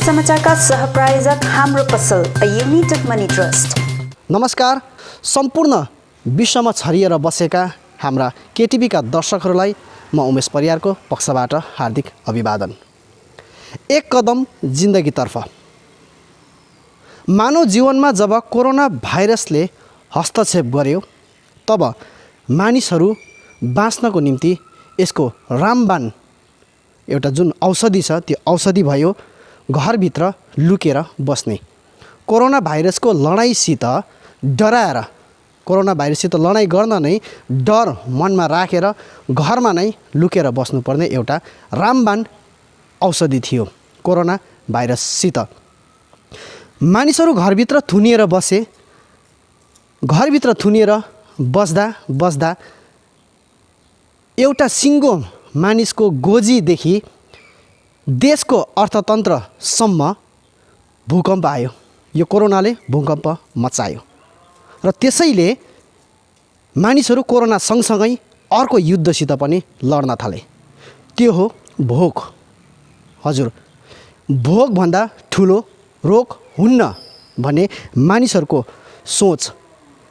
समाचारका सहप्रायोजक हाम्रो पसल अ युनाइटेड मनी ट्रस्ट। नमस्कार। सम्पूर्ण विश्वमा छरिएर बसेका हाम्रा केटिभीका दर्शकहरूलाई म उमेश परियारको पक्षबाट हार्दिक अभिवादन। एक कदम जिन्दगीतर्फ। मानव जीवनमा जब कोरोना भाइरसले हस्तक्षेप गर्यो तब मानिसहरू बाँच्नको निम्ति यसको रामबाण एउटा जुन औषधि छ त्यो औषधि भयो घरभित्र लुकेर बस्ने। कोरोना भाइरसको लडाइँसित डराएर कोरोना भाइरससित लडाइँ गर्न नै डर मनमा राखेर घरमा नै लुकेर बस्नुपर्ने एउटा रामबाण औषधि थियो कोरोना भाइरससित। मानिसहरू घरभित्र थुनिएर बसे। घरभित्र थुनिएर बस्दा बस्दा एउटा सिङ्गो मानिसको गोजीदेखि देशको अर्थतन्त्रसम्म भूकम्प आयो। यो कोरोनाले भूकम्प मचायो र त्यसैले मानिसहरू कोरोना सँगसँगै अर्को युद्धसित पनि लड्न थाले। त्यो हो भोक। हजुर, भोकभन्दा ठुलो रोग हुन्न भन्ने मानिसहरूको सोच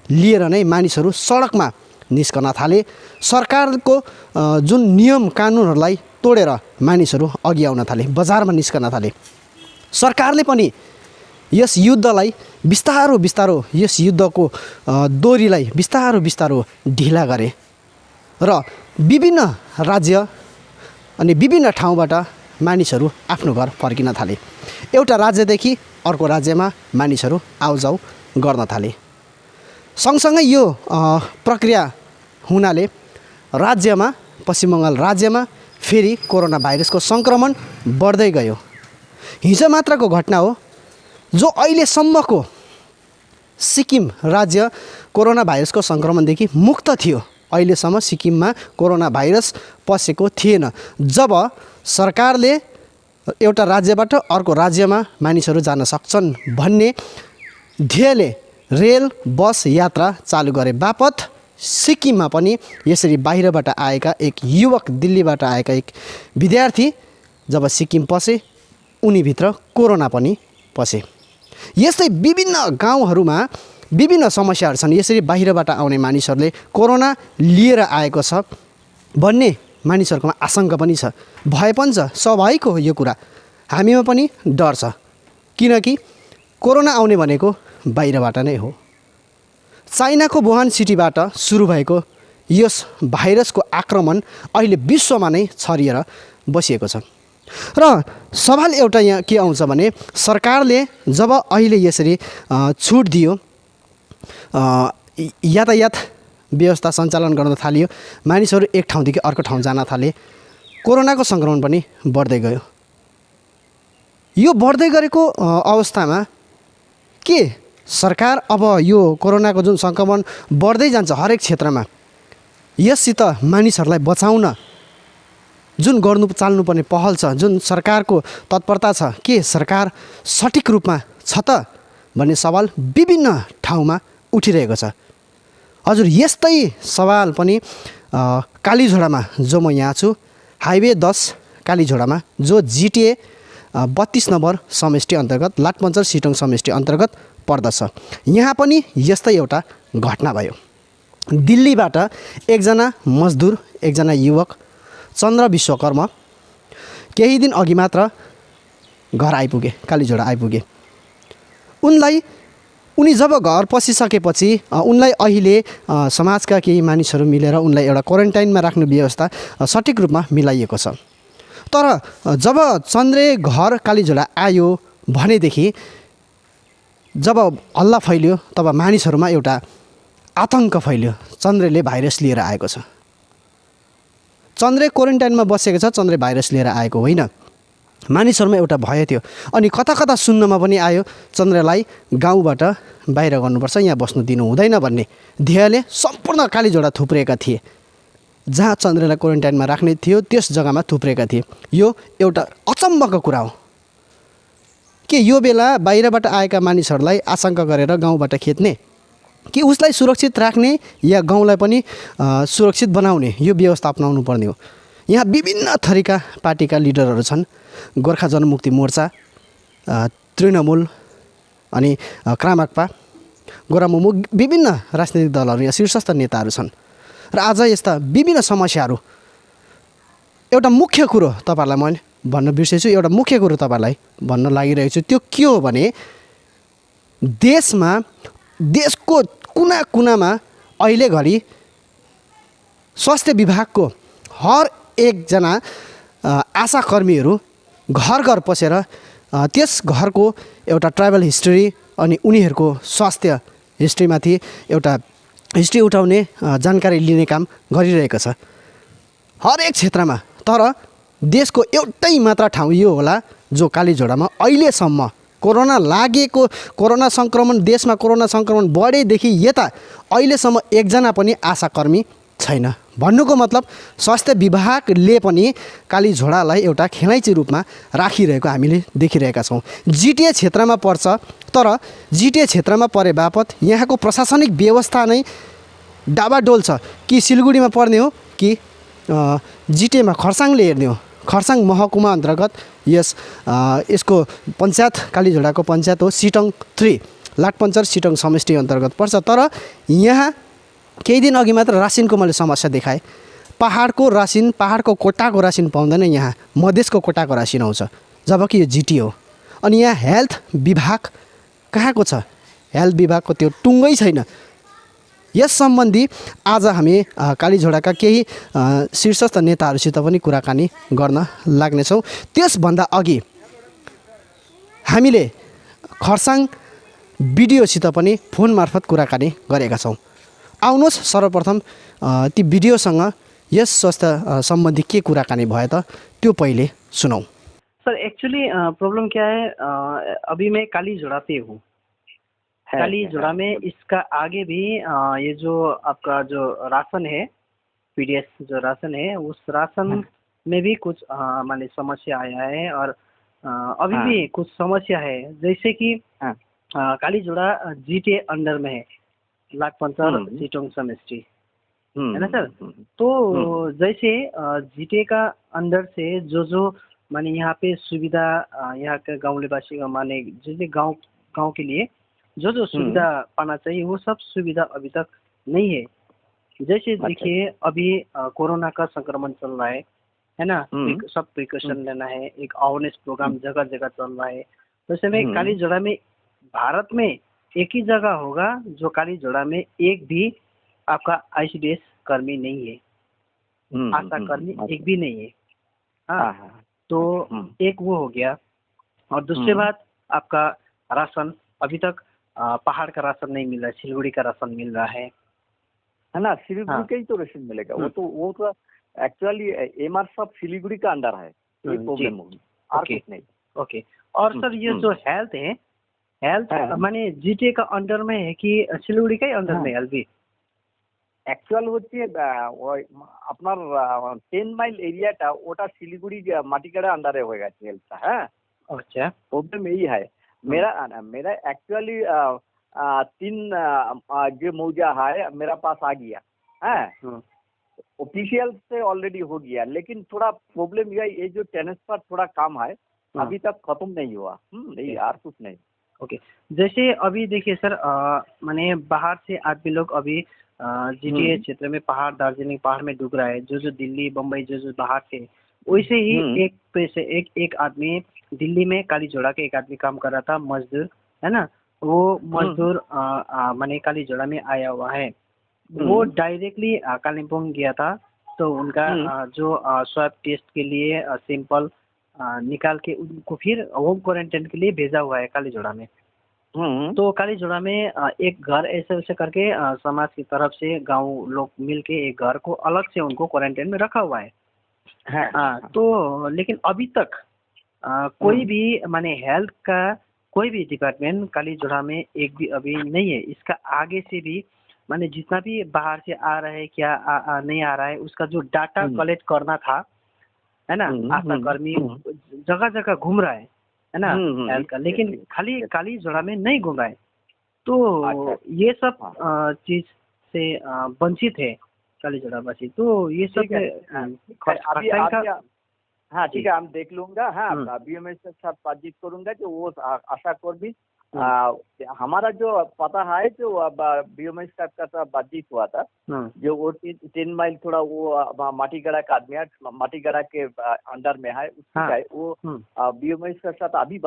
लिएर नै मानिसहरू सडकमा निस्कन थाले। सरकारको जुन नियम कानुनहरूलाई तोडेर मानिसहरू अघि आउन थाले, बजारमा निस्कन थाले। सरकारले पनि यस युद्धलाई बिस्तारो बिस्तारो यस युद्धको दोरीलाई बिस्तारो बिस्तारो ढिला गरे र विभिन्न राज्य अनि विभिन्न ठाउँबाट मानिसहरू आफ्नो घर फर्किन थाले। एउटा राज्यदेखि अर्को राज्यमा मानिसहरू आउजाउ गर्न थाले। सँगसँगै यो प्रक्रिया हुनाले राज्यमा पश्चिम बङ्गाल राज्यमा फेरि कोरोना भाइरसको सङ्क्रमण बढ्दै गयो। हिजो मात्रको घटना हो। जो अहिलेसम्मको सिक्किम राज्य कोरोना भाइरसको सङ्क्रमणदेखि मुक्त थियो। अहिलेसम्म सिक्किममा कोरोना भाइरस पसेको थिएन। जब सरकारले एउटा राज्यबाट अर्को राज्यमा मानिसहरू जान सक्छन् भन्ने ध्येयले रेल बस यात्रा चालु गरे बापत सिक्किममा पनि यसरी बाहिरबाट आएका एक युवक, दिल्लीबाट आएका एक विद्यार्थी जब सिक्किम पसे उनीभित्र कोरोना पनि पसे। यस्तै विभिन्न गाउँहरूमा विभिन्न समस्याहरू छन्। यसरी बाहिरबाट आउने मानिसहरूले कोरोना लिएर आएको छ भन्ने मानिसहरूकोमा आशंका पनि छ, भय पनि छ। स्वाभाविक हो यो कुरा। हामीमा पनि डर छ, किनकि कोरोना आउने भनेको बाहिरबाट नै हो। चाइनाको वुहान सिटीबाट सुरु भएको यस भाइरसको आक्रमण अहिले विश्वमा नै छरिएर बसिएको छ। र सवाल एउटा यहाँ के आउँछ भने सरकारले जब अहिले यसरी छुट दियो, यातायात व्यवस्था सञ्चालन गर्न थालियो, मानिसहरू एक ठाउँदेखि अर्को ठाउँ जान थाले, कोरोनाको सङ्क्रमण पनि बढ्दै गयो। यो बढ्दै गरेको अवस्थामा के सरकार अब यो कोरोनाको जुन सङ्क्रमण बढ्दै जान्छ हरेक क्षेत्रमा, यससित मानिसहरूलाई बचाउन जुन गर्नु चाल्नुपर्ने पहल छ, जुन सरकारको तत्परता छ, के सरकार सठिक रूपमा छ त भन्ने सवाल विभिन्न ठाउँमा उठिरहेको छ। हजुर, यस्तै सवाल पनि कालीझोडामा जो म यहाँ छु, हाइवे 10 कालीझोडामा, जो GTA 32 नम्बर समष्टि अन्तर्गत लाटपन्चर सिटोङ समष्टि अन्तर्गत पर्दछ। यहाँ पनि यस्तै एउटा घटना भयो। दिल्लीबाट एकजना मजदुर, एकजना युवक चन्द्र विश्वकर्मा केही दिन अघि मात्र घर आइपुगे, कालीझोडा आइपुगे। उनी जब घर पसिसकेपछि उनलाई अहिले समाजका केही मानिसहरू मिलेर उनलाई एउटा क्वारेन्टाइनमा राख्ने व्यवस्था सठिक रूपमा मिलाइएको छ। तर जब चन्द्रे घर कालीझोडा आयो भनेदेखि जब हल्ला फैलियो तब मानिसहरूमा एउटा आतङ्क फैलियो। चन्द्रेले भाइरस लिएर आएको छ। चन्द्रे क्वारेन्टाइनमा बसेको छ, चन्द्रे भाइरस लिएर आएको होइन। मानिसहरूमा एउटा भय थियो। अनि कता कता सुन्नमा पनि आयो चन्द्रलाई गाउँबाट बाहिर गर्नुपर्छ, यहाँ बस्नु दिनु हुँदैन भन्ने ध्येयले सम्पूर्ण कालीझोडा थुप्रिएका थिए। जहाँ चन्द्रलाई क्वारेन्टाइनमा राख्ने थियो त्यस जग्गामा थुप्रिएका थिए। यो एउटा अचम्मको कुरा हो कि यो बेला बाहिरबाट आएका मानिसहरूलाई आशंका गरेर गाउँबाट खेद्ने, कि उसलाई सुरक्षित राख्ने या गाउँलाई पनि सुरक्षित बनाउने यो व्यवस्था अपनाउनु पर्ने हो। यहाँ विभिन्न थरीका पार्टीका लिडरहरू छन्। गोर्खा जनमुक्ति मोर्चा, तृणमूल अनि क्रामाक्पा गोरामुमु विभिन्न राजनीतिक दलहरू यहाँ शीर्षस्थ नेताहरू छन् र आज यस्ता विभिन्न समस्याहरू एउटा मुख्य कुरो तपाईँहरूलाई मैले भन्न बिर्सेछु एउटा मुख्य कुरो तपाईँहरूलाई भन्न लागिरहेको छु त्यो के हो भने देशको कुना कुनामा अहिले घडी स्वास्थ्य विभागको हर एकजना आशाकर्मीहरू घर घर पसेर त्यस घरको एउटा ट्राभल हिस्ट्री अनि उनीहरूको स्वास्थ्य हिस्ट्रीमाथि एउटा हिस्ट्री उठाउने जानकारी लिने काम गरिरहेको छ हरेक क्षेत्रमा। तर देशको एउटै मात्र ठाउँ यो होला जो कालीझोडामा अहिलेसम्म कोरोना सङ्क्रमण देशमा कोरोना सङ्क्रमण बढेदेखि यता अहिलेसम्म एकजना पनि आशाकर्मी छैन। भन्नुको मतलब स्वास्थ्य विभागले पनि कालीझोडालाई एउटा खेलाइँची रूपमा राखिरहेको हामीले देखिरहेका छौँ। जिटिए क्षेत्रमा पर्छ तर जिटिए क्षेत्रमा परे बापत यहाँको प्रशासनिक व्यवस्था नै डाबाडोल छ कि सिलगढीमा पर्ने हो कि जिटिएमा खर्साङले हेर्ने हो। खर्साङ महकुमा अन्तर्गत यसको पञ्चायत कालीझोडाको पञ्चायत हो सिटोङ 3 लाटपन्चर सिटोङ समष्टि अन्तर्गत पर्छ। तर यहाँ केही दिन अघि मात्र रासिनको मैले समस्या देखाएँ। पहाडको कोटाको रासिन पाउँदैन, यहाँ मधेसको कोटाको रासिन आउँछ जबकि यो जिटिए हो। अनि यहाँ हेल्थ विभाग कहाँको छ? हेल्थ विभागको त्यो टुङ्गै छैन। यस सम्बन्धी आज हामी कालीझोडाका केही शीर्षस्थ नेताहरूसित पनि कुराकानी गर्न लाग्नेछौँ। त्यसभन्दा अघि हामीले खर्साङ बिडिओसित पनि फोन मार्फत कुराकानी गरेका छौँ। आउनुहोस् सर्वप्रथम ती भिडियोसँग यस स्वास्थ्य सम्बन्धी के कुराकानी भयो त त्यो पहिले सुनौँ। सर एक्चुअली प्रॉब्लम क्या है, अभी मैं कालीझोड़ा पे हूँ। कालीझोड़ा में इसका आगे भी ये जो आपका जो राशन है पीडीएस जो राशन है उस राशन में भी कुछ माने समस्या आया है और अभी भी कुछ समस्या है। जैसे कि कालीझोड़ा जीटीए अंडर में है, लाटपन्चर सिटोङ समष्टि है ना सर। तो जैसे जीटीए का अंडर से जो माने यहाँ पे सुविधा यहाँ के गाउँलेवासी माने जिससे गांव के लिए जो सुविधा पाना चाहिए वो सब सुविधा अभी तक नहीं है। जैसे देखिए अभी कोरोना का संक्रमण चल रहा है ना, सब प्रिकॉशन लेना है, एक अवेयरनेस प्रोग्राम जगह जगह चल रहा है। वैसे में कालीझोड़ा में भारत में एक ही जगह होगा जो कालीझोड़ा में एक भी आपका आईसीडीएस कर्मी नहीं है, आशा कर्मी एक भी नहीं है। हाँ, तो एक वो हो गया। और दूसरी बात आपका राशन अभी तक पहाड़ का राशन नहीं मिल रहा है, सिलगुड़ी का राशन मिल रहा है ना। सिलीगुड़ी का ही तो राशन मिलेगा। वो तो एक्चुअली एमआर सब सिलीगुड़ी का अंडर है, ये प्रॉब्लम होगी और कुछ नहीं। ओके। और सर ये जो हेल्थ है, हेल्थ माने जीटीए का अंडर में है कि सिलगुड़ी का ही अंडर में हेल्थ भी? অ্যাকচুয়াল হচ্ছে আপনার 10 মাইল এরিয়াটা ওটা শিলিগুড়ি মাটিকাড়া আন্ডারে হয়ে গেছে হেলথটা। হ্যাঁ, अच्छा, प्रॉब्लम यही है। मेरा एक्चुअली 3 जो मौजा है मेरा पास आ गया है, ऑफिशियल से ऑलरेडी हो गया। लेकिन थोड़ा प्रॉब्लम ये जो ट्रांसफर थोड़ा काम है अभी तक खत्म नहीं हुआ। नहीं और कुछ नहीं। ओके। जैसे अभी देखिए सर माने बाहर से आदमी लोग अभी जीटीए क्षेत्र में पहाड़ दार्जिलिंग पहाड़ में डूब रहा है, जो दिल्ली बम्बई जो बाहर से, वैसे ही एक आदमी दिल्ली में कालीझोड़ा के एक आदमी काम कर रहा था, मजदूर है ना। वो मजदूर माने कालीझोड़ा में आया हुआ है। वो डायरेक्टली कालिम्पोंग गया था तो उनका जो स्वैब टेस्ट के लिए सैंपल निकाल के उनको फिर होम क्वारंटाइन के लिए भेजा हुआ है कालीझोड़ा में। तो कालीझोड़ा में एक घर ऐसे वैसे करके समाज की तरफ से गांव लोग मिलके एक घर को अलग से उनको क्वारंटाइन में रखा हुआ है। तो लेकिन अभी तक कोई भी माने हेल्थ का कोई भी डिपार्टमेंट कालीझोड़ा में एक भी अभी नहीं है। इसका आगे से भी माने जितना भी बाहर से आ रहा है क्या नहीं आ रहा है उसका जो डाटा कलेक्ट करना था है ना, आशा कर्मी जगह जगह घूम रहा है ना हेल्थ का, लेकिन खाली कालीझोड़ा में नहीं घूम रहा है। तो ये सब चीज से वंचित है कालीझोड़ा वासी। तो ये सब हाँ ठीक है, हम देख लूंगा। हाँ, बीएमएस के साथ बातचीत करूंगा जो वो आशा कर भी हमारा जो पता है जो बीएमएस का साथ बातचीत हुआ था, जो वो 10 माइल थोड़ा वो माटीगड़ा का आदमी है, माटीगड़ा के अंडर में है, उसका है वो बीएमएस के साथ अभी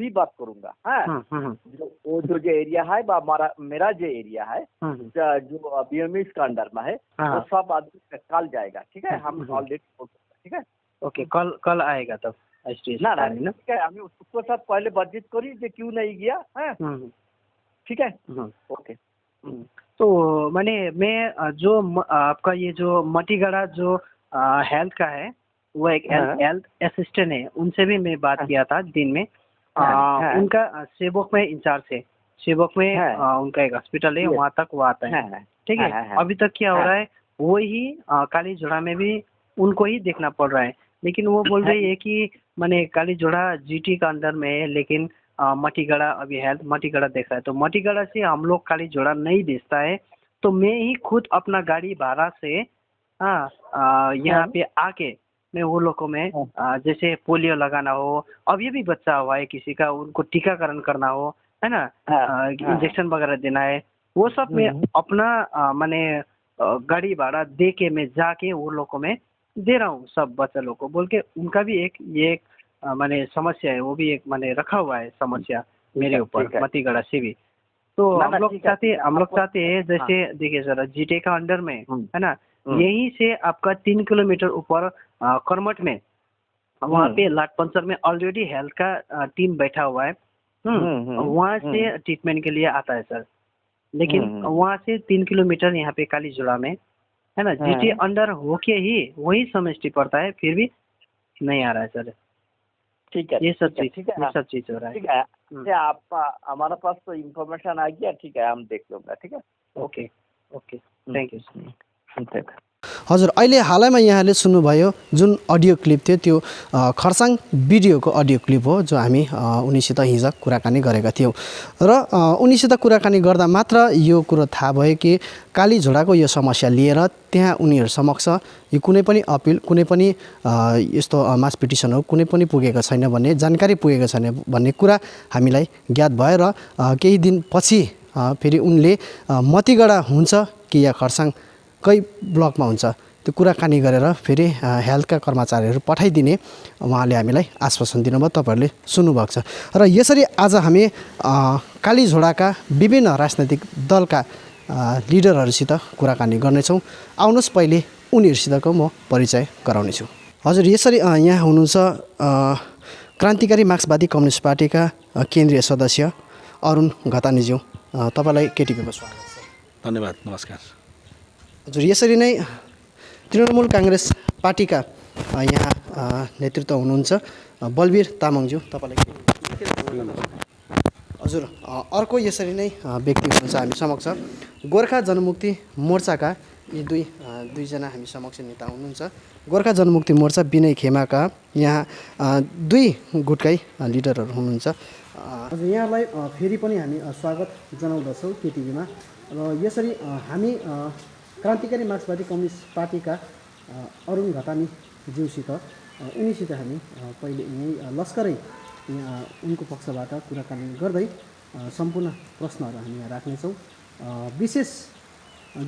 बात करूंगा। हाँ, जो एरिया है मेरा जो एरिया है जो बीएमएस का अंडर में है, वो सब आदमी कल जाएगा। ठीक है, हम ऑलरेडी, ठीक है, ओके, कल आएगा तब ना ठीक है, हमें उसको साथ पहले बातचीत करी जो क्यों नहीं गया। ठीक है, ओके। तो मैं जो आपका ये जो मटीगढ़ा जो हेल्थ का है, वो एक हेल्थ असिस्टेंट है, उनसे भी मैं बात किया था दिन में। उनका सेवक में इंचार्ज है, सेवक में उनका एक हॉस्पिटल है, वहाँ तक वो आता है। ठीक है, अभी तक क्या हो रहा है, वही काली जोड़ा में भी उनको ही देखना पड़ रहा है। लेकिन वो बोल रही है कि मैंने काली जोड़ा जीटी का अंदर में है, लेकिन मटीगढ़ा अभी हेल्थ मटीगढ़ा देख रहा है। तो मटीगढ़ा से हम लोग काली जोड़ा नहीं भेजता है, तो मैं ही खुद अपना गाड़ी भाड़ा से यहाँ पे आके मैं वो लोगों में जैसे पोलियो लगाना हो, अभी भी बच्चा हुआ है किसी का, उनको टीकाकरण करना हो, है ना, इंजेक्शन वगैरह देना है, वो सब मैं अपना मैंने गाड़ी भाड़ा दे के मैं जाके वो लोगों में दे रहा हूँ सब बच्चा लोग को, बोल के उनका भी एक मैंने समस्या है, वो भी एक मैंने रखा हुआ है समस्या मेरे ऊपर मतीगढ़ा से भी। तो हम लोग चाहते हैं जैसे देखिए सर, जीटे का अंडर में है ना, यहीं से आपका 3 किलोमीटर ऊपर करमट में, वहाँ पे लाटपंचर में ऑलरेडी हेल्थ का टीम बैठा हुआ है। वहाँ से ट्रीटमेंट के लिए आता है सर, लेकिन वहाँ से 3 किलोमीटर यहाँ पे काली जोड़ा में है ना, जीटी अंडर होके ही वही समष्टि पड़ता है, फिर भी नहीं आ रहा है सर। ठीक है, ये सब चीज हो रहा है। ठीक है, आप हमारे पास तो इन्फॉर्मेशन आ गया। ठीक है, हम देख लूंगा। ठीक है, ओके, थ्याङ्क यू। हजुर, अहिले हालैमा यहाँले सुन्नुभयो जुन अडियो क्लिप थियो, त्यो खरसाङ भिडियोको अडियो क्लिप हो, जो हामी उनीसित हिजो कुराकानी गरेका थियौँ। र उनीसित कुराकानी गर्दा मात्र यो कुरो थाहा भयो कि काली झोडाको यो समस्या लिएर त्यहाँ उनीहरू समक्ष यो कुनै पनि अपिल, कुनै पनि यस्तो मास पिटिसनहरू कुनै पनि पुगेको छैन भन्ने जानकारी पुगेको छैन भन्ने कुरा हामीलाई ज्ञात भयो। र केही दिनपछि फेरि उनले मतीगढा हुन्छ कि या खरसाङकै ब्लकमा हुन्छ त्यो कुराकानी गरेर फेरि हेल्थका कर्मचारीहरू पठाइदिने उहाँले हामीलाई आश्वासन दिनुभयो, तपाईँहरूले सुन्नुभएको छ। र यसरी आज हामी कालीझोडाका विभिन्न राजनैतिक दलका लिडरहरूसित कुराकानी गर्नेछौँ। आउनुहोस् पहिले उनीहरूसितको म परिचय गराउनेछु। हजुर, यसरी यहाँ हुनुहुन्छ क्रान्तिकारी मार्क्सवादी कम्युनिस्ट पार्टीका केन्द्रीय सदस्य अरुण घतानीज्यू, तपाईँलाई केटिभीमा स्वागत छ। धन्यवाद, नमस्कार। हजुर, यसरी नै तृणमूल काङ्ग्रेस पार्टीका यहाँ नेतृत्व हुनुहुन्छ बलवीर तामाङज्यू, तपाईँलाई। हजुर, अर्को यसरी नै व्यक्ति हुनुहुन्छ हामी समक्ष गोर्खा जनमुक्ति मोर्चाका यी दुईजना हामी समक्ष नेता हुनुहुन्छ। गोर्खा जनमुक्ति मोर्चा विनय खेमाका यहाँ 2 गुटकै लिडरहरू हुनुहुन्छ। हजुर, यहाँलाई फेरि पनि हामी स्वागत जनाउँदछौँ केटिभीमा। र यसरी हामी क्रान्तिकारी मार्क्सवादी कम्युनिस्ट पार्टीका अरुण घतानीज्यूसित उनीसित हामी पहिले यहीँ लस्करै उनको पक्षबाट कुराकानी गर्दै सम्पूर्ण प्रश्नहरू हामी यहाँ राख्नेछौँ। विशेष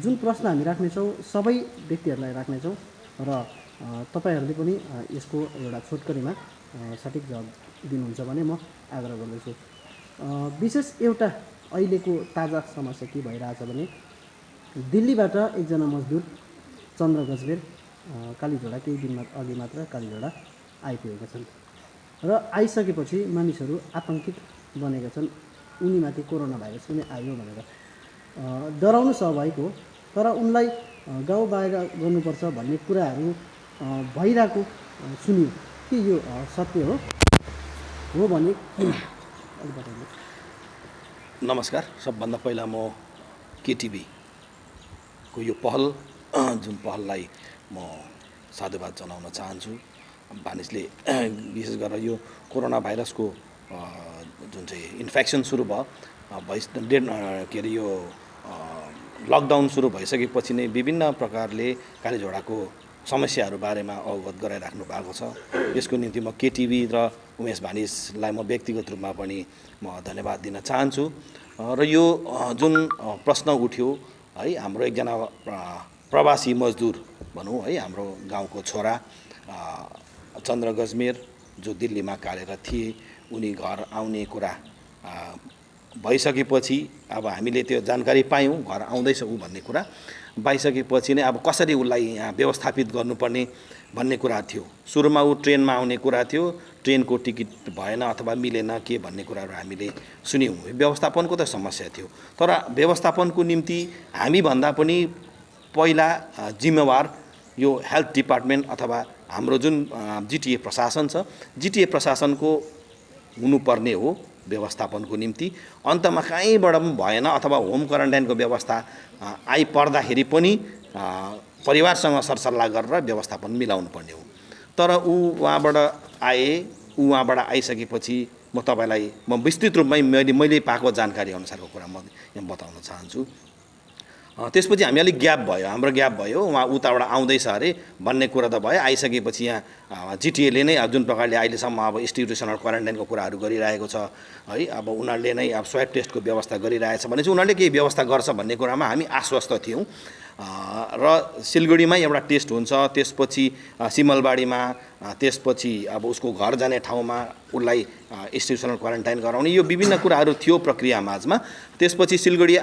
जुन प्रश्न हामी राख्नेछौँ सबै व्यक्तिहरूलाई राख्नेछौँ र तपाईँहरूले पनि यसको एउटा छोटकरीमा सठिक जवाब दिनुहुन्छ भने म आग्रह गर्दछु। विशेष एउटा अहिलेको ताजा समस्या के भइरहेछ भने दिल्लीबाट एकजना मजदुर चन्द्र गजबेर कालीझोडा केही दिन अघि मात्र कालीझोडा आइपुगेका छन् र आइसकेपछि मानिसहरू आतङ्कित बनेका छन्, उनीमाथि कोरोना भाइरस पनि आयो भनेर। डराउनु स्वाभाविक हो, तर उनलाई गाउँ बाहिर गर्नुपर्छ भन्ने कुराहरू भइरहेको सुनियो कि यो सत्य हो भने किन बताउनु। नमस्कार। सबभन्दा पहिला म केटिभीको यो पहल जुन पहललाई म साधुवाद जनाउन चाहन्छु। मानिसले विशेष गरेर यो कोरोना भाइरसको जुन चाहिँ इन्फेक्सन सुरु भयो के अरे यो लकडाउन सुरु भइसकेपछि नै विभिन्न प्रकारले कालीझोडाको समस्याहरू बारेमा अवगत गराइराख्नु भएको छ। यसको निम्ति म केटिभी र उमेश भानिजलाई म व्यक्तिगत रूपमा पनि म धन्यवाद दिन चाहन्छु। र यो जुन प्रश्न उठ्यो है, हाम्रो एकजना प्रवासी मजदुर भनौँ है, हाम्रो गाउँको छोरा चन्द्र गजमेर जो दिल्लीमा कार्यरत थिए, उनी घर आउने कुरा भइसकेपछि अब हामीले त्यो जानकारी पायौँ घर आउँदैछ ऊ भन्ने कुरा पाइसकेपछि नै अब कसरी उसलाई यहाँ व्यवस्थापित गर्नुपर्ने भन्ने कुरा थियो। सुरुमा ऊ ट्रेनमा आउने कुरा थियो, ट्रेनको टिकट भएन अथवा मिलेन के भन्ने कुराहरू हामीले सुन्यौँ। व्यवस्थापनको त समस्या थियो, तर व्यवस्थापनको निम्ति हामीभन्दा पनि पहिला जिम्मेवार यो हेल्थ डिपार्टमेन्ट अथवा हाम्रो जुन जिटिए प्रशासन छ, जिटिए प्रशासनको हुनुपर्ने हो व्यवस्थापनको निम्ति। अन्तमा कहीँबाट पनि भएन अथवा होम क्वारेन्टाइनको व्यवस्था आइपर्दाखेरि पनि परिवारसँग सरसल्लाह गरेर व्यवस्थापन मिलाउनु पर्ने हो। तर उहाँबाट उहाँबाट आइसकेपछि म तपाईँलाई विस्तृत रूपमै मैले पाएको जानकारी अनुसारको कुरा म यहाँ बताउन चाहन्छु। त्यसपछि हामी अलिक ग्याप भयो, हाम्रो ग्याप भयो, उहाँ उताबाट आउँदैछ अरे भन्ने कुरा त भयो। आइसकेपछि यहाँ जिटिएले नै जुन प्रकारले अहिलेसम्म अब इन्स्टिट्युसनल क्वारेन्टाइनको कुराहरू गरिरहेको छ है, अब उनीहरूले नै अब स्वाब टेस्टको व्यवस्था गरिरहेछ भने चाहिँ उनीहरूले केही व्यवस्था गर्छ भन्ने कुरामा हामी आश्वस्त थियौँ। र सिलगढीमै एउटा टेस्ट हुन्छ, त्यसपछि सिमलबाडीमा, त्यसपछि अब उसको घर जाने ठाउँमा उसलाई इन्स्टिट्युसनल क्वारेन्टाइन गराउने, यो विभिन्न कुराहरू थियो प्रक्रिया माझमा। त्यसपछि सिलगढी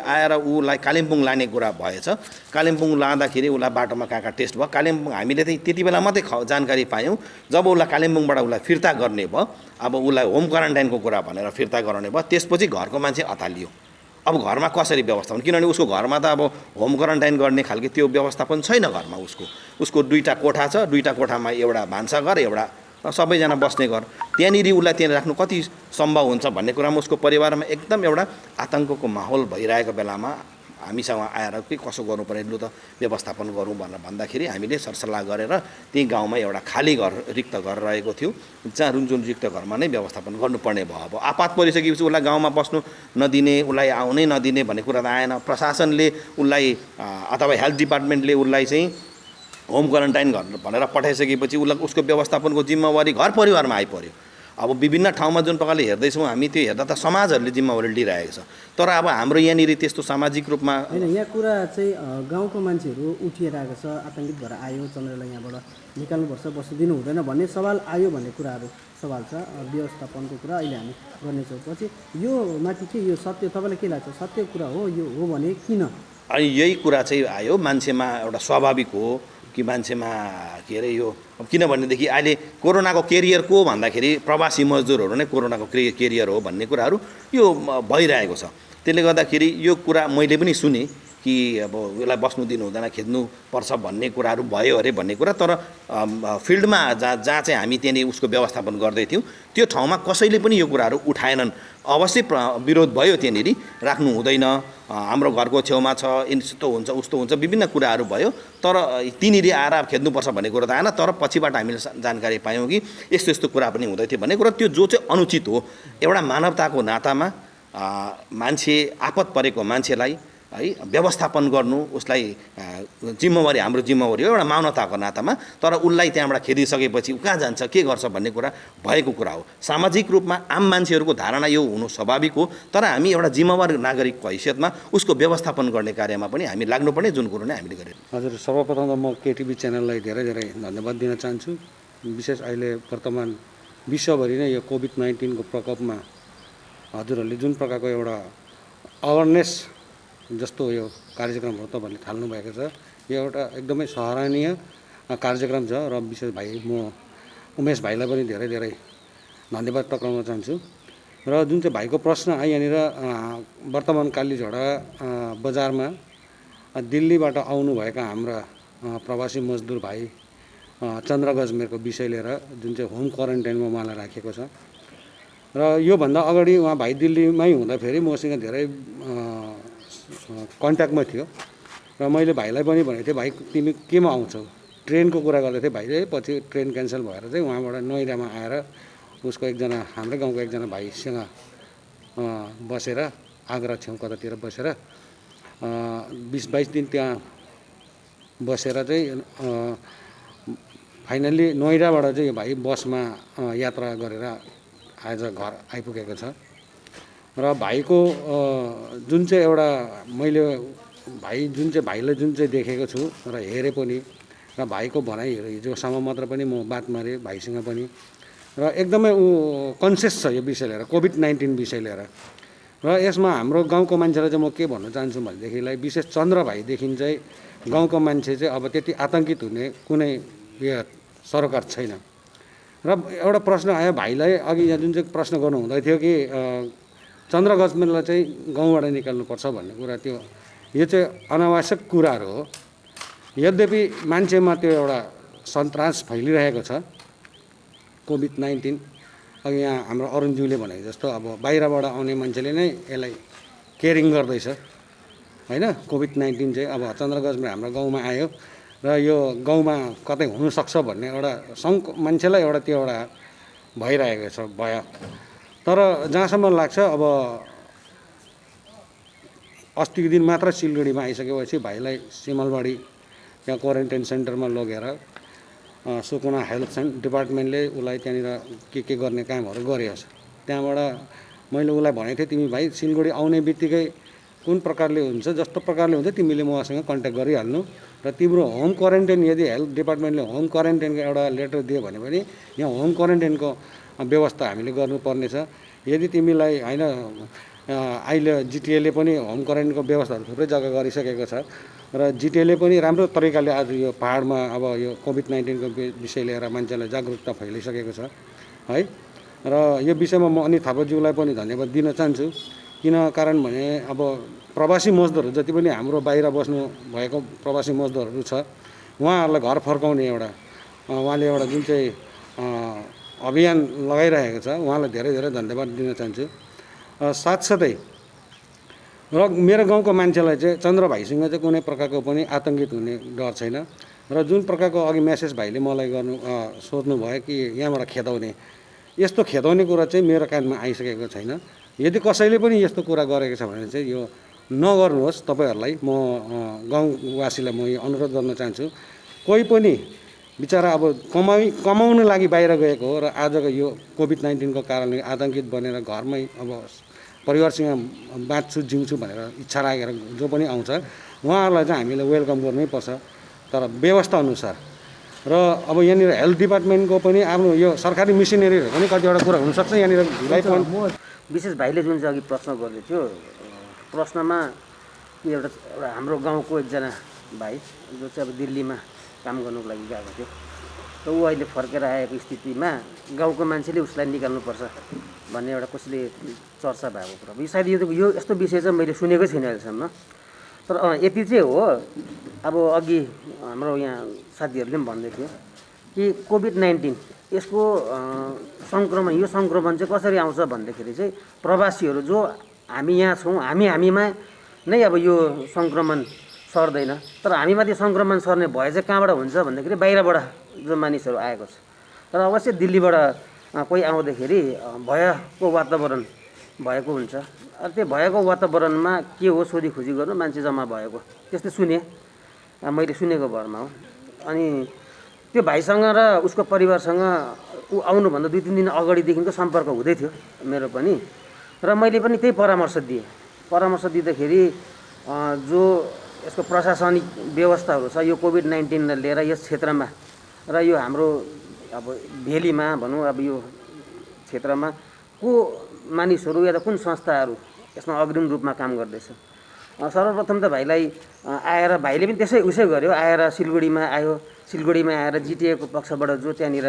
आएर उसलाई कालिम्पोङ लाने कुरा भएछ। कालिम्पोङ लाँदाखेरि उसलाई बाटोमा कहाँ टेस्ट भयो। कालिम्पोङ हामीले चाहिँ त्यति बेला मात्रै जानकारी पायौँ जब उसलाई कालिम्पोङबाट उसलाई फिर्ता गर्ने भयो। अब उसलाई होम क्वारेन्टाइनको कुरा भनेर फिर्ता गराउने भयो। त्यसपछि घरको मान्छे अतालियो। अब घरमा कसरी व्यवस्थापन, किनभने उसको घरमा त अब होम क्वारेन्टाइन गर्ने खालको त्यो व्यवस्थापन छैन घरमा। उसको 2टा कोठा छ, 2टा कोठामा एउटा भान्साघर, एउटा सबैजना बस्ने घर। त्यहाँनिर उसलाई त्यहाँ राख्नु कति सम्भव हुन्छ भन्ने कुरामा उसको परिवारमा एकदम एउटा आतङ्कको माहौल भइरहेको बेलामा हामीसँग आएर के कसो गर्नुपर्ने, लु त व्यवस्थापन गरौँ भनेर भन्दाखेरि हामीले सरसल्लाह गरेर त्यही गाउँमा एउटा खाली घर, रिक्त घर रहेको थियो, जहाँ जुन रिक्त घरमा नै व्यवस्थापन गर्नुपर्ने भयो। अब आपात परिसकेपछि उसलाई गाउँमा बस्नु नदिने, उसलाई आउनै नदिने भन्ने कुरा त आएन। प्रशासनले उसलाई अथवा हेल्थ डिपार्टमेन्टले उसलाई चाहिँ होम क्वारेन्टाइन भनेर पठाइसकेपछि उसको व्यवस्थापनको जिम्मेवारी घर परिवारमा आइपर्यो। अब विभिन्न ठाउँमा जुन प्रकारले हेर्दैछौँ हामी, त्यो हेर्दा त समाजहरूले जिम्मेवारी लिइरहेको छ। तर अब हाम्रो यहाँनिर त्यस्तो सामाजिक रूपमा होइन। यहाँ कुरा चाहिँ गाउँको मान्छेहरू उठिएर आएको छ, आतङ्कित भएर आयो, चन्द्रलाई यहाँबाट निकाल्नुपर्छ, बस्नु दिनु हुँदैन भन्ने सवाल आयो भन्ने कुराहरू सवाल छ। व्यवस्थापनको कुरा अहिले हामी गर्नेछौँ। पछि यो माथि के यो सत्य तपाईँलाई के लाग्छ, सत्य कुरा हो यो हो भने किन? अनि यही कुरा चाहिँ आयो, मान्छेमा एउटा स्वाभाविक हो कि मान्छेमा के अरे यो किनभनेदेखि अहिले कोरोनाको केरियर को भन्दाखेरि प्रवासी मजदुरहरू नै कोरोनाको केरियर हो भन्ने कुराहरू यो भइरहेको छ। त्यसले गर्दाखेरि यो कुरा मैले पनि सुने कि अब यसलाई बस्नु दिनु हुँदैन, खेद्नुपर्छ भन्ने कुराहरू भयो अरे भन्ने कुरा। तर फिल्डमा जहाँ चाहिँ हामी त्यहाँनिर उसको व्यवस्थापन गर्दै थियौँ त्यो ठाउँमा कसैले पनि यो कुराहरू उठाएनन्। अवश्य विरोध भयो, त्यहाँनिर राख्नु हुँदैन, हाम्रो घरको छेउमा छ, यस्तो हुन्छ उस्तो हुन्छ विभिन्न कुराहरू भयो। तर तिनीहरू आएर खेद्नुपर्छ भन्ने कुरा त आएन। तर पछिबाट हामीले जानकारी पायौँ कि यस्तो यस्तो कुरा पनि हुँदै थियो भन्ने कुरा। त्यो जो चाहिँ अनुचित हो, एउटा मानवताको नातामा मान्छे आपत परेको मान्छेलाई है व्यवस्थापन गर्नु, उसलाई जिम्मेवारी हाम्रो जिम्मेवारी हो एउटा मानवताको नातामा। तर उसलाई त्यहाँबाट खेदिसकेपछि ऊ कहाँ जान्छ, के गर्छ भन्ने कुरा भएको कुरा हो। सामाजिक रूपमा आम मान्छेहरूको धारणा यो हुनु स्वाभाविक हो। तर हामी एउटा जिम्मेवार नागरिकको हैसियतमा उसको व्यवस्थापन गर्ने कार्यमा पनि हामी लाग्नुपर्ने, जुन कुरो नै हामीले गरेँ। हजुर, सर्वप्रथम त म केटिभी च्यानललाई धेरै धेरै धन्यवाद दिन चाहन्छु। विशेष अहिले वर्तमान विश्वभरि नै यो कोभिड-19को प्रकोपमा हजुरहरूले जुन प्रकारको एउटा अवेरनेस जस्तो यो कार्यक्रमहरू तपाईँहरूले थाल्नुभएको छ, यो एउटा एकदमै सराहनीय कार्यक्रम छ। र विशेष भाइ म उमेश भाइलाई पनि धेरै धेरै धन्यवाद टक्राउन चाहन्छु। र जुन चाहिँ भाइको प्रश्न यहाँनिर वर्तमान कालीझोडा बजारमा दिल्लीबाट आउनुभएका हाम्रा प्रवासी मजदुर भाइ चन्द्र गजमेरको विषय लिएर जुन चाहिँ होम क्वारेन्टाइनमा उहाँलाई राखेको छ। र योभन्दा अगाडि उहाँ भाइ दिल्लीमै हुँदाखेरि मसँग धेरै कन्ट्याक्टमा थियो र मैले भाइलाई पनि भनेको थिएँ, भाइ तिमी केमा आउँछौ, ट्रेनको कुरा गर्दै थिएँ। भाइले पछि ट्रेन क्यान्सल भएर चाहिँ उहाँबाट नोइडामा आएर उसको एकजना हाम्रै गाउँको एकजना भाइसँग बसेर आगरा छेउ कतातिर बसेर 20-22 दिन त्यहाँ बसेर चाहिँ फाइनल्ली नोइडाबाट चाहिँ यो भाइ बसमा यात्रा गरेर आज घर आइपुगेको छ। र भाइको जुन चाहिँ एउटा मैले भाइलाई जुन चाहिँ देखेको छु र हेरेँ पनि, र भाइको भनाइहरू हिजोसम्म मात्र पनि म बात मारेँ भाइसँग पनि, र एकदमै ऊ कन्सियस छ यो विषय लिएर, कोभिड-19 विषय लिएर। र यसमा हाम्रो गाउँको मान्छेलाई चाहिँ म के भन्न चाहन्छु भनेदेखिलाई, विशेष चन्द्र भाइदेखि चाहिँ गाउँको मान्छे चाहिँ अब त्यति आतङ्कित हुने कुनै यो सरोकार छैन। र एउटा प्रश्न आयो भाइलाई अघि यहाँ जुन चाहिँ प्रश्न गर्नु हुँदै थियो कि चन्द्र गजमेरलाई चाहिँ गाउँबाट निकाल्नुपर्छ भन्ने कुरा, त्यो यो चाहिँ अनावश्यक कुराहरू हो। यद्यपि मान्छेमा त्यो एउटा सन्तास फैलिरहेको छ कोभिड-19। अघि यहाँ हाम्रो अरुणज्यूले भनेको जस्तो अब बाहिरबाट आउने मान्छेले नै यसलाई केयरिङ गर्दैछ होइन। कोभिड-19 चाहिँ अब चन्द्र गजमेर हाम्रो गाउँमा आयो र यो गाउँमा कतै हुनसक्छ भन्ने एउटा मान्छेलाई एउटा त्यो एउटा भइरहेको छ भयो। तर जहाँसम्म लाग्छ अब अस्तिको दिन मात्र सिलगढीमा आइसकेपछि भाइलाई सिमलबाडी त्यहाँ क्वारेन्टाइन सेन्टरमा लगेर सुकुना हेल्थ डिपार्टमेन्टले उसलाई त्यहाँनिर के गर्ने कामहरू गरेको छ। त्यहाँबाट मैले उसलाई भनेको थिएँ, तिमी भाइ सिलगढी आउने बित्तिकै कुन प्रकारले हुन्छ, जस्तो प्रकारले हुन्छ तिमीले मसँग कन्ट्याक्ट गरिहाल्नु, र तिम्रो होम क्वारेन्टाइन यदि हेल्थ डिपार्टमेन्टले होम क्वारेन्टाइनको एउटा लेटर दियो भने पनि यहाँ होम क्वारेन्टाइनको व्यवस्था हामीले गर्नुपर्नेछ। यदि तिमीलाई होइन अहिले जिटिएले पनि होम क्वारेन्टाइनको व्यवस्थाहरू थुप्रै जग्गा गरिसकेको छ, र जिटिएले पनि राम्रो तरिकाले आज यो पहाडमा अब यो कोभिड-19 विषय लिएर मान्छेलाई जागरुकता फैलिसकेको छ है। र यो विषयमा म अनित थापाज्यूलाई पनि धन्यवाद दिन चाहन्छु। किन कारण भने अब प्रवासी मजदुरहरू जति पनि हाम्रो बाहिर बस्नु भएको प्रवासी मजदुरहरू छ, उहाँहरूलाई घर फर्काउने एउटा उहाँले एउटा जुन चाहिँ अभियान लगाइरहेको छ, उहाँलाई धेरै धेरै धन्यवाद दिन चाहन्छु। साथसाथै र मेरो गाउँको मान्छेलाई चाहिँ चन्द्र भाइसँग चाहिँ कुनै प्रकारको पनि आतङ्कित हुने डर छैन। र जुन प्रकारको अघि मेसेज भाइले मलाई सोध्नु भयो कि यहाँबाट खेदाउने, यस्तो खेदाउने कुरा चाहिँ मेरो कानमा आइसकेको छैन। यदि कसैले पनि यस्तो कुरा गरेको छ भने चाहिँ यो नगर्नुहोस्। तपाईँहरूलाई म गाउँवासीलाई म यो अनुरोध गर्न चाहन्छु, कोही पनि बिचरा अब कमाउनु लागि बाहिर गएको हो र आजको यो कोभिड-19 को कारणले आतङ्कित बनेर घरमै अब परिवारसँग बाँच्छु जिउँछु भनेर इच्छा राखेर जो पनि आउँछ उहाँहरूलाई चाहिँ हामीले वेलकम गर्नै पर्छ, तर व्यवस्था अनुसार। र अब यहाँनिर हेल्थ डिपार्टमेन्टको पनि आफ्नो यो सरकारी मिसिनेरीहरू पनि कतिवटा कुरा हुनसक्छ यहाँनिर ढिलाइ पनि। विशेष भाइले जुन चाहिँ अघि प्रश्न गर्दै थियो, प्रश्नमा एउटा हाम्रो गाउँको एकजना भाइ जो चाहिँ अब दिल्लीमा काम गर्नुको लागि गएको थियो, र ऊ अहिले फर्केर आएको स्थितिमा गाउँको मान्छेले उसलाई निकाल्नुपर्छ भन्ने एउटा कसैले चर्चा भएको कुरा। सायद यो यस्तो विषय चाहिँ मैले सुनेकै छैन अहिलेसम्म। तर यति चाहिँ हो, अब अघि हाम्रो यहाँ साथीहरूले पनि भन्दै थियो कि कोभिड-19 यसको सङ्क्रमण, यो सङ्क्रमण चाहिँ कसरी आउँछ भन्दाखेरि चाहिँ प्रवासीहरू जो हामी यहाँ छौँ, हामीमा नै अब यो सङ्क्रमण सर्दैन, तर हामीमाथि सङ्क्रमण सर्ने भए चाहिँ कहाँबाट हुन्छ भन्दाखेरि बाहिरबाट जो मानिसहरू आएको छ। तर अवश्य दिल्लीबाट कोही आउँदाखेरि भयको वातावरण भएको हुन्छ। त्यो भएको वातावरणमा के हो सोधी खोजी गर्नु मान्छे जम्मा भएको त्यस्तो सुने, मैले सुनेको भरमा हो। अनि त्यो भाइसँग र उसको परिवारसँग ऊ आउनुभन्दा 2-3 दिन अगाडिदेखिको सम्पर्क हुँदै थियो मेरो पनि, र मैले पनि त्यही परामर्श दिएँ। परामर्श दिँदाखेरि जो यसको प्रशासनिक व्यवस्थाहरू छ यो कोभिड-19 लिएर यस क्षेत्रमा र यो हाम्रो अब भेलीमा भनौँ अब यो क्षेत्रमा को मानिसहरू या त कुन संस्थाहरू यसमा अग्रिम रूपमा काम गर्दैछ। सर्वप्रथम त भाइलाई आएर भाइले पनि उसै गर्यो, आएर सिलगढीमा आयो। सिलगढीमा आएर जिटिएको पक्षबाट जो त्यहाँनिर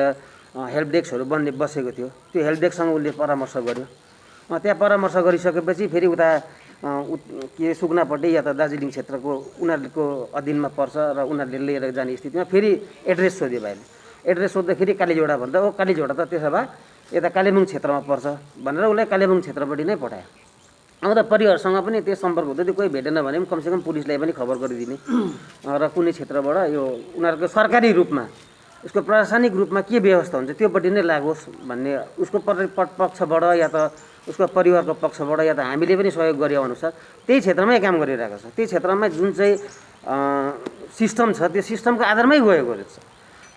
हेल्प डेस्कहरू बसेको थियो त्यो हेल्प डेस्कसँग उसले परामर्श गर्यो। त्यहाँ परामर्श गरिसकेपछि फेरि उता के सुकुनापट्टि या त दार्जिलिङ क्षेत्रको उनीहरूको अधीनमा पर्छ र उनीहरूले लिएर जाने स्थितिमा फेरि एड्रेस सोध्यो भाइले। एड्रेस सोद्धाखेरि कालीझोडा भन्दा ओ कालीझोडा त त्यसो भए यता कालेबुङ क्षेत्रमा पर्छ भनेर उसलाई कालेबुङ क्षेत्रपट्टि नै पठायो। आउँदा परिवारसँग पनि त्यो सम्पर्क हुँदै थियो, कोही भेटेन भने पनि कमसेकम पुलिसलाई पनि खबर गरिदिने र कुनै क्षेत्रबाट यो उनीहरूको सरकारी रूपमा उसको प्रशासनिक रूपमा के व्यवस्था हुन्छ त्योपट्टि नै लागोस् भन्ने उसको पक्षबाट या त उसको परिवारको पक्षबाट या त हामीले पनि सहयोग गरे अनुसार त्यही क्षेत्रमै काम गरिरहेको छ। त्यही क्षेत्रमा जुन चाहिँ सिस्टम छ त्यो सिस्टमको आधारमै गएको रहेछ।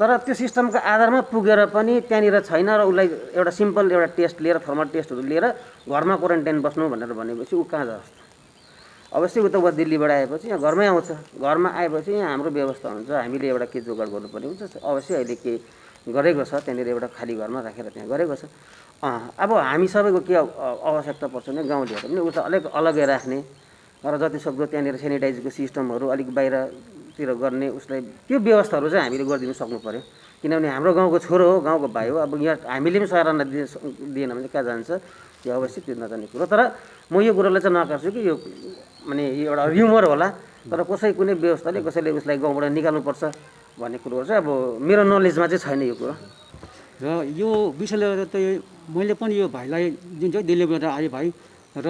तर त्यो सिस्टमको आधारमा पुगेर पनि त्यहाँनिर छैन र उसलाई एउटा सिम्पल एउटा टेस्ट लिएर फर्मल टेस्टहरू लिएर घरमा क्वारेन्टाइन बस्नु भनेर भनेपछि ऊ कहाँ जान्छ? अवश्य उता दिल्लीबाट आएपछि यहाँ घरमै आउँछ। घरमा आएपछि यहाँ हाम्रो व्यवस्था हुन्छ, हामीले एउटा के जोगाड गर्नुपर्ने हुन्छ। अवश्य अहिले के गरेको छ त्यहाँनिर एउटा खाली घरमा राखेर त्यहाँ गरेको छ। अब हामी सबैको के आवश्यकता पर्छ भने गाउँलेहरू पनि उता अलिक अलग्गै राख्ने र जतिसक्दो त्यहाँनिर सेनिटाइजको सिस्टमहरू अलिक बाहिरतिर गर्ने उसलाई त्यो व्यवस्थाहरू चाहिँ हामीले गरिदिनु सक्नु पऱ्यो। किनभने हाम्रो गाउँको छोरो हो, गाउँको भाइ हो। अब यहाँ हामीले पनि सराहना दिएन भने कहाँ जान्छ? त्यो अवश्य त्यो नजाने कुरो। तर म यो कुरोलाई चाहिँ नकार्छु कि यो माने यो एउटा ह्युमर होला, तर कुनै व्यवस्थाले कसैले उसलाई गाउँबाट निकाल्नुपर्छ भन्ने कुरोहरू चाहिँ अब मेरो नलेजमा चाहिँ छैन यो कुरो। र यो विषय लिएर त मैले पनि यो भाइलाई जुन चाहिँ दिल्लीबाट आए भाइ र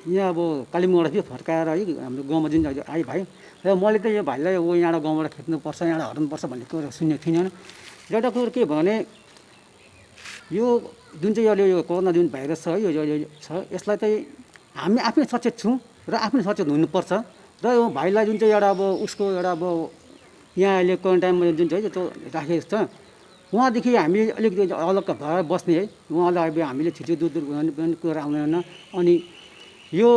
यहाँ अब कालिम्पोङबाट चाहिँ फर्काएर है हाम्रो गाउँमा जुन आए भाइ र मैले त यो भाइलाई यहाँबाट गाउँबाट खेद्नुपर्छ, यहाँबाट हराउनुपर्छ भन्ने कुरो सुनेको थिइनँ। एउटा कुरो के भने यो जुन चाहिँ अहिले यो कोरोना जुन भाइरस छ है यो छ यसलाई चाहिँ हामी आफै सचेत छौँ र आफै सचेत हुनुपर्छ। र यो भाइलाई जुन चाहिँ एउटा अब उसको एउटा अब यहाँ अहिले क्वारेन्टाइनमा जुन चाहिँ त्यो राखेको छ उहाँदेखि हामी अलिकति अलग भएर बस्ने है। उहाँलाई अब हामीले छिटो दूर गर्ने कुरा आउँदैन। अनि यो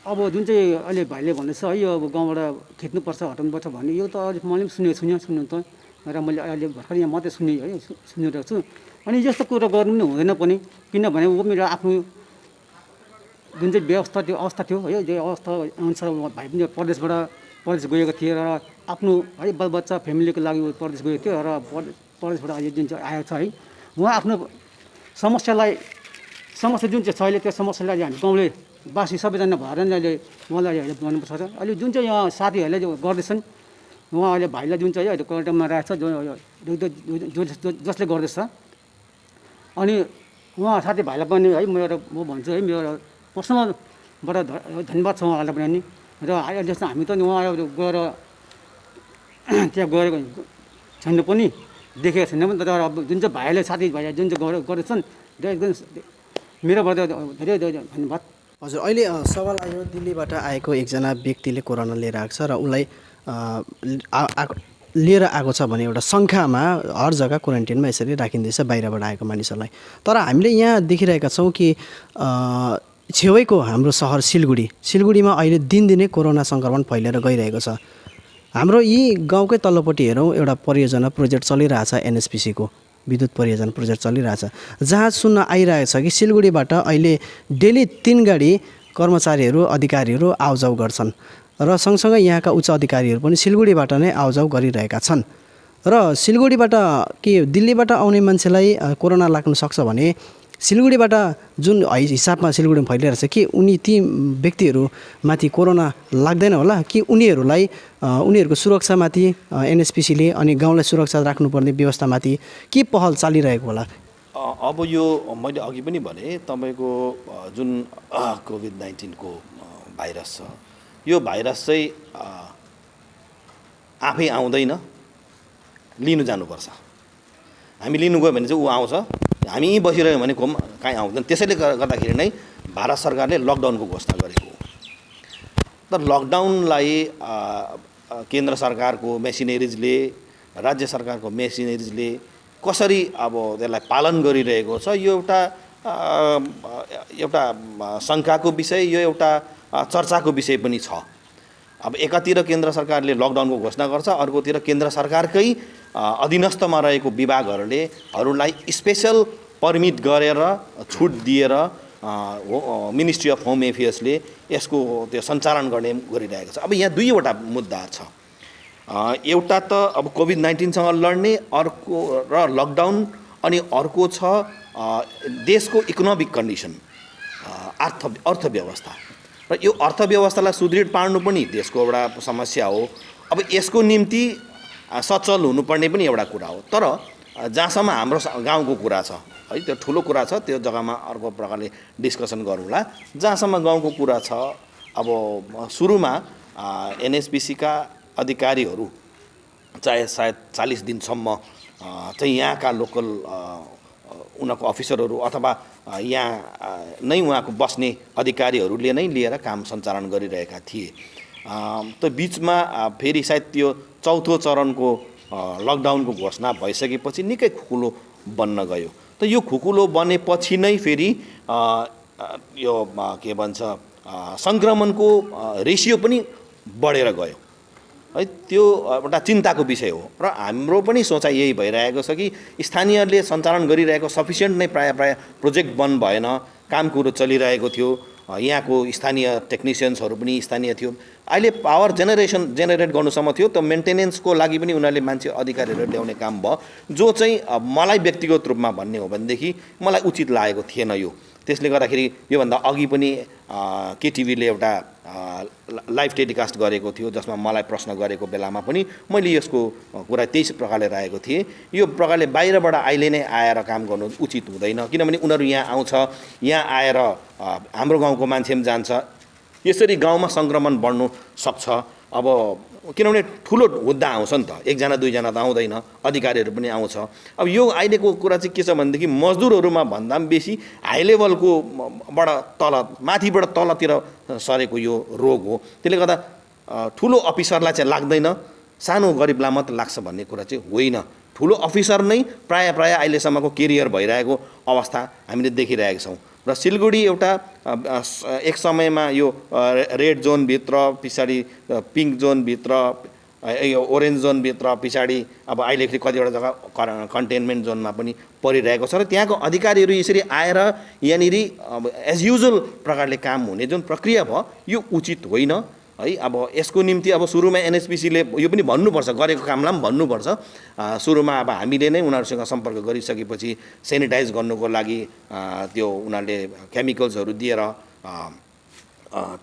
अब जुन चाहिँ अहिले भाइले भन्दैछ है यो अब गाउँबाट खिच्नुपर्छ हटाउनुपर्छ भन्ने यो त अलिक मैले पनि सुन्नु त र मैले अहिले भर्खर यहाँ मात्रै सुनिरहेको छु। अनि यस्तो कुरा गर्नु पनि हुँदैन पनि, किनभने ऊ मेरो आफ्नो जुन चाहिँ व्यवस्था त्यो अवस्था थियो है त्यो अवस्था अनुसार भाइ पनि परदेश गएको थिए र आफ्नो है बालबच्चा फ्यामिलीको लागि परदेश गएको थियो र परदेशबाट अहिले जुन चाहिँ आएको छ है उहाँ आफ्नो समस्या जुन चाहिँ छ अहिले त्यो समस्यालाई हामी गाउँले बासी सबैजना भएर नै अहिले उहाँलाई अहिले गर्नुपर्छ। अहिले जुन चाहिँ यहाँ साथीहरूले गर्दैछन् उहाँ अहिले भाइलाई जुन चाहिँ अहिले क्वारेन्टाइनमा राखेको छ जसले गर्दैछ। अनि उहाँ साथीभाइलाई पनि है म भन्छु है मेरो पर्सनलबाट धन्यवाद छ उहाँलाई पनि। र अहिले जस्तो हामी त उहाँ गएर त्यहाँ गएको छैन पनि देखेको छैन पनि। तर अब जुन चाहिँ भाइले साथीभाइले जुन चाहिँ गर्दैछन् एकदम मेरोबाट धेरै धेरै धन्यवाद। हजुर, अहिले सवाल आयो दिल्लीबाट आएको एकजना व्यक्तिले कोरोना लिएर आएको छ र उसलाई लिएर आएको छ भने एउटा सङ्ख्यामा हर जग्गा क्वारेन्टाइनमा यसरी राखिँदैछ बाहिरबाट आएको मानिसहरूलाई। तर हामीले यहाँ देखिरहेका छौँ कि छेउैको हाम्रो सहर सिलगढीमा अहिले दिनदिनै कोरोना सङ्क्रमण फैलिएर गइरहेको छ। हाम्रो यी गाउँकै तल्लोपट्टि हेरौँ एउटा परियोजना प्रोजेक्ट चलिरहेछ एनएचपिसीको विद्युत परियोजना प्रोजेक्ट चलिरहेछ, जहाँ सुन्न आइरहेको छ कि सिलगढीबाट अहिले डेली 3 गाडी कर्मचारीहरू अधिकारीहरू आउजाउ गर्छन् र सँगसँगै यहाँका उच्च अधिकारीहरू पनि सिलगढीबाट नै आउजाउ गरिरहेका छन्। र सिलगढीबाट के दिल्लीबाट आउने मान्छेलाई कोरोना लाग्न सक्छ भने सिलगढीबाट जुन हिसाबमा सिलगढीमा फैलिरहेछ कि ती व्यक्तिहरूमाथि कोरोना लाग्दैन होला कि उनीहरूलाई उनीहरूको सुरक्षामाथि एनएचपिसीले अनि गाउँलाई सुरक्षा राख्नुपर्ने व्यवस्थामाथि के पहल चालिरहेको होला? अब यो मैले अघि पनि भने तपाईँको जुन कोभिड-19 को भाइरस छ यो भाइरस चाहिँ आफै आउँदैन, लिनु जानुपर्छ। हामी लिनु गयो भने चाहिँ ऊ आउँछ, हामी बसिरह्यो भने कहीँ आउँदैन। त्यसैले गर्दाखेरि नै भारत सरकारले लकडाउनको घोषणा गरेको हो। तर लकडाउनलाई केन्द्र सरकारको मेसिनेरिजले राज्य सरकारको मेसिनेरिजले कसरी अब त्यसलाई पालन गरिरहेको छ यो एउटा शङ्काको विषय, यो एउटा चर्चाको विषय पनि छ। अब एकातिर केन्द्र सरकारले लकडाउनको घोषणा गर्छ, अर्कोतिर केन्द्र सरकारकै अधीनस्थमा रहेको विभागहरूलाई स्पेसल पर्मिट गरेर छुट दिएर मिनिस्ट्री अफ होम एफेयर्सले यसको त्यो सञ्चालन गरिरहेको छ। अब यहाँ दुईवटा मुद्दा छ, एउटा त अब कोभिड-19सँग लड्ने, अर्को र लकडाउन, अनि अर्को छ देशको इकोनोमिक कन्डिसन, अर्थव्यवस्था। र यो अर्थव्यवस्थालाई सुदृढ पार्नु पनि देशको एउटा समस्या हो। अब यसको निम्ति सचल हुनुपर्ने पनि एउटा कुरा हो। तर जहाँसम्म हाम्रो गाउँको कुरा छ है त्यो ठुलो कुरा छ, त्यो जग्गामा अर्को प्रकारले डिस्कसन गरौँला। जहाँसम्म गाउँको कुरा छ, अब सुरुमा एनएचपिसीका अधिकारीहरू चाहे सायद 40 दिनसम्म चाहिँ यहाँका लोकल उनीहरूको अफिसरहरू अथवा यहाँ नै उहाँको बस्ने अधिकारीहरूले नै लिएर काम सञ्चालन गरिरहेका थिए। त बिचमा फेरि सायद त्यो चौथो चरणको लकडाउनको घोषणा भइसकेपछि निकै खुकुलो बन्न गयो। त यो खुकुलो बनेपछि नै फेरि यो के भन्छ सङ्क्रमणको रेसियो पनि बढेर गयो है। त्यो एउटा चिन्ताको विषय हो र हाम्रो पनि सोचाइ यही भइरहेको छ कि स्थानीयले सञ्चालन गरिरहेको सफिसियन्ट नै प्रायः प्रोजेक्ट बन्द भएन, काम कुरो चलिरहेको थियो। यहाँको स्थानीय टेक्निसियन्सहरू पनि स्थानीय थियो। अहिले पावर जेनेरेट गर्नुसम्म थियो, त मेन्टेनेन्सको लागि पनि उनीहरूले मान्छे अधिकारीहरू ल्याउने काम भयो, जो चाहिँ मलाई व्यक्तिगत रूपमा भन्ने हो भनेदेखि मलाई उचित लागेको थिएन यो। त्यसले गर्दाखेरि योभन्दा अघि पनि केटिभीले एउटा लाइभ टेलिकास्ट गरेको थियो, जसमा मलाई प्रश्न गरेको बेलामा पनि मैले यसको कुरा त्यही प्रकारले राखेको थिएँ। यो प्रकारले बाहिरबाट अहिले नै आएर काम गर्नु उचित हुँदैन, किनभने उनीहरू यहाँ आउँछ, यहाँ आएर हाम्रो गाउँको मान्छे पनि जान्छ, यसरी गाउँमा सङ्क्रमण बढ्नु सक्छ। अब किनभने ठुलो हुद्दा आउँछ नि त, एकजना दुईजना त आउँदैन, अधिकारीहरू पनि आउँछ। अब यो अहिलेको कुरा चाहिँ के छ भनेदेखि मजदुरहरूमा भन्दा पनि बेसी हाई लेभलको बाट तल माथिबाट तलतिर सरेको यो रोग हो। त्यसले गर्दा ठुलो अफिसरलाई चाहिँ लाग्दैन, सानो गरिबलाई मात्र लाग्छ भन्ने कुरा चाहिँ होइन। ठुलो अफिसर नै प्रायः अहिलेसम्मको केरियर भइरहेको अवस्था हामीले देखिरहेका छौँ। र सिलगढी एउटा एक समयमा यो रेड जोनभित्र, पछाडि पिङ्क जोनभित्र, यो ओरेन्ज जोनभित्र, पछाडि अब अहिले कतिवटा जग्गा कन्टेनमेन्ट जोनमा पनि परिरहेको छ। र त्यहाँको अधिकारीहरू यसरी आएर यहाँनिर एज युजुअल प्रकारले काम हुने जुन प्रक्रिया भयो यो उचित होइन है। अब यसको निम्ति अब सुरुमा एनएचपिसीले यो पनि भन्नुपर्छ, गरेको कामलाई पनि भन्नुपर्छ। सुरुमा अब हामीले नै उनीहरूसँग सम्पर्क गरिसकेपछि सेनिटाइज गर्नुको लागि त्यो उनीहरूले केमिकल्सहरू दिएर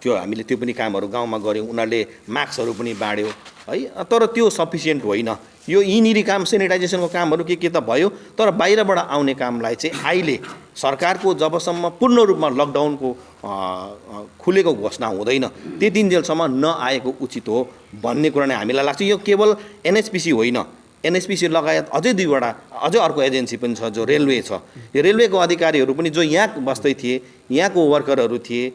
त्यो हामीले त्यो पनि कामहरू गाउँमा गऱ्यौँ। उनीहरूले मास्कहरू पनि बाँड्यो है, तर त्यो सफिसियन्ट होइन। यो यिनीहरू काम सेनिटाइजेसनको कामहरू के त भयो, तर बाहिरबाट आउने कामलाई चाहिँ अहिले सरकारको जबसम्म पूर्ण रूपमा लकडाउनको खुलेको घोषणा हुँदैन त्यतिन्जेलसम्म नआएको उचित हो भन्ने कुरा नै हामीलाई लाग्छ। यो केवल एनएचपिसी होइन, एनएचपिसी लगायत अझै अर्को एजेन्सी पनि छ जो रेलवे छ। यो रेलवेको अधिकारीहरू पनि जो यहाँ बस्दै थिए, यहाँको वर्करहरू थिए,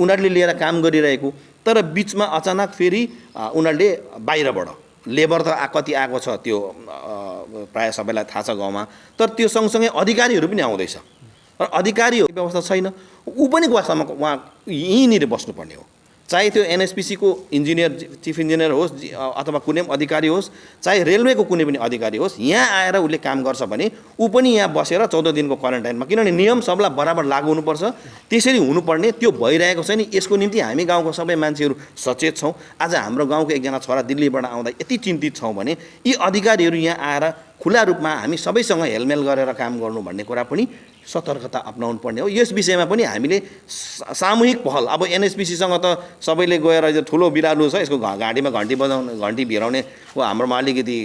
उनीहरूले लिएर काम गरिरहेको, तर बिचमा अचानक फेरि उनीहरूले बाहिरबाट लेबर त कति आएको छ त्यो प्रायः सबैलाई थाहा छ गाउँमा, तर त्यो सँगसँगै अधिकारीहरू पनि आउँदैछ। र अधिकारीहरू व्यवस्था छैन, ऊ पनि गएसम्म उहाँ यहीँनिर बस्नुपर्ने हो। चाहे त्यो एनएचपिसीको इन्जिनियर, चिफ इन्जिनियर होस् अथवा कुनै पनि अधिकारी होस्, चाहे रेलवेको कुनै पनि अधिकारी होस्, यहाँ आएर उसले काम गर्छ भने ऊ पनि यहाँ बसेर 14 दिनको क्वारेन्टाइनमा, किनभने नियम सबलाई बराबर लागू हुनुपर्छ, त्यसरी हुनुपर्ने त्यो भइरहेको छ नि। यसको निम्ति हामी गाउँको सबै मान्छेहरू सचेत छौँ। आज हाम्रो गाउँको एकजना छोरा दिल्लीबाट आउँदा यति चिन्तित छौँ भने यी अधिकारीहरू यहाँ आएर खुला रूपमा हामी सबैसँग हेलमेल गरेर काम गर्नु भन्ने कुरा पनि सतर्कता अपनाउनु पर्ने हो। यस विषयमा पनि हामीले सामूहिक पहल, अब एनएचपिसीसँग त सबैले गएर यो ठुलो बिरालु छ, यसको घाँटीमा घन्टी भिराउने हाम्रोमा अलिकति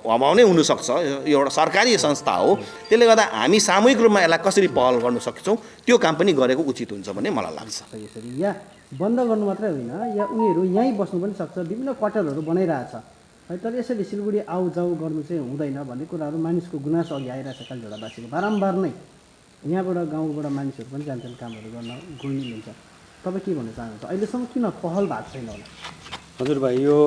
अभाव नै हुनसक्छ। यो एउटा सरकारी संस्था हो, त्यसले गर्दा हामी सामूहिक रूपमा यसलाई कसरी पहल गर्न सक्छौँ त्यो काम पनि गरेको उचित हुन्छ भन्ने मलाई लाग्छ। यसरी या बन्द गर्नु मात्रै होइन, या उनीहरू यहीँ बस्नु पनि सक्छ, विभिन्न क्वार्टरहरू बनाइरहेछ है। तर यसरी सिलगढी आउ जाउ गर्नु चाहिँ हुँदैन भन्ने कुराहरू मानिसको गुनासो अघि आइरहेछ कालीझोडावासीको। बारम्बार नै यहाँबाट गाउँबाट मानिसहरू पनि जान्छन् कामहरू गर्न, गुल्मी हुन्छ। तपाईँ के भन्न चाहनुहुन्छ, अहिलेसम्म किन पहल भएको छैन होला? हजुर भाइ, यो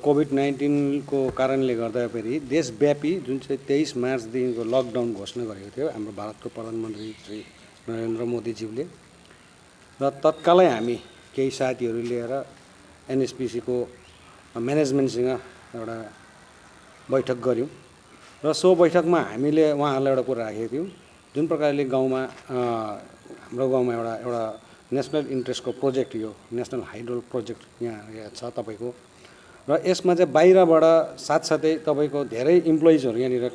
कोभिड-19 को कारणले गर्दा फेरि देशव्यापी जुन चाहिँ 23 मार्चदेखिको लकडाउन घोषणा गरेको थियो हाम्रो भारतको प्रधानमन्त्री श्री नरेन्द्र मोदीज्यूले, र तत्कालै हामी केही साथीहरू लिएर एनएचपिसीको म्यानेजमेन्टसँग एउटा बैठक गऱ्यौँ। र सो बैठकमा हामीले उहाँहरूलाई एउटा कुरा राखेको थियौँ, जुन प्रकारले गाउँमा हाम्रो गाउँमा एउटा नेसनल इन्ट्रेस्टको प्रोजेक्ट, यो नेसनल हाइड्रो प्रोजेक्ट यहाँ छ तपाईँको, र यसमा चाहिँ बाहिरबाट साथसाथै तपाईँको धेरै इम्प्लोइजहरू यहाँनिर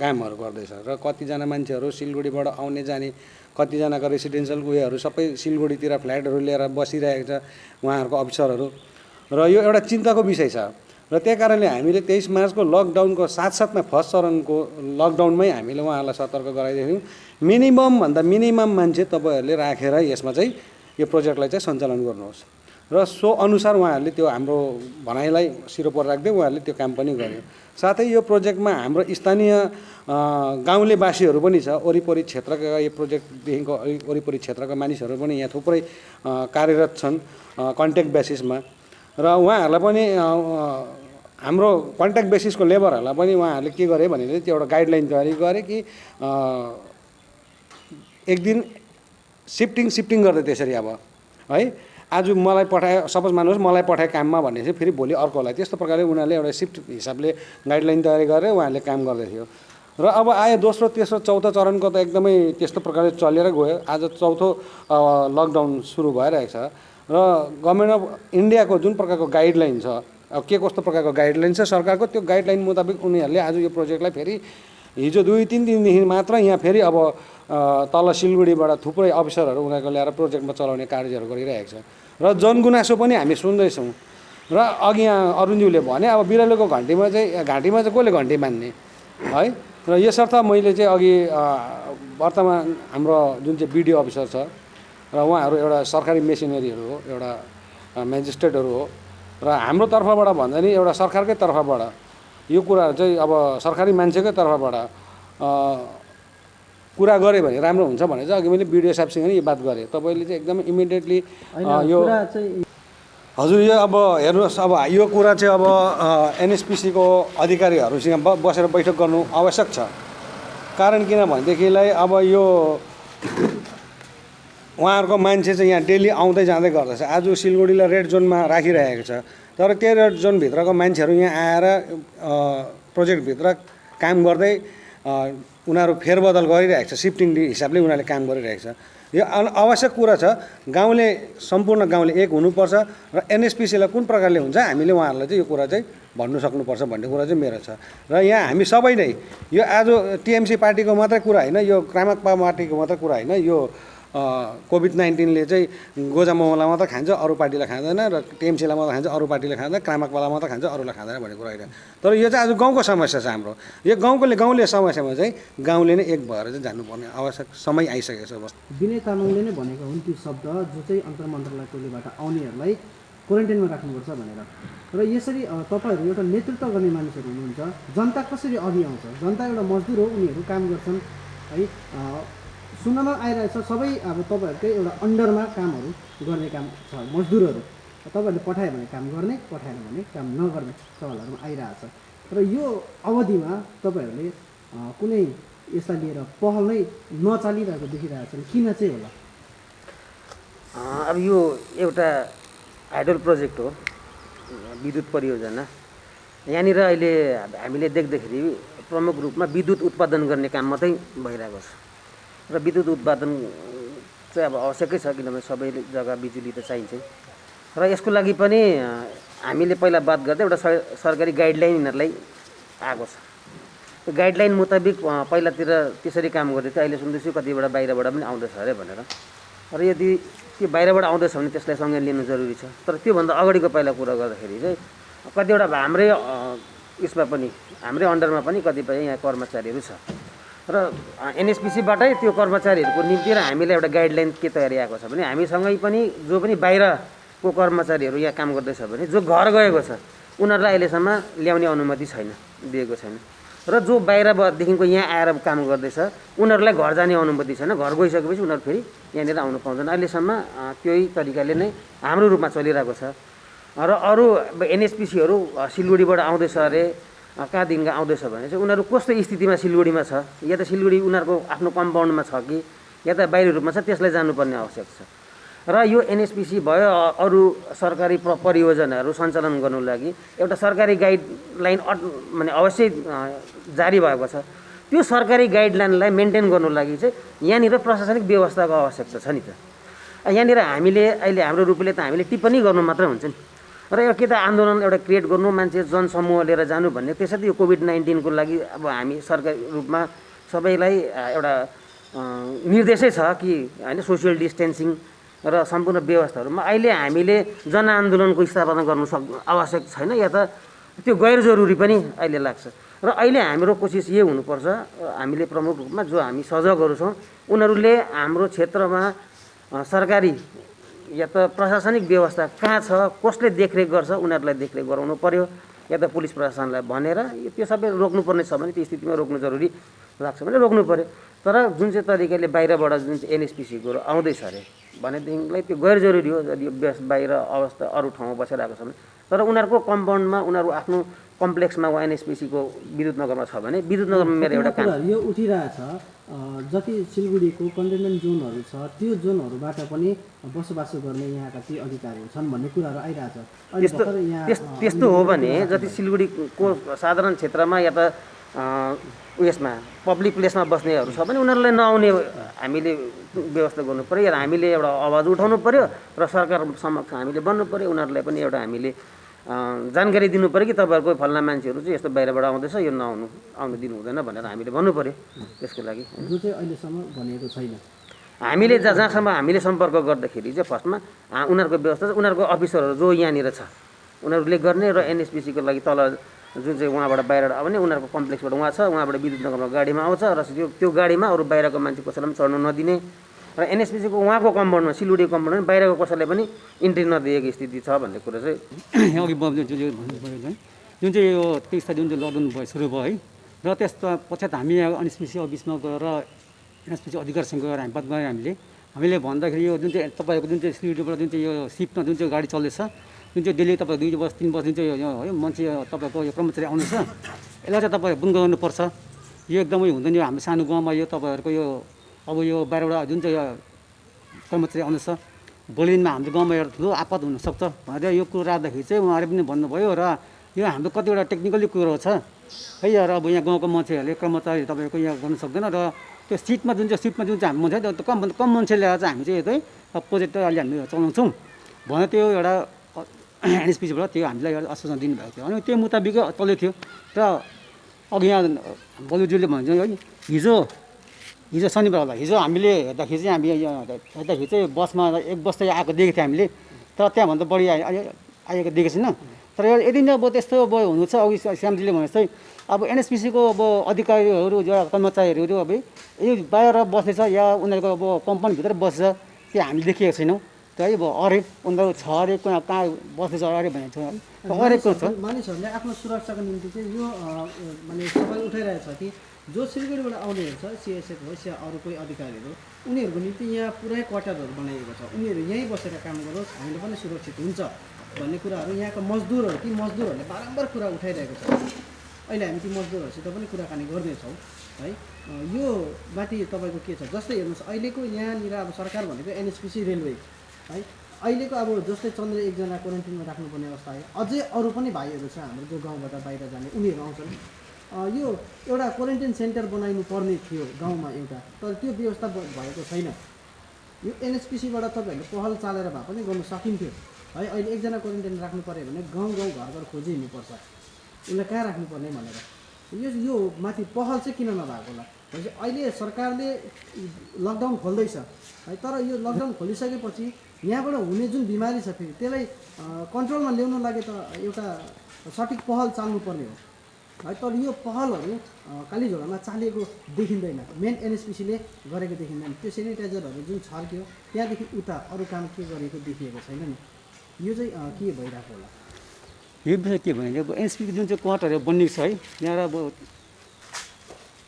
कामहरू गर्दैछ। र कतिजना मान्छेहरू सिलगढीबाट आउने जाने, कतिजनाको रेसिडेन्सियल उयोहरू सबै सिलगढीतिर फ्ल्याटहरू लिएर बसिरहेको छ उहाँहरूको अफिसरहरू, र यो एउटा चिन्ताको विषय छ। र त्यही कारणले हामीले 23 मार्चको लकडाउनको साथसाथमा फर्स्ट चरणको लकडाउनमै हामीले उहाँहरूलाई सतर्क गराइदिएको थियौँ। मिनिमम मान्छे तपाईँहरूले राखेर यसमा चाहिँ यो प्रोजेक्टलाई चाहिँ सञ्चालन गर्नुहोस्, र सो अनुसार उहाँहरूले त्यो हाम्रो भनाइलाई सिरोपर राख्दै उहाँहरूले त्यो काम पनि गर्यो। साथै यो प्रोजेक्टमा हाम्रो स्थानीय गाउँलेवासीहरू पनि छ, वरिपरि क्षेत्रका, यो प्रोजेक्टदेखिको वरिपरि क्षेत्रका मानिसहरू पनि यहाँ थुप्रै कार्यरत छन् कन्ट्याक्ट बेसिसमा। र उहाँहरूलाई पनि हाम्रो कन्ट्याक्ट बेसिसको लेबरहरूलाई पनि उहाँहरूले के गरे भने त्यो एउटा गाइडलाइन तयारी गरे कि एक दिन सिफ्टिङ गर्दै त्यसरी अब है आज मलाई पठाए सपोज मान्नुहोस् मलाई पठाए काममा भने चाहिँ फेरि भोलि अर्कोलाई त्यस्तो प्रकारले उनीहरूले एउटा सिफ्ट हिसाबले गाइडलाइन तयारी गरेर उहाँहरूले काम गर्दै थियो र अब आयो दोस्रो तेस्रो चौथो चरणको त एकदमै त्यस्तो प्रकारले चलेर गयो आज चौथो लकडाउन सुरु भइरहेको छ र गभर्मेन्ट अफ इन्डियाको जुन प्रकारको गाइडलाइन छ अब के कस्तो प्रकारको गाइडलाइन छ सरकारको त्यो गाइडलाइन मुताबिक उनीहरूले आज यो प्रोजेक्टलाई फेरि हिजो 2-3 दिनदेखि मात्र यहाँ फेरि अब तल सिलगढीबाट थुप्रै अफिसरहरू उनीहरूको ल्याएर प्रोजेक्टमा चलाउने कार्यहरू गरिरहेको छ र जनगुनासो पनि हामी सुन्दैछौँ र अघि यहाँ अरुणज्यूले भने अब बिरालोको घाँटीमा चाहिँ कसले घन्टी मान्ने है र यसर्थ मैले चाहिँ अघि वर्तमान हाम्रो जुन चाहिँ बिडिओ अफिसर छ र उहाँहरू एउटा सरकारी मेसिनरीहरू हो एउटा म्याजिस्ट्रेटहरू हो र हाम्रो तर्फबाट भन्दा नि एउटा सरकारकै तर्फबाट यो कुराहरू चाहिँ अब सरकारी मान्छेकै तर्फबाट कुरा गऱ्यो भने राम्रो हुन्छ भने चाहिँ अघि मैले बिडिओ साहबसँग नि यो बात गरेँ तपाईँले चाहिँ एकदमै इमिडिएटली यो हजुर यो अब हेर्नुहोस् अब यो कुरा चाहिँ अब एनएचपिसीको अधिकारीहरूसँग बसेर बैठक गर्नु आवश्यक छ कारण किनभनेदेखिलाई अब यो उहाँहरूको मान्छे चाहिँ यहाँ डेली आउँदै जाँदै गर्दछ आज सिलगढीलाई रेड जोनमा राखिरहेको छ तर त्यो रेड जोनभित्रको मान्छेहरू यहाँ आएर प्रोजेक्टभित्र काम गर्दै उनीहरू फेरबदल गरिरहेको छ सिफ्टिङ हिसाबले उनीहरूले काम गरिरहेको छ यो आवश्यक कुरा छ गाउँले सम्पूर्ण गाउँले एक हुनुपर्छ र एनएचपिसीलाई कुन प्रकारले हुन्छ हामीले उहाँहरूलाई चाहिँ यो कुरा चाहिँ भन्नु सक्नुपर्छ भन्ने कुरा चाहिँ मेरो छ र यहाँ हामी सबै नै यो आज टिएमसी पार्टीको मात्रै कुरा होइन यो क्रामाकपा पार्टीको मात्रै कुरा होइन यो कोभिड-19ले चाहिँ गोजा मोमोलाई मात्र खान्छ अरू पार्टीलाई खाँदैन र टिएमसीलाई मात्र खान्छ अरू पार्टीले खाँदैन क्रामाकपालाई मात्र खान्छ अरूलाई खाँदैन भन्ने कुरा होइन तर यो चाहिँ आज गाउँको समस्या छ हाम्रो यो गाउँले समस्यामा चाहिँ गाउँले नै एक भएर चाहिँ जानुपर्ने आवश्यक समय आइसकेको छ विनय तामाङले नै भनेका हुन् ती शब्द जो चाहिँ अन्तर मन्त्रालयकोबाट आउनेहरूलाई क्वारेन्टाइनमा राख्नुपर्छ भनेर र यसरी तपाईँहरू एउटा नेतृत्व गर्ने मानिसहरू हुनुहुन्छ जनता कसरी अघि आउँछ जनता एउटा मजदुर हो उनीहरू काम गर्छन् है सुन्नमा आइरहेछ सबै अब तपाईँहरूकै एउटा अन्डरमा कामहरू गर्ने काम छ मजदुरहरू तपाईँहरूले पठायो भने काम गर्ने पठाएन भने काम नगर्ने सवालहरूमा आइरहेछ र यो अवधिमा तपाईँहरूले कुनै यसलाई लिएर पहल नै नचालिरहेको देखिरहेछन् किन चाहिँ होला अब यो एउटा हाइडल प्रोजेक्ट हो विद्युत परियोजना यहाँनिर अहिले हामीले देख्दाखेरि प्रमुख रूपमा विद्युत उत्पादन गर्ने काम मात्रै भइरहेको छ र विद्युत उत्पादन चाहिँ अब आवश्यकै छ किनभने सबै जग्गा बिजुली त चाहिन्छ र यसको लागि पनि हामीले पहिला बात गर्दै एउटा सरकारी गाइडलाइन यिनीहरूलाई आएको छ त्यो गाइडलाइन मुताबिक पहिलातिर त्यसरी काम गर्दै थियो अहिले सुन्दैछु कतिवटा बाहिरबाट पनि आउँदैछ अरे भनेर र यदि त्यो बाहिरबाट आउँदैछ भने त्यसलाई सँगै लिनु जरुरी छ तर त्योभन्दा अगाडिको पहिला कुरा गर्दाखेरि चाहिँ कतिवटा हाम्रै यसमा पनि हाम्रै अन्डरमा पनि कतिपय यहाँ कर्मचारीहरू छ र एनएचपिसीबाटै त्यो कर्मचारीहरूको निम्ति र हामीलाई एउटा गाइडलाइन के तयारी आएको छ भने हामीसँगै पनि जो पनि बाहिरको कर्मचारीहरू यहाँ काम गर्दैछ भने जो घर गएको छ उनीहरूलाई अहिलेसम्म ल्याउने अनुमति छैन दिएको छैन र जो बाहिरदेखिको यहाँ आएर काम गर्दैछ उनीहरूलाई घर जाने अनुमति छैन घर गइसकेपछि उनीहरू फेरि यहाँनिर आउनु पाउँदैन अहिलेसम्म त्यही तरिकाले नै हाम्रो रूपमा चलिरहेको छ र अरू एनएचपिसीहरू सिलगढीबाट आउँदैछ अरे कहाँदेखिको आउँदैछ भने चाहिँ उनीहरू कस्तो स्थितिमा सिलगढीमा छ या त सिलगढी उनीहरूको आफ्नो कम्पाउन्डमा छ कि या त बाहिरी रूपमा छ त्यसलाई जानुपर्ने आवश्यक छ र यो एनएचपिसी भयो अरू सरकारी परियोजनाहरू सञ्चालन गर्नु लागि एउटा सरकारी गाइडलाइन माने अवश्य जारी भएको छ त्यो सरकारी गाइडलाइनलाई मेन्टेन गर्नु लागि चाहिँ यहाँनिर प्रशासनिक व्यवस्थाको आवश्यकता छ नि त यहाँनिर हामीले अहिले हाम्रो रूपले त हामीले टिप्पणी गर्नु मात्र हुन्छ नि र यो के त आन्दोलन एउटा क्रिएट गर्नु मान्छे जनसमूह लिएर जानु भन्ने त्यसरी यो कोभिड-19 को लागि अब हामी सरकारी रूपमा सबैलाई एउटा निर्देशै छ कि हैन सोसियल डिस्टेन्सिङ र सम्पूर्ण व्यवस्थाहरूमा अहिले हामीले जनआन्दोलनको स्थापना गर्नु आवश्यक छैन या त त्यो गैर जरुरी पनि अहिले लाग्छ र अहिले हाम्रो कोसिस यो हुनुपर्छ हामीले प्रमुख रूपमा जो हामी सजगहरू छौँ उनीहरूले हाम्रो क्षेत्रमा सरकारी या त प्रशासनिक व्यवस्था कहाँ छ कसले देखरेख गर्छ उनीहरूलाई देखरेख गराउनु पर्यो या त पुलिस प्रशासनलाई भनेर त्यो सबै रोक्नुपर्ने छ भने त्यो स्थितिमा रोक्नु जरुरी लाग्छ भने रोक्नु पर्यो तर जुन चाहिँ तरिकाले बाहिरबाट जुन चाहिँ एनएचपिसीको आउँदैछ अरे भनेदेखिलाई त्यो गैर जरुरी हो यदि यो बाहिर अवस्था अरू ठाउँमा बसिरहेको छ भने। तर उनीहरूको कम्पाउन्डमा उनीहरू आफ्नो कम्प्लेक्समा वा एनएचपिसीको विद्युत नगरमा छ भने विद्युत नगरमा मेरो एउटा काम यो उठिरहेछ जति सिलगढीको कन्टेनमेन्ट जोनहरू छ त्यो जोनहरूबाट पनि बसोबासो गर्ने यहाँका ती अधिकारीहरू छन् भन्ने कुराहरू आइरहेछ। त्यस्तो हो भने जति सिलगढीको साधारण क्षेत्रमा या त उयसमा पब्लिक प्लेसमा बस्नेहरू छ भने उनीहरूलाई नआउने हामीले व्यवस्था गर्नु पऱ्यो या हामीले एउटा आवाज उठाउनु पऱ्यो र सरकार समक्ष हामीले भन्नु पऱ्यो। उनीहरूलाई पनि एउटा हामीले जानकारी दिनु पऱ्यो कि तपाईँहरूको फल्ना मान्छेहरू चाहिँ यस्तो बाहिरबाट आउँदैछ यो आउनु दिनु हुँदैन भनेर हामीले भन्नु पऱ्यो। त्यसको लागि जो चाहिँ अहिलेसम्म भनेको छैन। हामीले जहाँसम्म हामीले सम्पर्क गर्दाखेरि चाहिँ फर्स्टमा उनीहरूको व्यवस्था उनीहरूको अफिसरहरू जो यहाँनिर छ उनीहरूले गर्ने र एनएचपिसीको लागि तल जुन चाहिँ उहाँबाट बाहिरबाट आउने उनीहरूको कम्प्लेक्सबाट उहाँ छ उहाँबाट विद्युत नगरमा गाडीमा आउँछ र त्यो गाडीमा अरू बाहिरको मान्छे कसैलाई पनि चढ्नु नदिने र एनएचपिसीको उहाँको कम्पाउन्डमा सिलगढी कम्पाउन्डमा बाहिरको कसैलाई पनि इन्ट्री नदिएको स्थिति छ भन्ने कुरा चाहिँ अघि जुन चाहिँ यो 23 जुन चाहिँ लकडाउन भयो सुरु भयो है र त्यस पश्चात हामी एनएचपिसी अफिसमा गएर एनएचपिसी अधिकारीसँग गएर हामी बात गऱ्यौँ। हामीले भन्दाखेरि यो जुन चाहिँ तपाईँहरूको जुन चाहिँ सिलगढीबाट जुन चाहिँ यो सिफ्टमा जुन चाहिँ गाडी चल्दैछ जुन चाहिँ डेली तपाईँ 2 बजे 3 बजे जुन चाहिँ है मान्छे तपाईँको यो कर्मचारी आउनेछ यसलाई चाहिँ तपाईँहरू बन्द गर्नुपर्छ। यो एकदमै हुँदैन। यो हाम्रो सानो गाउँमा यो तपाईँहरूको यो अब यो बाहिरबाट जुन चाहिँ कर्मचारी आउनेछ भोलि दिनमा हाम्रो गाउँमा एउटा ठुलो आपद हुनसक्छ भनेर यो कुरो राख्दाखेरि चाहिँ उहाँहरूले पनि भन्नुभयो र यो हाम्रो कतिवटा टेक्निकली कुरो छ है र अब यहाँ गाउँको मान्छेहरूले कर्मचारी तपाईँको यहाँ गर्नु सक्दैन र त्यो सिटमा जुन चाहिँ हामी मान्छे कम मान्छे ल्याएर चाहिँ हामी चाहिँ यतै प्रोजेक्ट अहिले हामी चलाउँछौँ भने त्यो एउटा एनएचपिसीबाट त्यो हामीलाई एउटा आश्वासन दिनुभएको थियो। अनि त्यो मुताबिक चल्दै थियो र अघि यहाँ बलुजुले भन्छ है हिजो शनिबार होला हिजो हामीले हेर्दाखेरि चाहिँ चाहिँ बसमा एक बस चाहिँ आएको देखेको थियो हामीले तर त्यहाँभन्दा बढी आएको देखेको छैन। तर यदि नै अब त्यस्तो अब हुनु छ अघि श्यामजीले भने चाहिँ अब एनएचपिसीको अब अधिकारीहरू जो कर्मचारीहरू अब यो बाहिर बस्दैछ या उनीहरूको अब कम्पाउन्डभित्र बस्छ त्यो हामीले देखेको छैनौँ। है अब अरे उनीहरू छ अरे कहाँ बस्दैछ अरे भनेको छ अरेको छ। मानिसहरूले आफ्नो सुरक्षाको निम्ति चाहिँ यो माने सवाल उठाइरहेछ कि जो सिलगढीबाट आउनेहरू छ सिएसएफ होस् या अरू कोही अधिकारीहरू उनीहरूको निम्ति यहाँ पुरै क्वार्टरहरू बनाइएको छ उनीहरू यहीँ बसेर काम गरोस् हामीले पनि सुरक्षित हुन्छ भन्ने कुराहरू यहाँका मजदुरहरूले बारम्बार कुरा उठाइरहेको छ। अहिले हामी ती मजदुरहरूसित पनि कुराकानी गर्नेछौँ है। यो माथि तपाईँको के छ जस्तै हेर्नुहोस् अहिलेको यहाँनिर अब सरकार भनेको एनएचपिसी रेलवे है अहिलेको अब जस्तै चन्द्र एकजना क्वारेन्टिनमा राख्नुपर्ने अवस्था आयो अझै अरू पनि भाइहरू छ हाम्रो जो गाउँबाट बाहिर जाने उनीहरू आउँछन्। यो एउटा क्वारेन्टाइन सेन्टर बनाइनु पर्ने थियो गाउँमा एउटा तर त्यो व्यवस्था भएको छैन। यो एनएचपिसीबाट तपाईँहरूले पहल चालेर भए पनि गर्नु सकिन्थ्यो है। अहिले एकजना क्वारेन्टाइन राख्नु पऱ्यो भने गाउँ घर खोजी हिँड्नुपर्छ उसलाई कहाँ राख्नुपर्ने भनेर यो माथि पहल चाहिँ किन नभएको होला। अहिले सरकारले लकडाउन खोल्दैछ है तर यो लकडाउन खोलिसकेपछि यहाँबाट हुने जुन बिमारी छ फेरि त्यसलाई कन्ट्रोलमा ल्याउनु लागि त एउटा सठिक पहल चाल्नुपर्ने हो है। तर यो पहलहरू कालीझोडामा चालिएको देखिँदैन। मेन एनएचपिसीले गरेको देखिँदैन। त्यो सेनिटाइजरहरू जुन छर्क्यो त्यहाँदेखि उता अरू काम के गरेको देखिएको छैन नि। यो चाहिँ के भइरहेको होला यो विषय के भने अब एनएचपिसीको जुन चाहिँ क्वार्टरहरू बनिएको छ है यहाँ अब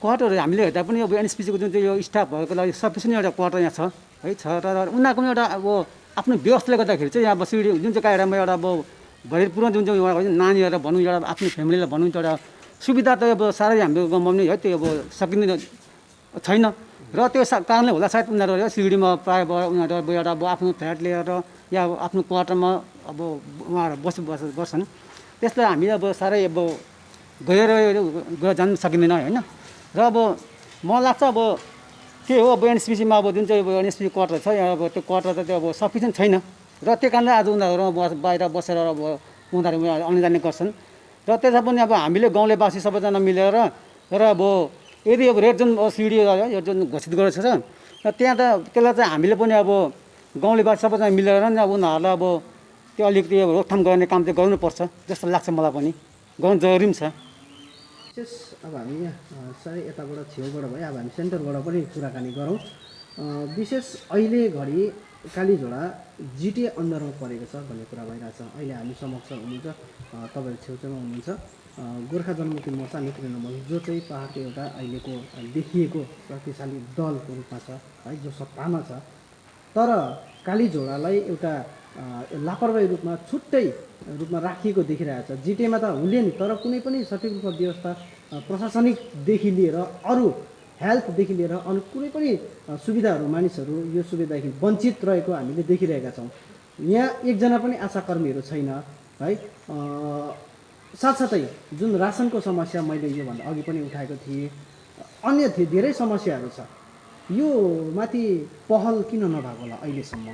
क्वार्टरहरू हामीले हेर्दा पनि अब एनएचपिसीको जुन चाहिँ यो स्टाफहरूको लागि सफिसियन्ट एउटा क्वार्टर यहाँ छ है तर उनीहरूको पनि एउटा अब आफ्नो व्यवस्थाले गर्दाखेरि चाहिँ यहाँ अब सिडी जुन चाहिँ कायरामा एउटा अब भरिपूर्ण जुन चाहिँ एउटा नानीहरूलाई भनौँ एउटा आफ्नो फ्यामिलीलाई भनौँ एउटा सुविधा त अब साह्रै हाम्रो गाउँमा पनि है त्यो अब सकिँदैन छैन र त्यो कारणले होला सायद उनीहरू सिलगढीमा प्रायः उनीहरू अब एउटा अब आफ्नो फ्ल्याट लिएर या आफ्नो क्वार्टरमा अब उहाँहरू बस्छन् त्यसलाई हामी अब साह्रै अब गएर जानु सकिँदैन होइन। र अब मलाई लाग्छ अब के हो अब एनएचपिसीमा अब जुन चाहिँ अब एनएचपिसी क्वार्टर छ यहाँ अब त्यो क्वार्टर त त्यो अब सफिसियन्ट छैन र त्यो कारणले आज उनीहरू बाहिर बसेर अब उनीहरू आउने जाने गर्छन् र त्यसमा पनि अब हामीले गाउँलेवासी सबैजना मिलेर र अब यदि अब रेड जोन सिडी यो जुन घोषित गरेको छ र त्यहाँ त त्यसलाई चाहिँ हामीले पनि अब गाउँलेवासी सबैजना मिलेर नि अब उनीहरूलाई अब त्यो अलिकति अब रोकथाम गर्ने काम चाहिँ गर्नुपर्छ जस्तो लाग्छ मलाई पनि गर्नु जरुरी पनि छ। विशेष अब हामी यहाँ साह्रै यताबाट छेउबाट भयो अब हामी सेन्टरबाट पनि कुराकानी गरौँ। विशेष अहिले घडी कालीझोडा जिटिए अन्डरमा परेको छ भन्ने कुरा भइरहेछ। अहिले हामी समक्ष हुनुहुन्छ तपाईँहरू छेउछाउमा हुनुहुन्छ गोर्खा जनमुक्ति मोर्चा नेतृत्व नम्बर जो चाहिँ पाहाडको एउटा अहिलेको देखिएको शक्तिशाली दलको रूपमा छ है जो सत्तामा छ। तर कालीझोडालाई एउटा लापरवाही रूपमा छुट्टै रूपमा राखिएको देखिरहेको छ। जिटिएमा त हुने नि, तर कुनै पनि सठिक रूपमा व्यवस्था प्रशासनिकदेखि लिएर अरू हेल्थदेखि लिएर अरू कुनै पनि सुविधाहरू मानिसहरू यो सुविधादेखि वञ्चित रहेको हामीले देखिरहेका छौँ। यहाँ एकजना पनि आशाकर्मीहरू छैन है। साथसाथै जुन रासनको समस्या मैले योभन्दा अघि पनि उठाएको थिएँ, अन्य धेरै समस्याहरू छ। यो माथि पहल किन नभएको होला अहिलेसम्म,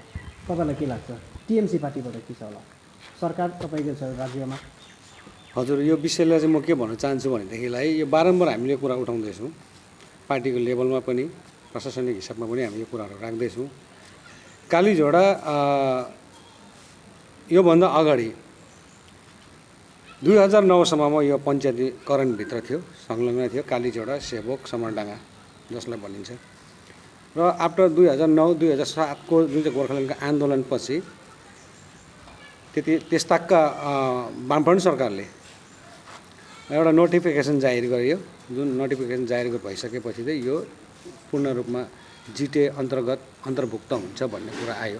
तपाईँलाई के लाग्छ? टिएमसी पार्टीबाट के छ होला, सरकार तपाईँको छ राज्यमा? हजुर, यो विषयलाई चाहिँ म के भन्न चाहन्छु भनेदेखिलाई यो बारम्बार हामीले कुरा उठाउँदैछौँ, पार्टीको लेभलमा पनि प्रशासनिक हिसाबमा पनि हामी यो कुराहरू राख्दैछौँ। कालीझोडा योभन्दा अगाडि 2009सम्ममा यो पञ्चायतीकरणभित्र थियो, संलग्न थियो कालीझोडा, सेवक, समरडाँगा जसलाई भनिन्छ। र आफ्टर 2009-2007को जुन चाहिँ गोर्खाल्यान्डको आन्दोलनपछि त्यसताका वामफ्रन्ट सरकारले एउटा नोटिफिकेसन जारी गरियो। जुन नोटिफिकेसन जारी भइसकेपछि चाहिँ यो पूर्ण रूपमा जिटिए अन्तर्भुक्त हुन्छ भन्ने कुरा आयो।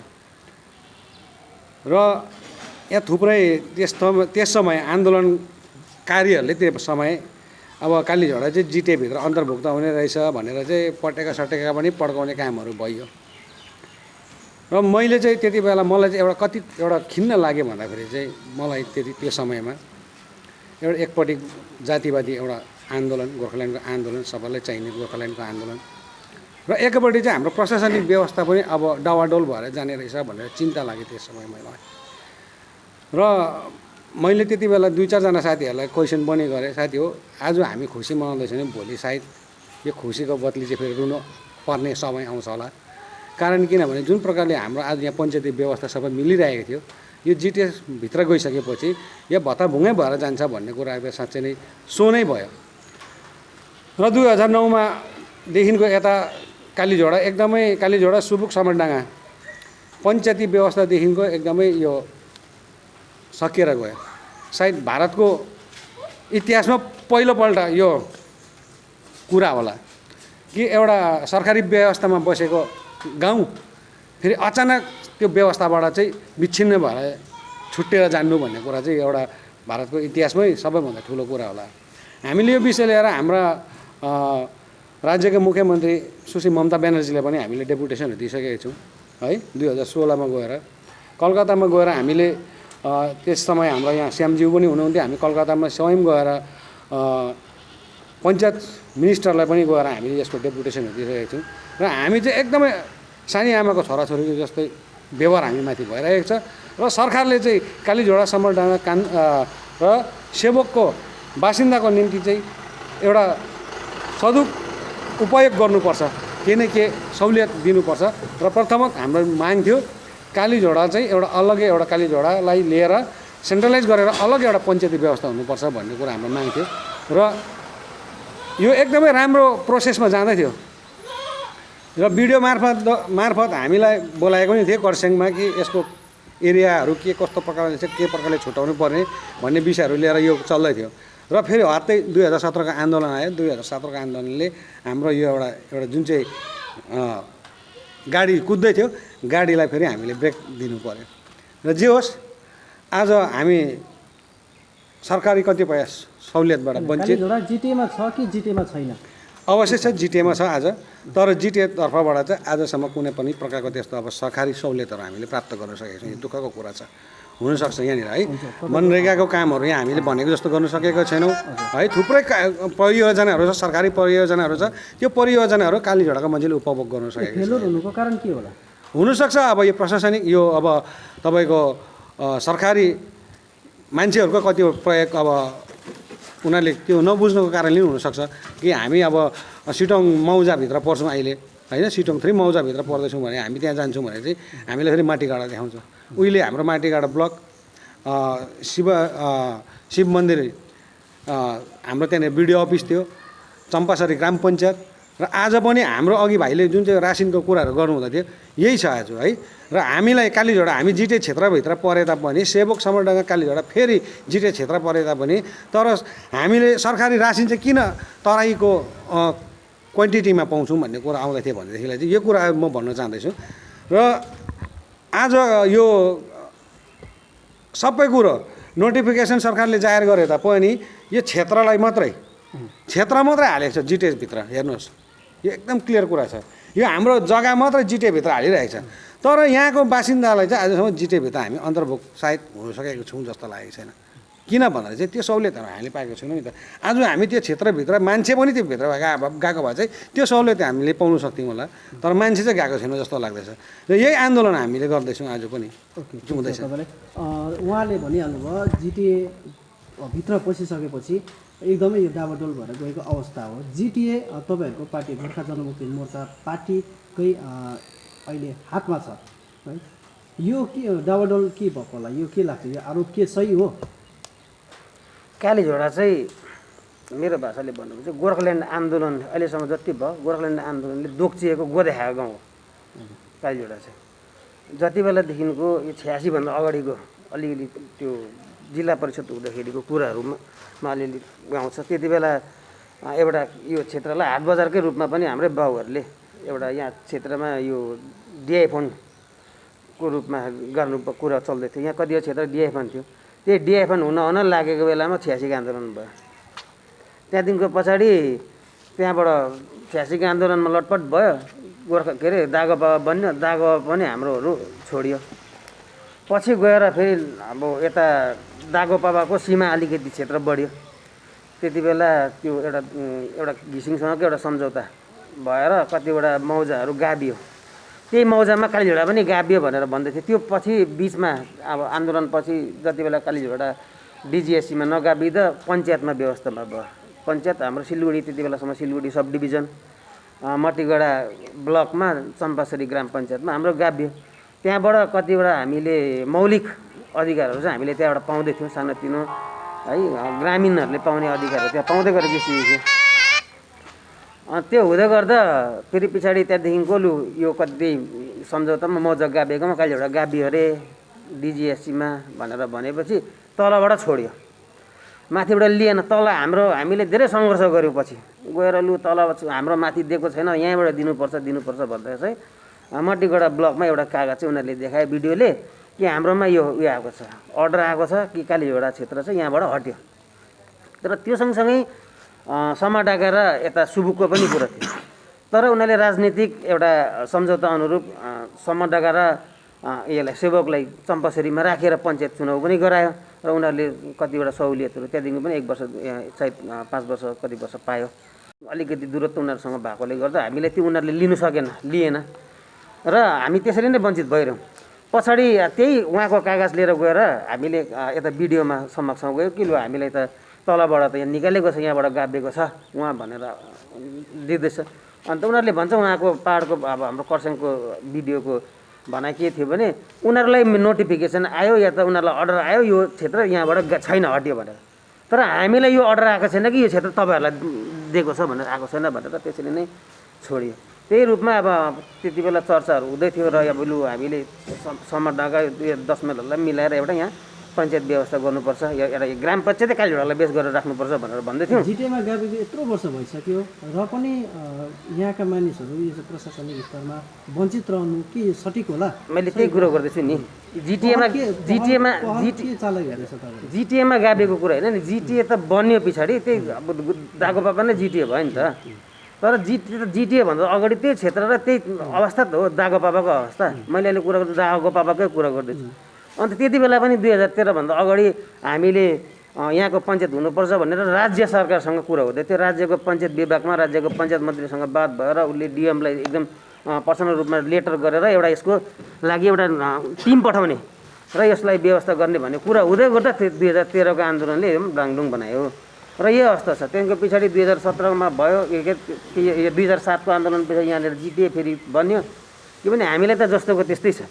र यहाँ थुप्रै त्यस समय आन्दोलनकारीहरूले त्यो समय अब कालीझोडा चाहिँ जिटिएभित्र अन्तर्भुक्त हुने रहेछ भनेर चाहिँ पटेका सटेका पनि पड्काउने कामहरू भयो। र मैले चाहिँ त्यति बेला मलाई चाहिँ एउटा खिन्न लाग्यो भन्दाखेरि चाहिँ मलाई त्यो समयमा एउटा एकपट्टि जातिवादी एउटा आन्दोलन, गोर्खाल्यान्डको आन्दोलन, सबैलाई चाहिने गोर्खाल्यान्डको आन्दोलन, र एकपट्टि चाहिँ हाम्रो प्रशासनिक व्यवस्था पनि अब डावाडोल भएर जाने रहेछ भनेर चिन्ता लाग्यो त्यस समय मलाई। र मैले त्यति बेला 2-4जना साथीहरूलाई क्वेसन पनि गरेँ, साथी हो आज हामी खुसी मनाउँदैछौँ भने भोलि सायद यो खुसीको बदली चाहिँ फेरि रुनु पर्ने समय आउँछ होला। कारण किनभने जुन प्रकारले हाम्रो आज यहाँ पञ्चायती व्यवस्था सबै मिलिरहेको थियो, यो जिटिएसभित्र गइसकेपछि यो भत्ताभुङ्गै भएर जान्छ भन्ने कुरा अब साँच्चै नै सो नै भयो। र 2009मा देखिको यता कालीझोडा, सुबुक, समरडाँगा पञ्चायती व्यवस्थादेखिको एकदमै यो सकिएर गयो। सायद भारतको इतिहासमा पहिलोपल्ट यो कुरा होला कि एउटा सरकारी व्यवस्थामा बसेको गाउँ फेरि अचानक त्यो व्यवस्थाबाट चाहिँ विच्छिन्न भएर छुट्टिएर जानु भन्ने कुरा चाहिँ एउटा भारतको इतिहासमै सबैभन्दा ठुलो कुरा होला। हामीले यो विषय लिएर हाम्रा राज्यका मुख्यमन्त्री सुश्री ममता ब्यानर्जीले पनि हामीले डेपुटेसनहरू दिइसकेका छौँ है। 2016मा गएर कलकत्तामा गएर हामीले त्यस समय हाम्रो यहाँ श्यामज्यू पनि हुनुहुन्थ्यो, हामी कलकत्तामा स्वयं गएर पञ्चायत मिनिस्टरलाई पनि गएर हामीले यसको डेपुटेसनहरू दिइसकेका छौँ। र हामी चाहिँ एकदमै सानी आमाको छोराछोरीको जस्तै व्यवहार हामीमाथि भइरहेको छ। र सरकारले चाहिँ कालीझोडा, समरडाँगा र सेवकको बासिन्दाको निम्ति चाहिँ एउटा उपयोग गर्नुपर्छ, के न के सहुलियत दिनुपर्छ। र प्रथमत हाम्रो माग थियो कालीझोडा चाहिँ एउटा अलग्गै एउटा कालीझोडालाई लिएर सेन्ट्रलाइज गरेर अलग एउटा पञ्चायती व्यवस्था हुनुपर्छ भन्ने कुरा हाम्रो माग थियो। र यो एकदमै राम्रो प्रोसेसमा जाँदै थियो। र भिडियो मार्फत हामीलाई बोलाएको पनि थियो खरसाङमा कि यसको एरियाहरू के कस्तो प्रकारले चाहिँ के प्रकारले छुटाउनु पर्ने भन्ने विषयहरू लिएर यो चल्दै थियो। र फेरि हत्तै 2017को आन्दोलन आयो। 2017को आन्दोलनले हाम्रो यो एउटा जुन चाहिँ गाडी कुद्दै थियो, गाडीलाई फेरि हामीले ब्रेक दिनु पर्यो। र जे होस् आज हामी सरकारी कतिपय सहुलियतबाट वञ्चित। जिटिएमा छ कि जिटिएमा छैन? अवश्य छ, जिटिएमा छ आज। तर जिटिए तर्फबाट चाहिँ आजसम्म कुनै पनि प्रकारको त्यस्तो अब सरकारी सहुलियतहरू हामीले प्राप्त गर्न सकेको छैनौँ। यो दुःखको कुरा छ। हुनसक्छ यहाँनिर है मनरेगाको कामहरू यहाँ हामीले भनेको जस्तो गर्न सकेको छैनौँ है। थुप्रै परियोजनाहरू छ, सरकारी परियोजनाहरू छ, त्यो परियोजनाहरू कालीझोडाको मान्छेले उपभोग गर्न सकेको छ। फेलुर हुनुको कारण के होला? हुनसक्छ अब यो प्रशासनिक यो अब तपाईँको सरकारी मान्छेहरूको कति प्रयोग अब उनीहरूले त्यो नबुझ्नुको कारणले हुनसक्छ कि हामी अब सिटोङ मौजाभित्र पर्छौँ अहिले होइन, सिटोङ 3 मौजाभित्र पर्दैछौँ भने हामी त्यहाँ जान्छौँ भने चाहिँ हामीलाई फेरि माटीगाडा देखाउँछ। उहिले हाम्रो माटीगाडा ब्लक शिव मन्दिर हाम्रो त्यहाँनिर बिडिओ अफिस थियो, चम्पासरी ग्राम पञ्चायत। र आज पनि हाम्रो अघि भाइले जुन चाहिँ रासिनको कुराहरू गर्नुहुँदै थियो यही छ आज है। र हामीलाई कालीझोडा हामी जिटिए क्षेत्रभित्र परे तापनि सेवक, समरडाँगा, कालीझोडा फेरि जिटिए क्षेत्र परे तापनि तर हामीले सरकारी रासिन चाहिँ किन तराईको क्वान्टिटीमा पाउँछौँ भन्ने कुरा आउँदै थियो भनेदेखिलाई चाहिँ यो कुरा म भन्न चाहँदैछु। र आज यो सबै कुरो नोटिफिकेसन सरकारले जाहेर गरे तापनि यो क्षेत्रलाई मात्रै हालेको छ जिटिएभित्र। हेर्नुहोस् यो एकदम क्लियर कुरा छ, यो हाम्रो जग्गा मात्रै जिटिएभित्र हालिरहेको छ। तर यहाँको बासिन्दालाई चाहिँ आजसम्म जिटिएभित्र हामी अन्तर्भुक्त सायद हुन सकेको छौँ जस्तो लागेको छैन। किन भन्दा चाहिँ त्यो सहुलियतहरू हामीले पाएको छैनौँ नि त। आज हामी त्यो क्षेत्रभित्र मान्छे पनि त्यो भित्र गएको भए चाहिँ त्यो सहुलियत हामीले पाउन सक्थ्यौँ होला, तर मान्छे चाहिँ गएको छैन जस्तो लाग्दैछ। र यही आन्दोलन हामीले गर्दैछौँ आज पनि हुँदैछ। उहाँले भनिहाल्नुभयो जिटिए भित्र पसिसकेपछि एकदमै यो डाबाडोल भएर गएको अवस्था हो। जिटिए तपाईँहरूको पार्टी गोर्खा जनमुक्ति मोर्चा पार्टीकै अहिले हातमा छ है, यो के डाबाडोल के भएको होला, यो के लाग्छ, यो आरोप के सही हो? कालीझोडा चाहिँ मेरो भाषाले भन्नु चाहिँ गोर्खाल्यान्ड आन्दोलन अहिलेसम्म जति भयो गोर्खाल्यान्ड आन्दोलनले दोक्चिएको गोदेखाएको गाउँ हो कालीझोडा चाहिँ। जति बेलादेखिको यो 86 भन्दा अगाडिको अलिअलि त्यो जिल्ला परिषद हुँदाखेरिको कुराहरूमा अलिअलि गाउँ छ। त्यति बेला एउटा यो क्षेत्रलाई हाट बजारकै रूपमा पनि हाम्रै बाउहरूले एउटा यहाँ क्षेत्रमा यो डिआई फन्डको रूपमा गर्नु कुरा चल्दै थियो। यहाँ कतिवटा क्षेत्र डिआई फन्ड थियो, त्यही डिआई फन्ड हुन लागेको बेलामा 86 आन्दोलन भयो। त्यहाँदेखिको पछाडि त्यहाँबाट 86 आन्दोलनमा लटपट भयो, गोर्खा के अरे दागोपा बन्यो, दागोपा पनि हाम्रोहरू छोडियो। पछि गएर फेरि अब यता दागोपाको सीमा अलिकति क्षेत्र बढ्यो। त्यति बेला त्यो एउटा घिसिङसँगको एउटा सम्झौता भएर कतिवटा मौजाहरू गाभियो। त्यही मौजामा कालीझोडा पनि गाभियो भनेर भन्दै थियो। त्यो पछि बिचमा अब आन्दोलनपछि जति बेला कालीझोडा डिजिएससीमा नगाभिँदा पञ्चायतमा व्यवस्थामा भयो। पञ्चायत हाम्रो सिलगढी त्यति बेलासम्म सिलगढी सब डिभिजन मटिगडा ब्लकमा चम्पासरी ग्राम पञ्चायतमा हाम्रो गाभियो। त्यहाँबाट कतिवटा हामीले मौलिक अधिकारहरू चाहिँ हामीले त्यहाँबाट पाउँदै थियौँ, सानोतिनो है ग्रामीणहरूले पाउने अधिकारहरू त्यहाँ पाउँदै गरेर गइसकेको थियो। त्यो हुँदै गर्दा फेरि पछाडि त्यहाँदेखिको लु यो कति सम्झौतामा मौजा गाभिएकोमा कालीझोडा गाभियो अरे डिजिएससीमा भनेर भनेपछि तलबाट छोड्यो, माथिबाट लिएन। तल हामीले धेरै सङ्घर्ष गऱ्यौँ, पछि गएर लु तल हाम्रो माथि दिएको छैन, यहीँबाट दिनुपर्छ भन्दा चाहिँ मटिगडा ब्लकमा एउटा कागज चाहिँ उनीहरूले देखाए भिडियोले कि हाम्रोमा यो उयो आएको छ, अर्डर आएको छ कि कालीझोडा क्षेत्र चाहिँ यहाँबाट हट्यो। तर त्यो सँगसँगै समाडाका र यता सुबुकको पनि कुरा थियो। तर उनीहरूले राजनीतिक एउटा सम्झौता अनुरूप समाडाका र यसलाई सेवकलाई चम्पासरीमा राखेर पञ्चायत चुनाव पनि गरायो र उनीहरूले कतिवटा सहुलियतहरू त्यहाँदेखि पनि 1 वर्ष सायद 5 वर्ष कति वर्ष पायो। अलिकति दूरत्व उनीहरूसँग भएकोले गर्दा हामीले त्यो उनीहरूले लिएन र हामी त्यसरी नै वञ्चित भइरह्यौँ। पछाडि त्यही उहाँको कागज लिएर गएर हामीले यता भिडियोमा समक्षमा गयो कि लु हामीलाई त तलबाट त यहाँ निकालेको छ, यहाँबाट गाभिएको छ उहाँ भनेर दिँदैछ। अन्त उनीहरूले भन्छ उहाँको पाहाडको अब हाम्रो खरसाङको भिडियोको भनाइ के थियो भने उनीहरूलाई नोटिफिकेसन आयो या त उनीहरूलाई अर्डर आयो यो क्षेत्र यहाँबाट छैन हट्यो भनेर, तर हामीलाई यो अर्डर आएको छैन कि यो क्षेत्र तपाईँहरूलाई दिएको छ भनेर आएको छैन भनेर त्यसरी नै छोडियो। त्यही रूपमा अब त्यति बेला चर्चाहरू हुँदै थियो र अब लु हामीले समरडाका 10 माइलहरूलाई मिलाएर एउटा यहाँ पञ्चायत व्यवस्था गर्नुपर्छ, एउटा ग्राम पञ्चायतै कालीझोडालाई बेस गरेर राख्नुपर्छ भनेर भन्दै थियौँ। जिटिएमा गाभिएको यत्रो वर्ष भइसक्यो र पनि यहाँका मानिसहरू यो प्रशासनिक स्तरमा वञ्चित रहनु के सठिक होला? मैले त्यही कुरो गर्दैछु नि, जिटिएमा गाभिएको कुरा होइन नि। जिटिए त बन्यो पछाडि त्यही अब दागोपापा नै जिटिए भयो नि त। तर जिटिए भन्दा अगाडि त्यही क्षेत्र र त्यही अवस्था त हो दागोपापाको अवस्था। मैले अहिले कुरा गर्छु दागोपापाकै कुरा गर्दैछु। अन्त त्यति बेला पनि 2013 भन्दा अगाडि हामीले यहाँको पञ्चायत हुनुपर्छ भनेर राज्य सरकारसँग कुरा हुँदै थियो। राज्यको पञ्चायत विभागमा राज्यको पञ्चायत मन्त्रीसँग बात भएर उसले डिएमलाई एकदम पर्सनल रूपमा लेटर गरेर एउटा यसको लागि एउटा टिम पठाउने र यसलाई व्यवस्था गर्ने भन्ने कुरा हुँदै गर्दा 2013 को आन्दोलनले डाङडुङ बनायो र यही अवस्था छ। त्यहाँको पछाडि 2017 भयो, 2007 को आन्दोलन पछाडि यहाँनिर जिटिए फेरि बन्यो। किनभने हामीलाई त जस्तोको त्यस्तै छ।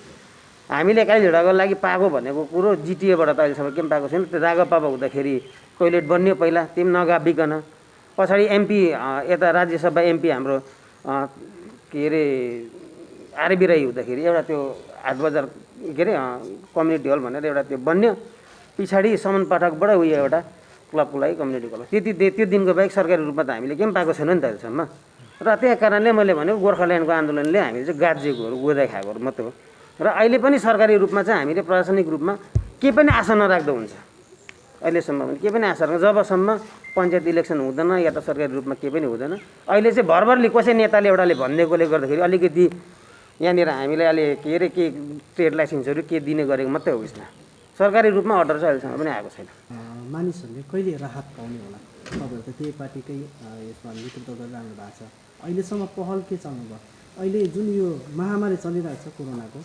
हामीले कालीझोडाको लागि पाएको भनेको कुरो जिटिएबाट त अहिलेसम्म केही पाएको छैन। त्यो दागोपापा हुँदाखेरि टोइलेट बन्यो पहिला, त्यो पनि नगाभिकन। पछाडि एमपी यता राज्यसभा एमपी हाम्रो के अरे आरबी राई हुँदाखेरि एउटा त्यो हाटबजार के अरे कम्युनिटी हल भनेर एउटा त्यो बन्यो। पछाडि समन पाठकबाट उयो एउटा क्लबको लागि कम्युनिटी क्लब। त्यो दिनको बाहेक सरकारी रूपमा त हामीले केही पाएको छैन नि त अहिलेसम्म। र त्यही कारणले मैले भनेको गोर्खाल्यान्डको आन्दोलनले हामीले चाहिँ गाजिएकोहरू गोदाइ खाएकोहरू मात्रै हो र अहिले पनि सरकारी रूपमा चाहिँ हामीले प्रशासनिक रूपमा केही पनि आशा नराख्दो हुन्छ अहिलेसम्म पनि केही पनि आशा राख्दैन जबसम्म पञ्चायत इलेक्सन हुँदैन या त सरकारी रूपमा केही पनि हुँदैन अहिले चाहिँ भरभरले कसै नेताले एउटाले भनिदिएकोले गर्दाखेरि अलिकति यहाँनिर हामीलाई अहिले के अरे के ट्रेड लाइसेन्सहरू के दिने गरेको मात्रै हो यसमा सरकारी रूपमा अर्डर चाहिँ अहिलेसम्म पनि आएको छैन मानिसहरूले कहिले राहत पाउने होला तपाईँहरू त त्यही पार्टीकै यसमा नेतृत्व गरिरहनु भएको छ अहिलेसम्म पहल के चल्नु भयो अहिले जुन यो महामारी चलिरहेको छ कोरोनाको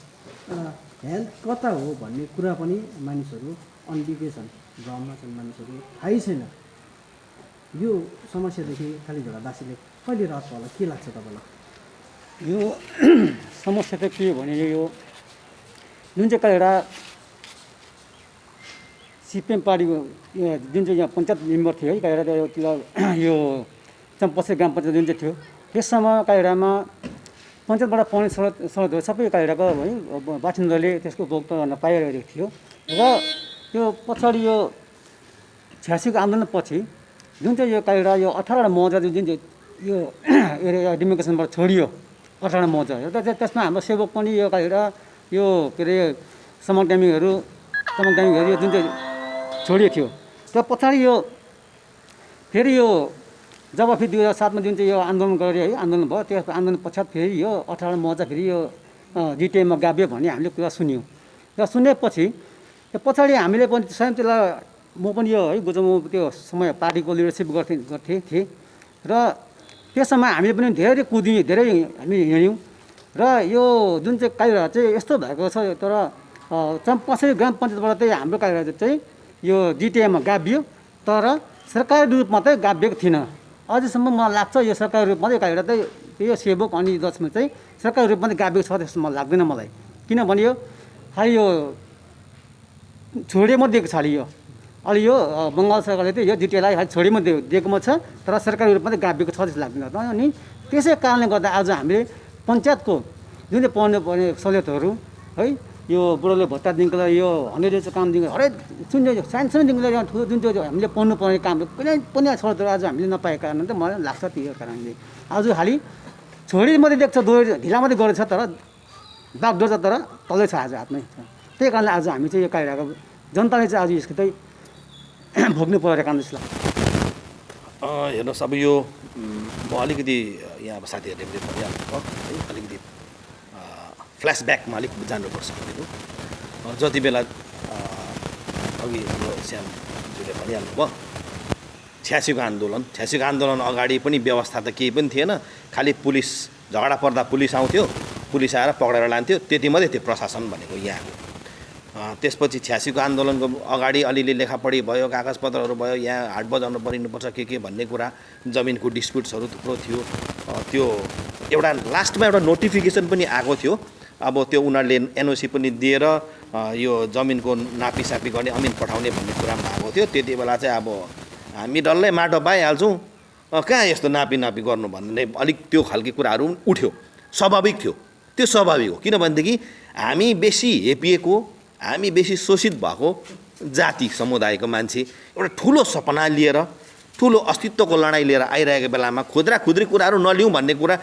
हेल्थ कता हो भन्ने कुरा पनि मानिसहरू अनभिज्ञ छन् भ्रममा छन् मानिसहरू थाहै छैन यो समस्यादेखि कालीझोडावासीले कहिले राहत पाउला के लाग्छ तपाईँलाई यो समस्या त के हो भने यो जुन चाहिँ एउटा सिपिएम पार्टीको जुन चाहिँ यहाँ पञ्चायत मेम्बर थियो है एउटा यो चम्पसे ग्राम पञ्चायत जुन चाहिँ थियो त्यस समय काइरामा पञ्चायतबाट पाउने सहुलियतहरू सबै काइराको है बासिन्दाले त्यसको उपभोग गर्न पाइरहेको थियो र यो पछाडि यो 86को आन्दोलनपछि जुन चाहिँ यो काइरा यो 18वटा मौजा जुन चाहिँ यो एरिया डेमोक्रेसनबाट छोडियो 18वटा मौजा र त्यसमा हाम्रो सेवक पनि यो काइरा यो के अरे समकामीहरू यो जुन चाहिँ छोडिएको थियो र पछाडि यो फेरि यो जब फेरि 2007मा जुन चाहिँ यो आन्दोलन गऱ्यो है आन्दोलन भयो त्यो आन्दोलन पश्चात फेरि यो 18 मौजा फेरि यो जिटिएमा गाभियो भन्ने हामीले कुरा सुन्यौँ र सुनेपछि त्यो पछाडि हामीले पनि स्वयं त्यसलाई म पनि यो है म त्यो समय पार्टीको लिडरसिप थिएँ र त्यस समय हामीले पनि धेरै कुद्यौँ धेरै हामी हिँड्यौँ र यो जुन चाहिँ काइरा चाहिँ यस्तो भएको छ तर चम्पसे ग्राम पञ्चायतबाट चाहिँ हाम्रो काइरा चाहिँ यो जिटिएमा गाभियो तर सरकारी रूपमा चाहिँ गाभिएको थिएन अझैसम्म मलाई लाग्छ यो सरकारी रूपमा चाहिँ काइरा चाहिँ यो सेवक अनि जसमा चाहिँ सरकारी रूपमा चाहिँ गाभिएको छ जस्तो मलाई लाग्दैन मलाई किनभने यो खालि यो छोडेमा दिएको छ यो अलि यो बङ्गाल सरकारले चाहिँ यो जिटिएलाई खालि छोडेमा दिएकोमा छ तर सरकारी रूपमा चाहिँ गाभिएको छ जस्तो लाग्दैन अनि त्यसै कारणले गर्दा आज हामीले पञ्चायतको जुन चाहिँ पाउनुपर्ने सहुलियतहरू है यो बुढोले भत्तादेखिको यो 100 डेजको कामदेखि हरेक जुन चाहिँ सानोदेखिको ठुलो जुन चाहिँ हामीले पाउनुपर्ने कामहरू कुनै पनि सहुलियतहरू आज हामीले नपाएको कारण चाहिँ मलाई लाग्छ त्यो कारणले आज खालि छोडी मात्रै देख्छ ढिला मात्रै गरेको छ तर बागडोर छ तर तलै छ आज हातमै त्यही कारणले आज हामी चाहिँ यो काइराको जनताले चाहिँ आज यसको चाहिँ भोग्नु परेको काम जस्तो लाग्छ हेर्नुहोस् अब यो म अलिकति यहाँ अब साथीहरूले पनि भनिहाल्नु भयो है अलिकति फ्ल्यासब्याकमा अलिक जानुपर्छ भनेको जति बेला अघि हाम्रो श्यामज्यूले भनिहाल्नु भयो 86को आन्दोलन अगाडि पनि व्यवस्था त केही पनि थिएन खालि पुलिस झगडा पर्दा पुलिस आउँथ्यो पुलिस आएर पक्रेर लान्थ्यो त्यति मात्रै थियो प्रशासन भनेको यहाँको त्यसपछि 86को आन्दोलनको अगाडि अलिअलि लेखापढी भयो कागजपत्रहरू भयो यहाँ हाट बजाउनु परिनुपर्छ के भन्ने कुरा जमिनको डिस्प्युट्सहरू थुप्रो थियो त्यो एउटा लास्टमा एउटा नोटिफिकेसन पनि आएको थियो अब त्यो उनीहरूले एनओसी पनि दिएर यो जमिनको नापीसापी गर्ने अमिन पठाउने भन्ने कुरा भएको थियो त्यति बेला चाहिँ अब हामी डल्लै माटो पाइहाल्छौँ कहाँ यस्तो नापी गर्नु भन्ने अलिक त्यो खालको कुराहरू उठ्यो स्वाभाविक थियो त्यो स्वाभाविक हो किनभनेदेखि हामी बेसी हेपिएको हामी बेसी शोषित भएको जाति समुदायको मान्छे एउटा ठुलो सपना लिएर ठुलो अस्तित्वको लडाइँ लिएर आइरहेको बेलामा खुद्रा कुराहरू नलिउँ भन्ने कुरा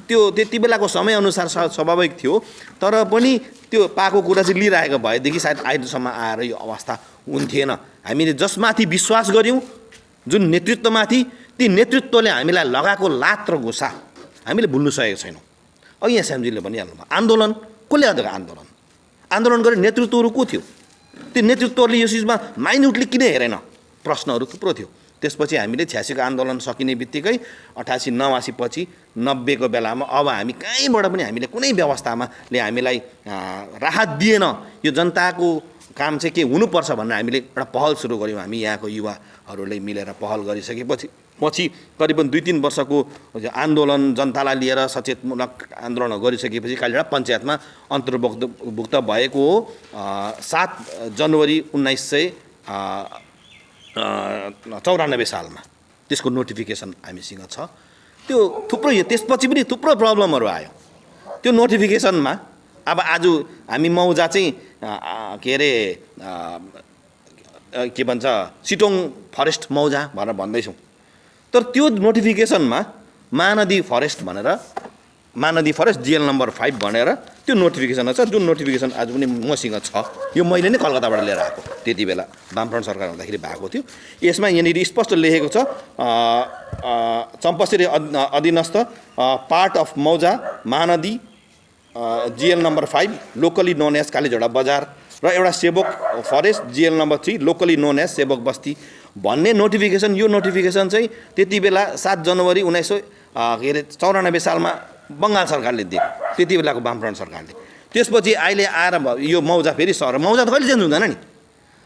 त्यो त्यति बेलाको समयअनुसार स्वाभाविक थियो तर पनि त्यो पाएको कुरा चाहिँ लिइरहेको भएदेखि सायद आइसम्म आएर यो अवस्था हुन्थेन हामीले जसमाथि विश्वास गऱ्यौँ जुन नेतृत्वमाथि ती नेतृत्वले हामीलाई लगाएको लात र घुसा हामीले भुल्नु सकेको छैनौँ अघि यहाँ श्यामजीले भनिहाल्नु आन्दोलन कसले गर्दा आन्दोलन गर्ने नेतृत्वहरू को थियो त्यो नेतृत्वले यो चिजमा माइन्युटली किन हेरेन प्रश्नहरू थुप्रो थियो त्यसपछि हामीले 86को आन्दोलन सकिने बित्तिकै 88 89 पछि 90को बेलामा अब हामी कहीँबाट पनि हामीले कुनै व्यवस्थामा हामीलाई राहत दिएन यो जनताको काम चाहिँ के हुनुपर्छ भनेर हामीले एउटा पहल सुरु गऱ्यौँ हामी यहाँको युवाहरूले मिलेर पहल गरिसकेपछि करिबन 2-3 वर्षको आन्दोलन जनतालाई लिएर सचेतमूलक आन्दोलनहरू गरिसकेपछि कालीझोडा पञ्चायतमा अन्तर्भुक्त भएको हो 7 जनवरी 1994 सालमा त्यसको नोटिफिकेसन हामीसँग छ त्यो थुप्रो त्यसपछि पनि थुप्रो प्रब्लमहरू आयो त्यो नोटिफिकेसनमा अब आज हामी मौजा चाहिँ के अरे के भन्छ सिटोङ फरेस्ट मौजा भनेर भन्दैछौँ तर त्यो नोटिफिकेसनमा महानदी फरेस्ट भनेर महानदी फरेस्ट जिएल नम्बर 5 भनेर त्यो नोटिफिकेसन छ, जुन नोटिफिकेसन आज पनि मसँग छ। यो मैले नै कलकत्ताबाट लिएर आएको, त्यति बेला वामफ्रन्ट सरकार हुँदाखेरि भएको थियो। यसमा यहाँनिर स्पष्ट लेखेको छ चम्पासरी अधीनस्थ पार्ट अफ मौजा महानदी जिएल नम्बर 5 लोकली नोन एज कालीझोडा बजार र एउटा सेवक फरेस्ट जिएल नम्बर 3 लोकली नोन एज सेवक बस्ती भन्ने नोटिफिकेसन। यो नोटिफिकेसन चाहिँ त्यति बेला 7 जनवरी 1994 सालमा बङ्गाल सरकारले दिएको, त्यति बेलाको वामफ्रन्ट सरकारले। त्यसपछि अहिले आएर यो मौजा फेरि सर मौजा त कहिले चेन्ज हुँदैन नि,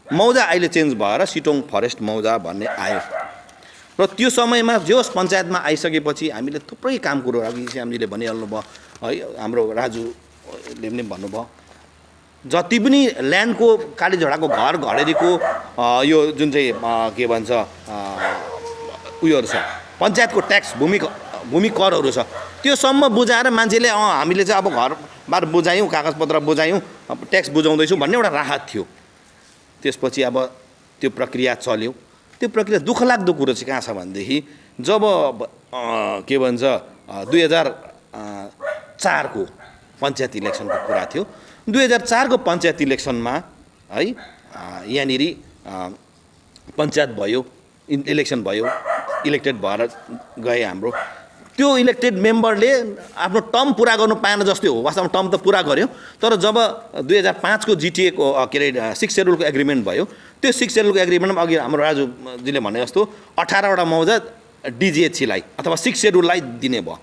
मौजा अहिले चेन्ज भएर सिटोङ फरेस्ट मौजा भन्ने आयो। र त्यो समयमा जोस पञ्चायतमा आइसकेपछि हामीले थुप्रै काम कुरो अघि श्यामजीले भनिहाल्नु भयो है, हाम्रो राजुले पनि भन्नुभयो, जति पनि ल्यान्डको कालीझोडाको घर घडेरीको यो जुन चाहिँ के भन्छ उयोहरू छ, पञ्चायतको ट्याक्स भूमि करहरू छ, त्यो सम्म बुझाएर मान्छेले हामीले चाहिँ अब घरबार बुझायौँ, कागजपत्र बुझायौँ, ट्याक्स बुझाउँदैछौँ भन्ने एउटा राहत थियो। त्यसपछि अब त्यो प्रक्रिया चल्यो। त्यो प्रक्रिया दुःखलाग्दो कुरो चाहिँ कहाँ छ भनेदेखि जब के भन्छ 2004 को पञ्चायत इलेक्सनको कुरा थियो। 2004 को पञ्चायत इलेक्सनमा है यहाँनिर पञ्चायत भयो, इलेक्सन भयो, इलेक्टेड भएर गए हाम्रो। त्यो इलेक्टेड मेम्बरले आफ्नो टर्म पुरा गर्नु पाएन जस्तै हो, वास्तवमा टर्म त पुरा गर्यो, तर जब 2005 को जिटिए को के अरे 6 सेड्युलको एग्रिमेन्ट भयो, त्यो 6 सेड्युलको एग्रिमेन्टमा अघि हाम्रो राजुजीले भने जस्तो 18वटा मौजा डिजिएचसीलाई अथवा 6 सेड्युललाई दिने भयो।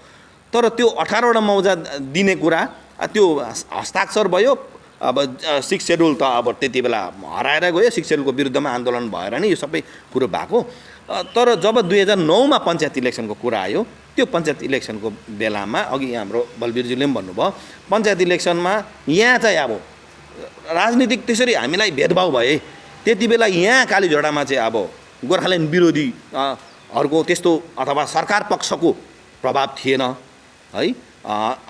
तर त्यो 18वटा मौजा दिने कुरा त्यो हस्ताक्षर भयो। अब 6 सेड्युल त अब त्यति बेला हराएर गयो, 6 सेड्युलको विरुद्धमा आन्दोलन भएर नै यो सबै कुरो भएको। तर जब 2009 मा पञ्चायत इलेक्सनको कुरा आयो, त्यो पञ्चायत इलेक्सनको बेलामा अघि हाम्रो बलवीरजीले पनि भन्नुभयो, पञ्चायत इलेक्सनमा यहाँ चाहिँ अब राजनीतिक त्यसरी हामीलाई भेदभाव भए त्यति बेला यहाँ कालीझोडामा चाहिँ अब गोर्खाल्यान्ड विरोधी हरूको त्यस्तो अथवा सरकार पक्षको प्रभाव थिएन है।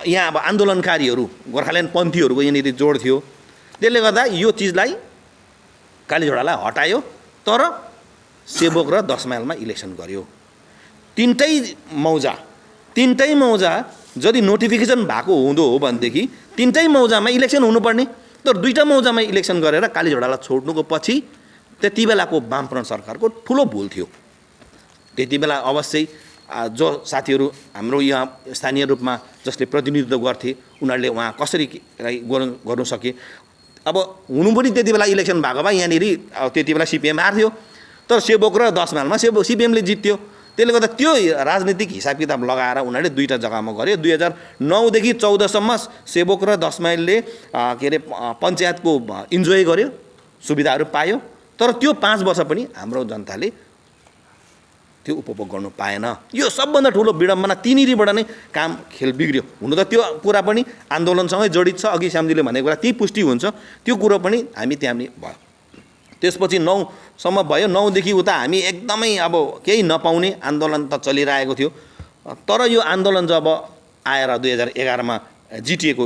यहाँ अब आन्दोलनकारीहरू गोर्खाल्यान्ड पन्थीहरूको यहाँनिर जोड थियो। त्यसले गर्दा यो चिजलाई कालीझोडालाई हटायो, तर सेवक र 10 माइलमा इलेक्सन गर्यो। तीनटै मौजा यदि नोटिफिकेसन भएको हुँदो हो भनेदेखि तीनटै मौजामा इलेक्सन हुनुपर्ने, तर दुईटा मौजामा इलेक्सन गरेर कालीझोडालाई छोड्नुको पछि त्यति बेलाको वामफ्रन्ट सरकारको ठुलो भुल थियो। त्यति बेला अवश्य जो साथीहरू हाम्रो यहाँ स्थानीय रूपमा जसले प्रतिनिधित्व गर्थे उनीहरूले वहाँ कसरी गर्नु सके। अब हुनु पनि त्यति बेला इलेक्सन भएको भए यहाँनिर त्यति बेला सिपिएम हार्थ्यो, तर सेवक र 10 माइलमा सिपिएमले जित्यो। त्यसले गर्दा त्यो राजनीतिक हिसाब किताब लगाएर उनीहरूले दुईटा जग्गामा गर्यो। 2009 देखि 14 सम्म सेवक र 10 माइलले के अरे पञ्चायतको इन्जोय गर्यो, सुविधाहरू पायो, तर त्यो 5 वर्ष पनि हाम्रो जनताले त्यो उपभोग गर्नु पाएन। यो सबभन्दा ठुलो विडम्बना, तिनीबाट नै काम खेल बिग्रियो। हुन त त्यो कुरा पनि आन्दोलनसँगै जडित छ, अघि श्यामजीले भनेको कुरा त्यही पुष्टि हुन्छ, त्यो कुरो पनि हामी त्यहाँ पनि भयो। त्यसपछि 9 सम्म भयो, 9 देखि उता हामी एकदमै अब केही नपाउने आन्दोलन त चलिरहेको थियो। तर यो आन्दोलन जब आएर 2011 मा जिटिए को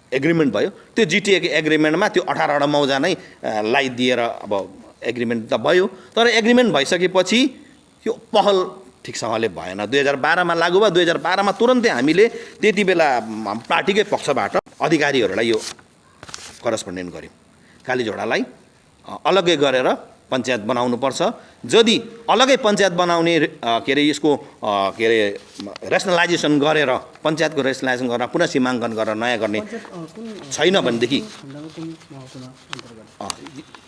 एग्रिमेन्ट भयो, त्यो जिटिए को एग्रिमेन्टमा त्यो 18वटा मौजा नै लाई दिएर अब एग्रिमेन्ट त भयो, तर एग्रिमेन्ट भइसकेपछि यो पहल ठिकसँगले भएन। 2012 मा लागू भयो। 2012 मा तुरन्तै हामीले त्यति बेला पार्टीकै पक्षबाट अधिकारीहरूलाई यो करस्पोन्डेन्ट गर्यौँ, कालीझोडालाई अलग्गै गरेर पञ्चायत बनाउनुपर्छ। यदि अलग्गै पञ्चायत बनाउने के अरे यसको के अरे रेसनलाइजेसन गरेर पञ्चायतको रेसनलाइजेसन गरेर पुनः सीमाङ्कन गरेर नयाँ गर्ने छैन भनेदेखि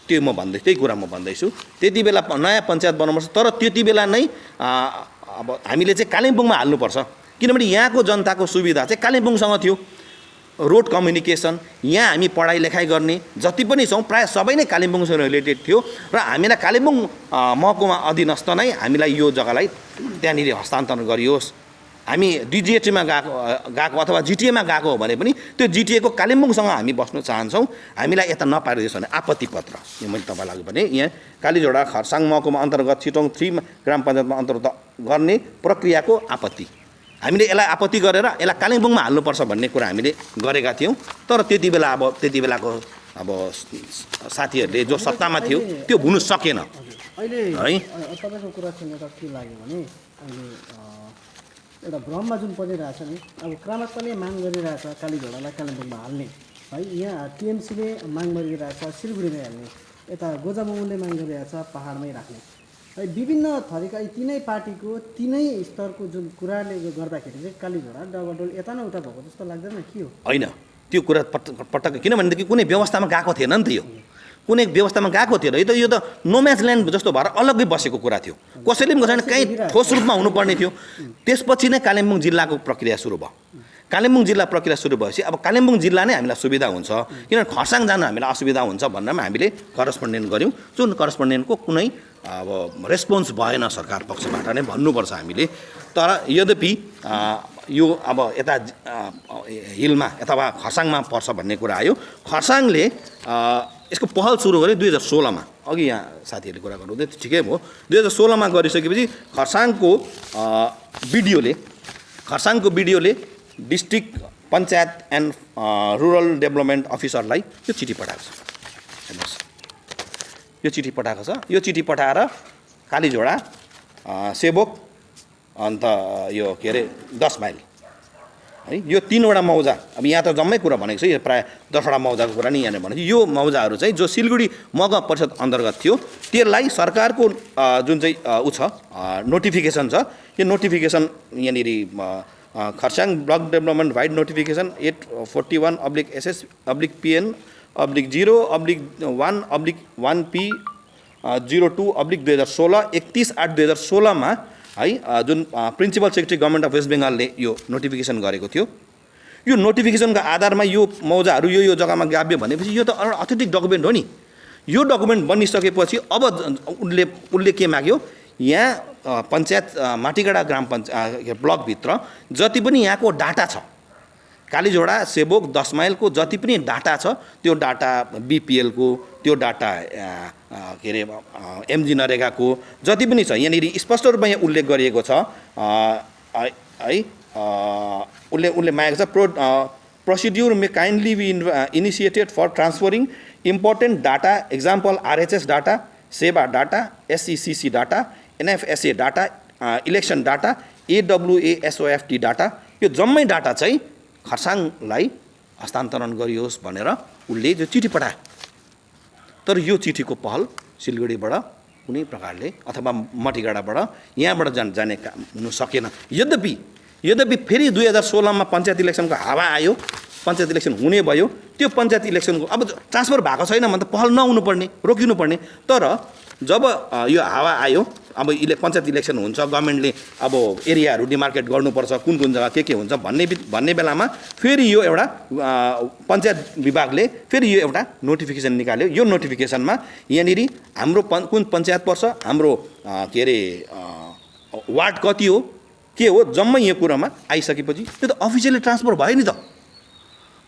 त्यो म भन्दै त्यही कुरा म भन्दैछु, त्यति बेला नयाँ पञ्चायत बनाउनुपर्छ। तर त्यति बेला नै अब हामीले चाहिँ कालिम्पोङमा हाल्नुपर्छ, किनभने यहाँको जनताको सुविधा चाहिँ कालिम्पोङसँग थियो। रोड कम्युनिकेसन, यहाँ हामी पढाइ लेखाइ गर्ने जति पनि छौँ प्रायः सबै नै कालिम्पोङसँग रिलेटेड थियो र हामीलाई कालिम्पोङ महकुमा अधीनस्थ नै हामीलाई यो जग्गालाई त्यहाँनिर हस्तान्तरण गरियोस्। हामी डिजिएचमा गएको अथवा जिटिएमा गएको हो भने पनि त्यो जिटिएको कालिम्पोङसँग हामी बस्न चाहन्छौँ, हामीलाई यता नपारिदियोस् भने आपत्ति पत्र यो मैले तपाईँलाई भने यहाँ कालीझोडा खरसाङ महकुमा अन्तर्गत सिटोङ 3 ग्राम पञ्चायतमा अन्तर्गत गर्ने प्रक्रियाको आपत्ति हामीले यसलाई आपत्ति गरेर यसलाई कालिम्पोङमा हाल्नुपर्छ भन्ने कुरा हामीले गरेका थियौँ। तर त्यति बेला अब त्यति बेलाको अब साथीहरूले जो सत्तामा थियो त्यो हुनु सकेन। अहिले है तपाईँको कुरा सुनेर के लाग्यो भने अहिले एउटा भ्रममा जुन परिरहेछ नि, अब क्रमशः माग गरिरहेछ कालीझोडालाई कालिम्पोङमा हाल्ने है। यहाँ टिएमसीले माग गरिरहेछ सिलगढीमै हाल्ने, यता गोजामुमोले माग गरिरहेछ पहाडमै राख्ने है। विभिन्न थरीका यी तिनै पार्टीको तिनै स्तरको जुन कुराले गर्दाखेरि चाहिँ कालीझोडा डबलडोल यता न उता भएको जस्तो लाग्दैन, के हो? होइन, त्यो कुरा पटक्क किनभनेदेखि कुनै व्यवस्थामा गएको थिएन नि त, यो कुनै व्यवस्थामा गएको थिएन। यो त नोम्याच ल्यान्ड जस्तो भएर अलग्गै बसेको कुरा थियो, कसैले पनि कसैले कहीँ ठोस रूपमा हुनुपर्ने थियो। त्यसपछि नै कालिम्पोङ जिल्लाको प्रक्रिया सुरु भयो। कालिम्पोङ जिल्ला प्रक्रिया सुरु भएपछि अब कालिम्पोङ जिल्ला नै हामीलाई सुविधा हुन्छ, किनभने खरसाङ जान हामीलाई असुविधा हुन्छ भनेर हामीले करस्पोन्डेन्ट गऱ्यौँ, जुन करस्पोन्डेन्टको कुनै अब रेस्पोन्स भएन सरकार पक्षबाट नै भन्नुपर्छ हामीले। तर यद्यपि यो अब यता हिलमा अथवा खरसाङमा पर्छ भन्ने कुरा आयो। खरसाङले यसको पहल सुरु गर्यो 2016मा, अघि यहाँ साथीहरूले कुरा गर्नुहुँदै ठिकै भयो। 2016मा गरिसकेपछि खरसाङको बिडिओले district panchayat and rural development अफिसरलाई यो चिठी पठाएको छ। हेर्नुहोस्, यो चिठी पठाएको छ। यो चिठी पठाएर कालीझोडा, सेवक, अन्त यो के अरे 10 माइल है, यो 3वटा मौजा। अब यहाँ त जम्मै कुरा भनेको छ, यो प्रायः 10वटा मौजाको कुरा नि यहाँ भनेको। यो मौजाहरू चाहिँ जो सिलगढी महकुमा परिषद अन्तर्गत थियो, त्यसलाई सरकारको जुन चाहिँ ऊ छ नोटिफिकेसन छ, यो नोटिफिकेसन यहाँनिर Kurseong block development wide notification 841/SS/PN/0/1/1P/02/2016 31/8/2016मा है, जुन principal secretary government of west बेङ्गालले यो नोटिफिकेसन गरेको थियो। यो नोटिफिकेसनको आधारमा यो मौजाहरू यो जग्गामा गाभ्यो भनेपछि यो त अथेन्टिक डकुमेन्ट हो नि। यो डकुमेन्ट बनिसकेपछि अब उसले के माग्यो, यहाँ पञ्चायत माटीगाडा ग्राम पञ्चायत ब्लकभित्र जति पनि यहाँको डाटा छ, कालीझोडा, सेवक, 10 माइलको जति पनि डाटा छ, त्यो डाटा बिपिएलको, त्यो डाटा के अरे एमजी नरेगाको जति पनि छ, यहाँनिर स्पष्ट रूपमा यहाँ उल्लेख गरिएको छ है। उसले मागेको छ procedure may kindly be initiated for transferring important data, example RHS data, सेवा data, SECC data, NFSA data, election data, AWSOFT data, यो जम्मै डाटा चाहिँ खरसाङलाई हस्तान्तरण गरियोस् भनेर उसले जो चिठी पठायो। तर यो चिठीको पहल सिलगढीबाट कुनै प्रकारले अथवा मटीगाडाबाट यहाँबाट जाने काम हुन सकेन। यद्यपि फेरि 2016मा पञ्चायत इलेक्सनको हावा आयो, पञ्चायत इलेक्सन हुने भयो। त्यो पञ्चायत इलेक्सनको अब ट्रान्सफर भएको छैन भने त पहल नहुनुपर्ने, रोकिनुपर्ने। तर जब यो हावा आयो, अब पञ्चायत इलेक्सन हुन्छ, गभर्मेन्टले अब एरियाहरू डिमार्केट गर्नुपर्छ, कुन कुन जग्गा के हुन्छ भन्ने बेलामा फेरि यो एउटा पञ्चायत विभागले फेरि यो एउटा नोटिफिकेसन निकाल्यो। यो नोटिफिकेसनमा यहाँनिर हाम्रो कुन पञ्चायत पर्छ, हाम्रो के अरे वार्ड कति हो, के हो, जम्मै यो कुरामा आइसकेपछि त्यो त अफिसियली ट्रान्सफर भयो नि त।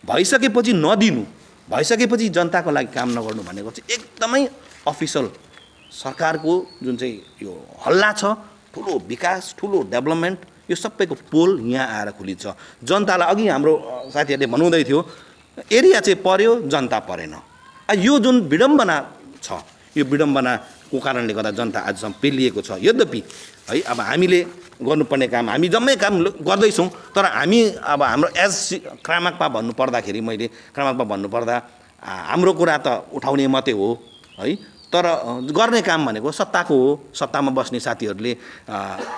भइसकेपछि नदिनु, भइसकेपछि जनताको लागि काम नगर्नु भनेको चाहिँ एकदमै अफिसियल सरकारको जुन चाहिँ यो हल्ला छ, ठुलो विकास, ठुलो डेभलपमेन्ट, यो सबैको पोल यहाँ आएर खुलिन्छ। जनतालाई अघि हाम्रो साथीहरूले भन्नुहुँदै थियो, एरिया चाहिँ पर्यो, जनता परेन। यो जुन विडम्बना छ, यो विडम्बनाको कारणले गर्दा जनता आजसम्म पेलिएको छ। यद्यपि है, अब हामीले गर्नुपर्ने काम, हामी जम्मै काम गर्दैछौँ, तर हामी अब हाम्रो क्रामाक्पा भन्नुपर्दाखेरि, मैले क्रामाक्पा भन्नुपर्दा हाम्रो कुरा त उठाउने मात्रै हो है, तर गर्ने काम भनेको सत्ताको हो। सत्तामा बस्ने साथीहरूले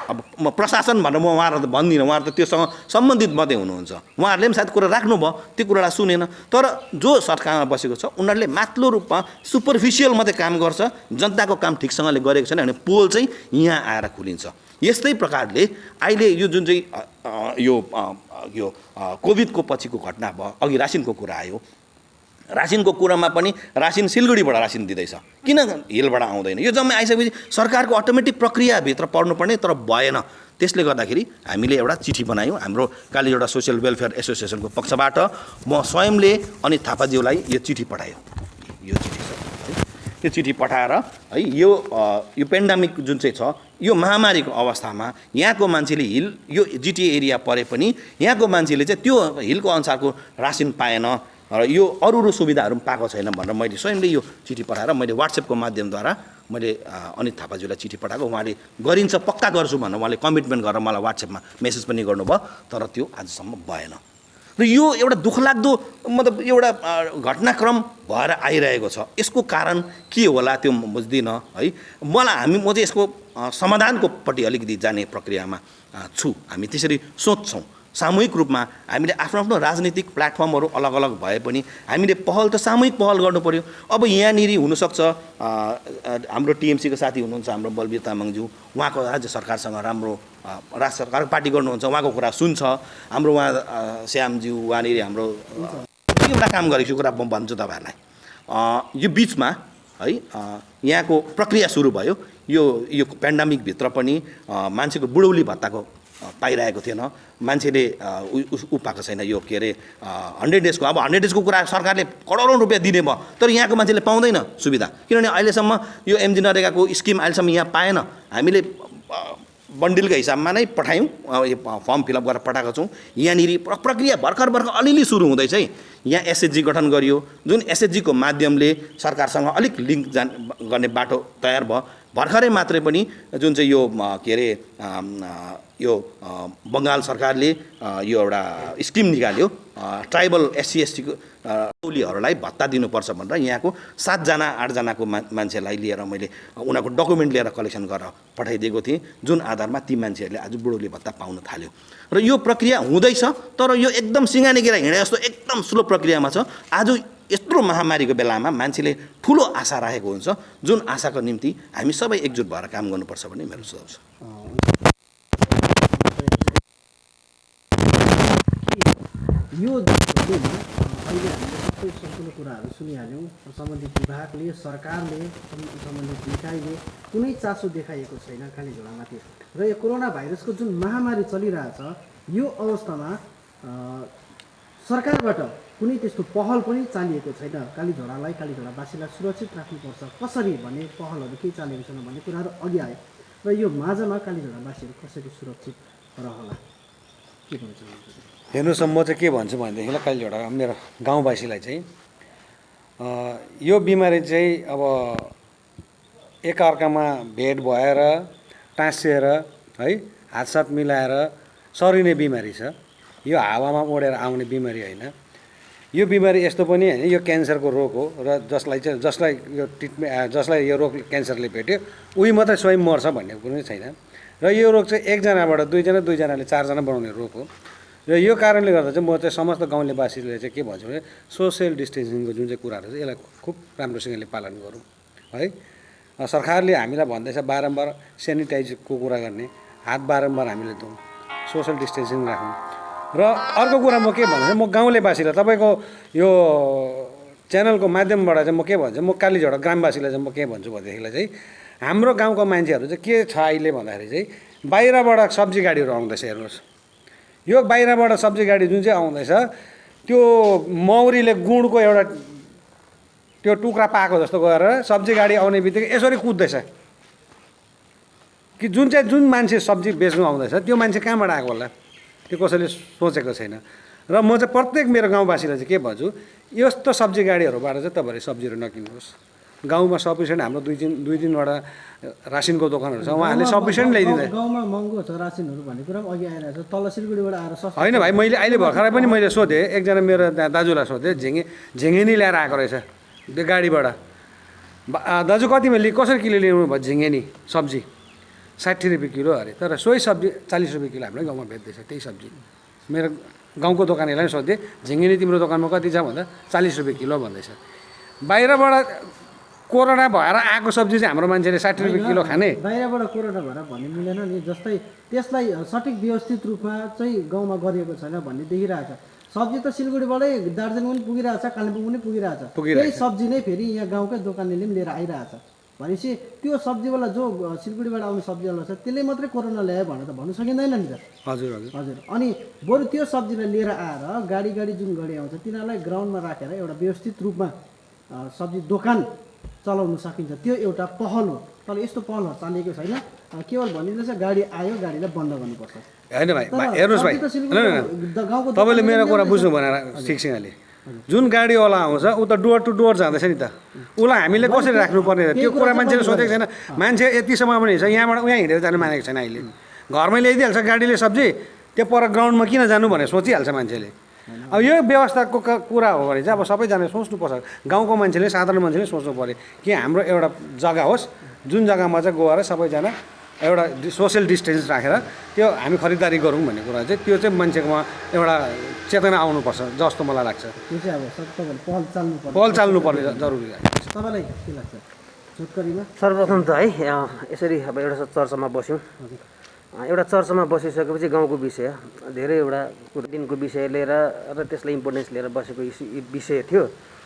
अब म प्रशासन भनेर म उहाँहरू त भन्दिनँ, उहाँहरू त त्योसँग सम्बन्धित मात्रै हुनुहुन्छ। उहाँहरूले पनि सायद कुरा राख्नुभयो, त्यो कुरालाई सुनेन। तर जो सरकारमा बसेको छ उनीहरूले माथिल्लो रूपमा सुपरफिसियल मात्रै काम गर्छ, जनताको काम ठिकसँगले गरेको छैन भने पोल चाहिँ यहाँ आएर खुलिन्छ। यस्तै प्रकारले अहिले यो जुन चाहिँ यो कोभिडको पछिको घटना भयो, अघि रासिनको कुरा आयो, रासिनको कुरामा पनि रासिन सिलगढीबाट रासिन दिँदैछ, किन हिलबाट आउँदैन? यो जम्मै आइसकेपछि सरकारको अटोमेटिक प्रक्रियाभित्र पर्नुपर्ने, तर भएन। त्यसले गर्दाखेरि हामीले एउटा चिठी बनायौँ हाम्रो कालीझोडा सोसियल वेलफेयर एसोसिएसनको पक्षबाट। म स्वयंले अनित थापाज्यूलाई यो चिठी पठायो। यो चिठी पठाएर है, यो पेन्डामिक जुन चाहिँ छ, यो महामारीको अवस्थामा यहाँको मान्छेले यो जिटिए एरिया परे पनि यहाँको मान्छेले चाहिँ त्यो हिलको अनुसारको रासिन पाएन र यो अरू सुविधाहरू पनि पाएको छैन भनेर मैले स्वयंले यो चिठी पठाएर मैले व्हाट्सएपको माध्यमद्वारा मैले अनित थापाज्यूलाई चिठी पठाएको, उहाँले गरिन्छ पक्का गर्छु भनेर उहाँले कमिटमेन्ट गरेर मलाई व्हाट्सएपमा मेसेज पनि गर्नुभयो, तर त्यो आजसम्म भएन। र यो एउटा दुःखलाग्दो मतलब एउटा घटनाक्रम भएर आइरहेको छ। यसको कारण के होला त्यो म बुझ्दिनँ है। म चाहिँ यसको समाधानकोपट्टि अलिकति जाने प्रक्रियामा छु। हामी त्यसरी सोच्छौँ। सामूहिक रूपमा हामीले आफ्नो आफ्नो राजनीतिक प्लेटफर्महरू अलग अलग भए पनि हामीले पहल त सामूहिक पहल गर्नु पर्यो। अब यहाँनिर हुनसक्छ हाम्रो टिएमसीको साथी हुनुहुन्छ हाम्रो बलवीर तामाङज्यू, उहाँको राज्य सरकारसँग राम्रो राज्य सरकार पार्टी गर्नुहुन्छ, उहाँको कुरा सुन्छ। हाम्रो उहाँ श्यामज्यू उहाँनिर हाम्रो एउटा काम गरेको कुरा म भन्छु तपाईँहरूलाई। यो बिचमा है यहाँको प्रक्रिया सुरु भयो। यो पेन्डामिकभित्र पनि मान्छेको बुढौली भत्ताको पाइरहेको थिएन, मान्छेले ऊ पाएको छैन। यो के अरे 100 डेजको, अब 100 डेजको कुरा सरकारले करोडौँ रुपियाँ दिने भयो, तर यहाँको मान्छेले पाउँदैन सुविधा। किनभने अहिलेसम्म यो एमजी नरेगाको स्किम अहिलेसम्म यहाँ पाएन। हामीले बन्डिलको हिसाबमा नै पठायौँ, फर्म फिलअप गरेर पठाएको छौँ। यहाँनिर प्रक्रिया भर्खर अलिअलि सुरु हुँदैछ है। यहाँ एसएचजी गठन गरियो, जुन एसएचजीको माध्यमले सरकारसँग अलिक लिङ्क गर्ने बाटो तयार भयो। भर्खरै मात्रै पनि जुन चाहिँ यो के अरे यो बङ्गाल सरकारले यो एउटा स्किम निकाल्यो, ट्राइबल एससी एसटीको टोलीहरूलाई भत्ता दिनुपर्छ भनेर यहाँको 7 जना 8 जनाको मान्छेलाई लिएर मैले उनीहरूको डकुमेन्ट लिएर कलेक्सन गरेर पठाइदिएको थिएँ, जुन आधारमा ती मान्छेहरूले आज बुढौली भत्ता पाउन थाल्यो। र यो प्रक्रिया हुँदैछ, तर यो एकदम सिँगाने केरा हिँडे जस्तो एकदम स्लो प्रक्रियामा छ। आज यत्रो महामारीको बेलामा मान्छेले ठुलो आशा राखेको हुन्छ, जुन आशाको निम्ति हामी सबै एकजुट भएर काम गर्नुपर्छ भन्ने मेरो सुझाव छ। यो अहिले हामीले सबै सम्पूर्ण कुराहरू सुनिहाल्यौँ। सम्बन्धित विभागले, सरकारले, सम्बन्धित निकायले कुनै चासो देखाएको छैन कालीझोडामाथि। र यो कोरोना भाइरसको जुन महामारी चलिरहेछ, यो अवस्थामा सरकारबाट कुनै त्यस्तो पहल पनि चालिएको छैन। कालीझोडालाई, कालीझोडावासीलाई सुरक्षित राख्नुपर्छ कसरी भन्ने पहलहरू के चालेको छैन भन्ने कुराहरू अघि आयो। र यो माझमा कालीझोडावासीहरू कसरी सुरक्षित रहला, के भन्छ? हेर्नुहोस्, म चाहिँ के भन्छु भनेदेखिलाई कालीझोडा मेरो गाउँवासीलाई चाहिँ यो बिमारी चाहिँ अब एकअर्कामा भेट भएर टाँसिएर है हातसात मिलाएर सरिने बिमारी छ। यो हावामा उडेर आउने बिमारी होइन। यो बिमारी यस्तो पनि होइन, यो क्यान्सरको रोग हो र जसलाई यो ट्रिटमेन्ट जसलाई यो रोग क्यान्सरले भेट्यो उही मात्रै स्वयं मर्छ भन्ने कुनै छैन। र यो रोग चाहिँ 1 जनाबाट 2 जना, 2 जनाले 4 जना बनाउने रोग हो। र यो कारणले गर्दा चाहिँ म चाहिँ समस्त गाउँलेवासीले चाहिँ के भन्छु भने सोसियल डिस्टेन्सिङको जुन चाहिँ कुराहरू छ यसलाई खुब राम्रोसँगले पालन गरौँ है। सरकारले हामीलाई भन्दैछ बारम्बार सेनिटाइजको कुरा गर्ने, हात बारम्बार हामीले धौँ, सोसियल डिस्टेन्सिङ राखौँ। र अर्को कुरा म के भन्छु, म गाउँलेवासीलाई तपाईँको यो च्यानलको माध्यमबाट चाहिँ म के भन्छु, म कालीझोडा ग्रामवासीलाई चाहिँ म के भन्छु भनेदेखिलाई चाहिँ हाम्रो गाउँको मान्छेहरू चाहिँ के छ अहिले भन्दाखेरि चाहिँ बाहिरबाट सब्जी गाडीहरू आउँदैछ। हेर्नुहोस्, यो बाहिरबाट सब्जी गाडी जुन चाहिँ आउँदैछ त्यो मौरीले गुँडको एउटा त्यो टुक्रा पाएको जस्तो गरेर सब्जी गाडी आउने बित्तिकै यसरी कुद्दैछ कि जुन मान्छे सब्जी बेच्नु आउँदैछ त्यो मान्छे कहाँबाट आएको होला, त्यो कसैले सोचेको छैन। र म चाहिँ प्रत्येक मेरो गाउँवासीलाई चाहिँ के भन्छु, यस्तो सब्जी गाडीहरूबाट चाहिँ तपाईँहरूले सब्जीहरू नकिन्नुहोस्। गाउँमा सफिसियन्ट हाम्रो दुई तिनवटा रासिनको दोकानहरू छ, उहाँहरूले सफिसियन्ट ल्याइदिँदैन। गाउँमा महँगो छ रासिनहरू भन्ने कुरा पनि अघि आइरहेको छ। तल सिलगढीबाट आएर सस्तो होइन भाइ, मैले अहिले भर्खरै पनि मैले सोधेँ, एकजना मेरो दाजुलाई सोधेँ, झिङ्गेनी ल्याएर आएको रहेछ त्यो गाडीबाट। दाजु कतिमा कसरी किलो ल्याउनु भयो झिङ्गेनी सब्जी? 60 रुपियाँ किलो अरे। तर सोही सब्जी 40 रुपियाँ किलो हाम्रो गाउँमा बेच्दैछ त्यही सब्जी। मेरो गाउँको दोकानेलाई सोधेँ झिङ्गेनी तिम्रो दोकानमा कति छ भन्दा 40 रुपियाँ किलो भन्दैछ। बाहिरबाट कोरोना भएर आएको सब्जी चाहिँ हाम्रो मान्छेले 60 रुपियाँ किलो खाने। बाहिरबाट कोरोना भएर भन्ने मिलेन नि। जस्तै त्यसलाई सठिक व्यवस्थित रूपमा चाहिँ गाउँमा गरिएको छैन भन्ने देखिरहेछ। सब्जी त सिलगढीबाटै दार्जिलिङ पनि पुगिरहेछ, कालिम्पोङ पनि पुगिरहेछ। त्यही सब्जी नै फेरि यहाँ गाउँकै दोकानले पनि लिएर आइरहेछ भनेपछि त्यो सब्जीवाला जो सिलगढीबाट आउने सब्जीवाला छ त्यसले मात्रै कोरोना ल्यायो भनेर त भन्नु सकिँदैन नि त। हजुर हजुर। अनि बरु त्यो सब्जीलाई लिएर आएर गाडी जुन गाडी आउँछ तिनीहरूलाई ग्राउन्डमा राखेर एउटा व्यवस्थित रूपमा सब्जी दोकान चलाउन सकिन्छ, त्यो एउटा पहल हो। तर यस्तो पहलहरू चालिएको छैन। केवल भनिँदैछ गाडी आयो गाडीलाई बन्द गर्नुपर्छ। होइन भाइ, हेर्नुहोस् भाइ, तपाईँले मेरो कुरा बुझ्नु भनेर ठिकसँगले जुन गाडीवाला आउँछ ऊ त डोर टु डोर जाँदैछ नि त, उसलाई हामीले कसरी राख्नुपर्ने त्यो कुरा मान्छेले सोचेको छैन। मान्छे यतिसम्म पनि हिँड्छ, यहाँबाट उहाँ हिँडेर जानु मानेको छैन। अहिले घरमै ल्याइदिइहाल्छ गाडीले सब्जी, त्यो पर ग्राउन्डमा किन जानु भनेर सोचिहाल्छ मान्छेले। अब यो व्यवस्थाको कुरा हो भने चाहिँ अब सबैजना सोच्नुपर्छ, गाउँको मान्छेले, साधारण मान्छेले सोच्नु पऱ्यो कि हाम्रो एउटा जग्गा होस् जुन जग्गामा चाहिँ गएर सबैजना एउटा सोसियल डिस्टेन्स राखेर त्यो हामी खरिदारी गरौँ भन्ने कुरा चाहिँ त्यो चाहिँ मान्छेकोमा एउटा चेतना आउनुपर्छ जस्तो मलाई लाग्छ। त्यो चाहिँ अब तपाईँले पहल चाल्नुपर्ने जरुरी लाग्छ। तपाईँलाई के लाग्छ छोटकरीमा? सर्वप्रथम त है यसरी अब एउटा चर्चामा बस्यौँ, एउटा चर्चामा बसिसकेपछि गाउँको विषय धेरै एउटा दिनको विषय लिएर र त्यसलाई इम्पोर्टेन्स लिएर बसेको विषय थियो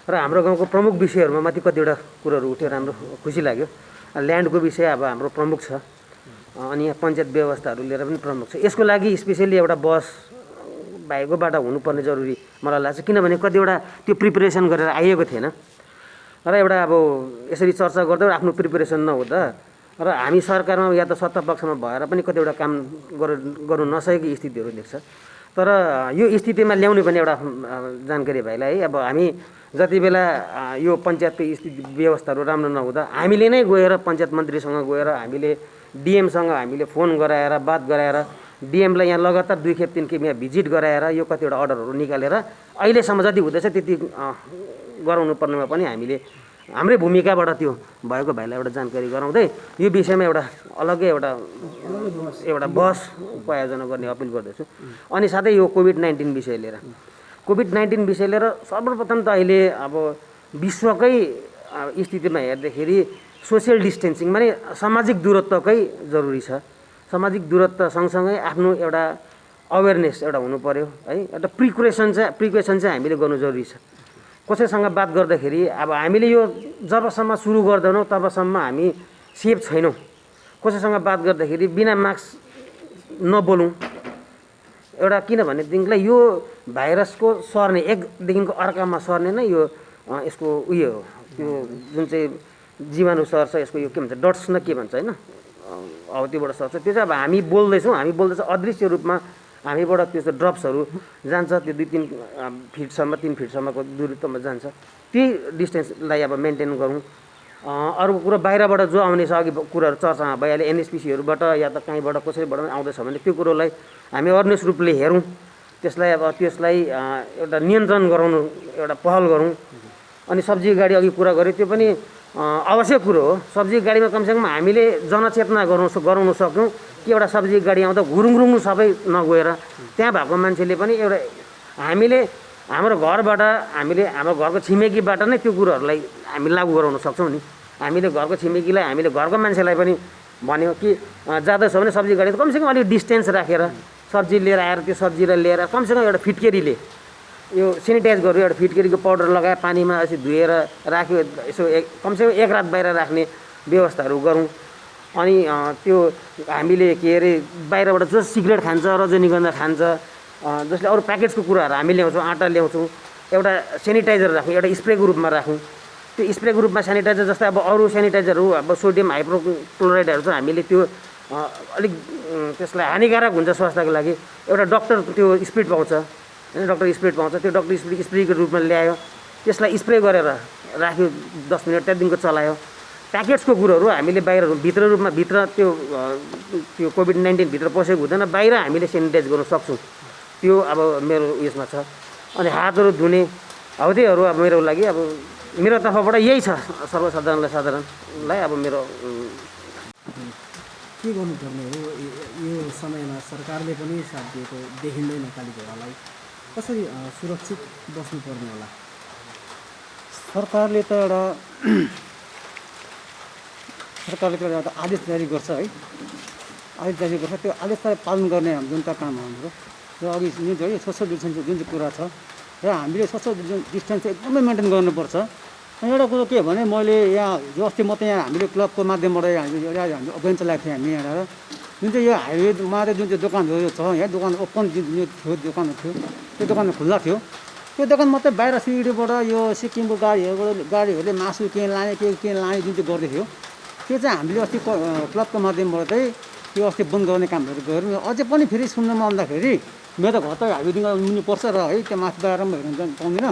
र हाम्रो गाउँको प्रमुख विषयहरूमा माथि कतिवटा कुरोहरू उठ्यो, राम्रो खुसी लाग्यो। ल्यान्डको विषय अब हाम्रो प्रमुख छ, अनि यहाँ पञ्चायत व्यवस्थाहरू लिएर पनि प्रमुख छ। यसको लागि स्पेसली एउटा बस भाइको बाटो हुनुपर्ने जरुरी मलाई लाग्छ, किनभने कतिवटा त्यो प्रिपरेसन गरेर आइएको थिएन र एउटा अब यसरी चर्चा गर्दा आफ्नो प्रिपरेसन नहुँदा र हामी सरकारमा या त सत्ता पक्षमा भएर पनि कतिवटा काम गर्नु नसकेको स्थितिहरू देख्छ। तर यो स्थितिमा ल्याउने पनि एउटा जानकारी भाइलाई है, अब हामी जति बेला यो पञ्चायतको स्थिति व्यवस्थाहरू राम्रो नहुँदा हामीले नै गएर पञ्चायत मन्त्रीसँग गएर हामीले डिएमसँग हामीले फोन गराएर बात गराएर डिएमलाई यहाँ लगातार 2 खेप 3 खेप यहाँ भिजिट गराएर यो कतिवटा अर्डरहरू निकालेर अहिलेसम्म जति हुँदैछ त्यति गराउनु पर्नेमा पनि हामीले हाम्रै भूमिकाबाट त्यो भएको भाइलाई एउटा जानकारी गराउँदै यो विषयमा एउटा अलग्गै एउटा बस आयोजना गर्ने अपिल गर्दछु। अनि साथै यो कोभिड-19 विषय लिएर सर्वप्रथम त अहिले अब विश्वकै स्थितिमा हेर्दाखेरि सोसियल डिस्टेन्सिङ माने सामाजिक दूरत्वकै जरुरी छ। सामाजिक दूरत्व सँगसँगै आफ्नो एउटा अवेरनेस एउटा हुनु पर्यो है, एउटा प्रिकसन चाहिँ हामीले गर्नु जरुरी छ। कसैसँग बात गर्दाखेरि अब हामीले यो जबसम्म सुरु गर्दैनौँ तबसम्म हामी सेफ छैनौँ। कसैसँग बात गर्दाखेरि बिना मास्क नबोलौँ, एउटा किनभनेदेखिलाई यो भाइरसको सर्ने एकदेखिको अर्कामा सर्ने नै यो यसको उयो हो, त्यो जुन चाहिँ जीवाणु सर्छ यसको यो के भन्छ डट्स न के भन्छ होइन, अब त्योबाट सर्छ। त्यो चाहिँ अब हामी बोल्दैछौँ अदृश्य रूपमा हामीबाट त्यो ड्रप्सहरू जान्छ, त्यो 2-3 फिटसम्म 3 फिटसम्मको दूरत्वमा जान्छ। त्यही डिस्टेन्सलाई अब मेन्टेन गरौँ। अर्को कुरो बाहिरबाट जो आउने छ, अघि कुराहरू चर्चामा भइहाल्यो, एनएसपिसीहरूबाट या त कहीँबाट कसैबाट आउँदैछ भने त्यो कुरोलाई हामी अवेरनेस रूपले हेरौँ, त्यसलाई एउटा नियन्त्रण गराउनु एउटा पहल गरौँ। अनि सब्जी गाडी अघि कुरा गरेँ, त्यो पनि आवश्यक कुरो हो। सब्जी गाडीमा कमसेकम हामीले जनचेतना गराउन सक्यौँ कि एउटा सब्जी गाडी आउँदा घुरुङ सबै नगएर त्यहाँ भएको मान्छेले पनि एउटा हामीले हाम्रो घरबाट हाम्रो घरको छिमेकीबाट नै त्यो कुरोहरूलाई हामी लागू गराउन सक्छौँ नि। हामीले घरको छिमेकीलाई हामीले घरको मान्छेलाई पनि भन्यो कि जाँदैछ भने सब्जी गाडी कमसेकम अलिक डिस्टेन्स राखेर सब्जी लिएर आएर त्यो सब्जीलाई लिएर कमसेकम एउटा फिटकेरीले यो सेनिटाइज गर्यो, एउटा फिटकेरीको पाउडर लगाएर पानीमा यसो धुएर राख्यो, यसो कमसेकम 1 रात बाहिर राख्ने व्यवस्थाहरू गरौँ। अनि त्यो हामीले के अरे बाहिरबाट जो सिगरेट खान्छ, रजनीगन्धा खान्छ, जसले अरू प्याकेट्सको कुराहरू हामी ल्याउँछौँ, आँटा ल्याउँछौँ, एउटा सेनिटाइजर राखौँ, एउटा स्प्रेको रूपमा राखौँ। त्यो स्प्रेको रूपमा सेनिटाइजर जस्तै अब अरू सेनिटाइजरहरू अब सोडियम हाइपोक्लोराइडहरू चाहिँ हामीले त्यो अलिक त्यसलाई हानिकारक हुन्छ स्वास्थ्यको लागि। एउटा डक्टर त्यो स्पिड पाउँछ होइन, त्यो डक्टर स्प्रेको रूपमा ल्यायो, त्यसलाई स्प्रे गरेर राख्यो 10 मिनट, त्यहाँदेखिको चलायो। प्याकेट्सको कुरोहरू हामीले बाहिर भित्र त्यो कोभिड-19 भित्र पसेको हुँदैन, बाहिर हामीले सेनिटाइज गर्न सक्छौँ। त्यो अब मेरो उयसमा छ। अनि हातहरू धुने हौ त्यहीहरू अब मेरो लागि अब मेरो तर्फबाट यही छ। सर्वसाधारणलाई अब मेरो के गर्नुपर्ने हो यो समयमा? सरकारले पनि साथ दिएको देखिँदैन कालीझोडालाई, कसरी सुरक्षित बस्नुपर्ने होला? सरकारले त एउटा आदेश जारी गर्छ है, त्यो आदेशलाई पालन गर्ने जुन काम हो हाम्रो। र अघि जुन चाहिँ सोसल डिस्टेन्स जुन चाहिँ कुरा छ र हामीले सोसल डिस्टेन्स एकदमै मेन्टेन गर्नुपर्छ। अनि एउटा कुरो के भने मैले यहाँ जो अस्ति म त यहाँ हामीले क्लबको माध्यमबाट हामी अभियान चलाएको थियौँ। हामी यहाँ जुन चाहिँ यो हाइवेमा जुन चाहिँ दोकानहरू छ, यहाँ दोकान ओपन जुन थियो दोकानहरू थियो, त्यो दोकान खुल्ला थियो। त्यो दोकान मात्रै बाहिर सिलगढीबाट यो सिक्किमको गाडीहरूले मासु के लाने जुन चाहिँ गर्दै थियो, त्यो चाहिँ हामीले अस्ति क्लबको माध्यमबाट चाहिँ त्यो अस्ति बन्द गर्ने कामहरू गऱ्यौँ। अझै पनि फेरि सुन्नमा आउँदाखेरि मेरो त घर त हाइवेदेखि मुनि पर्छ र है, त्यो माथि बाहिर पनि हेर्नु पाउँदैन।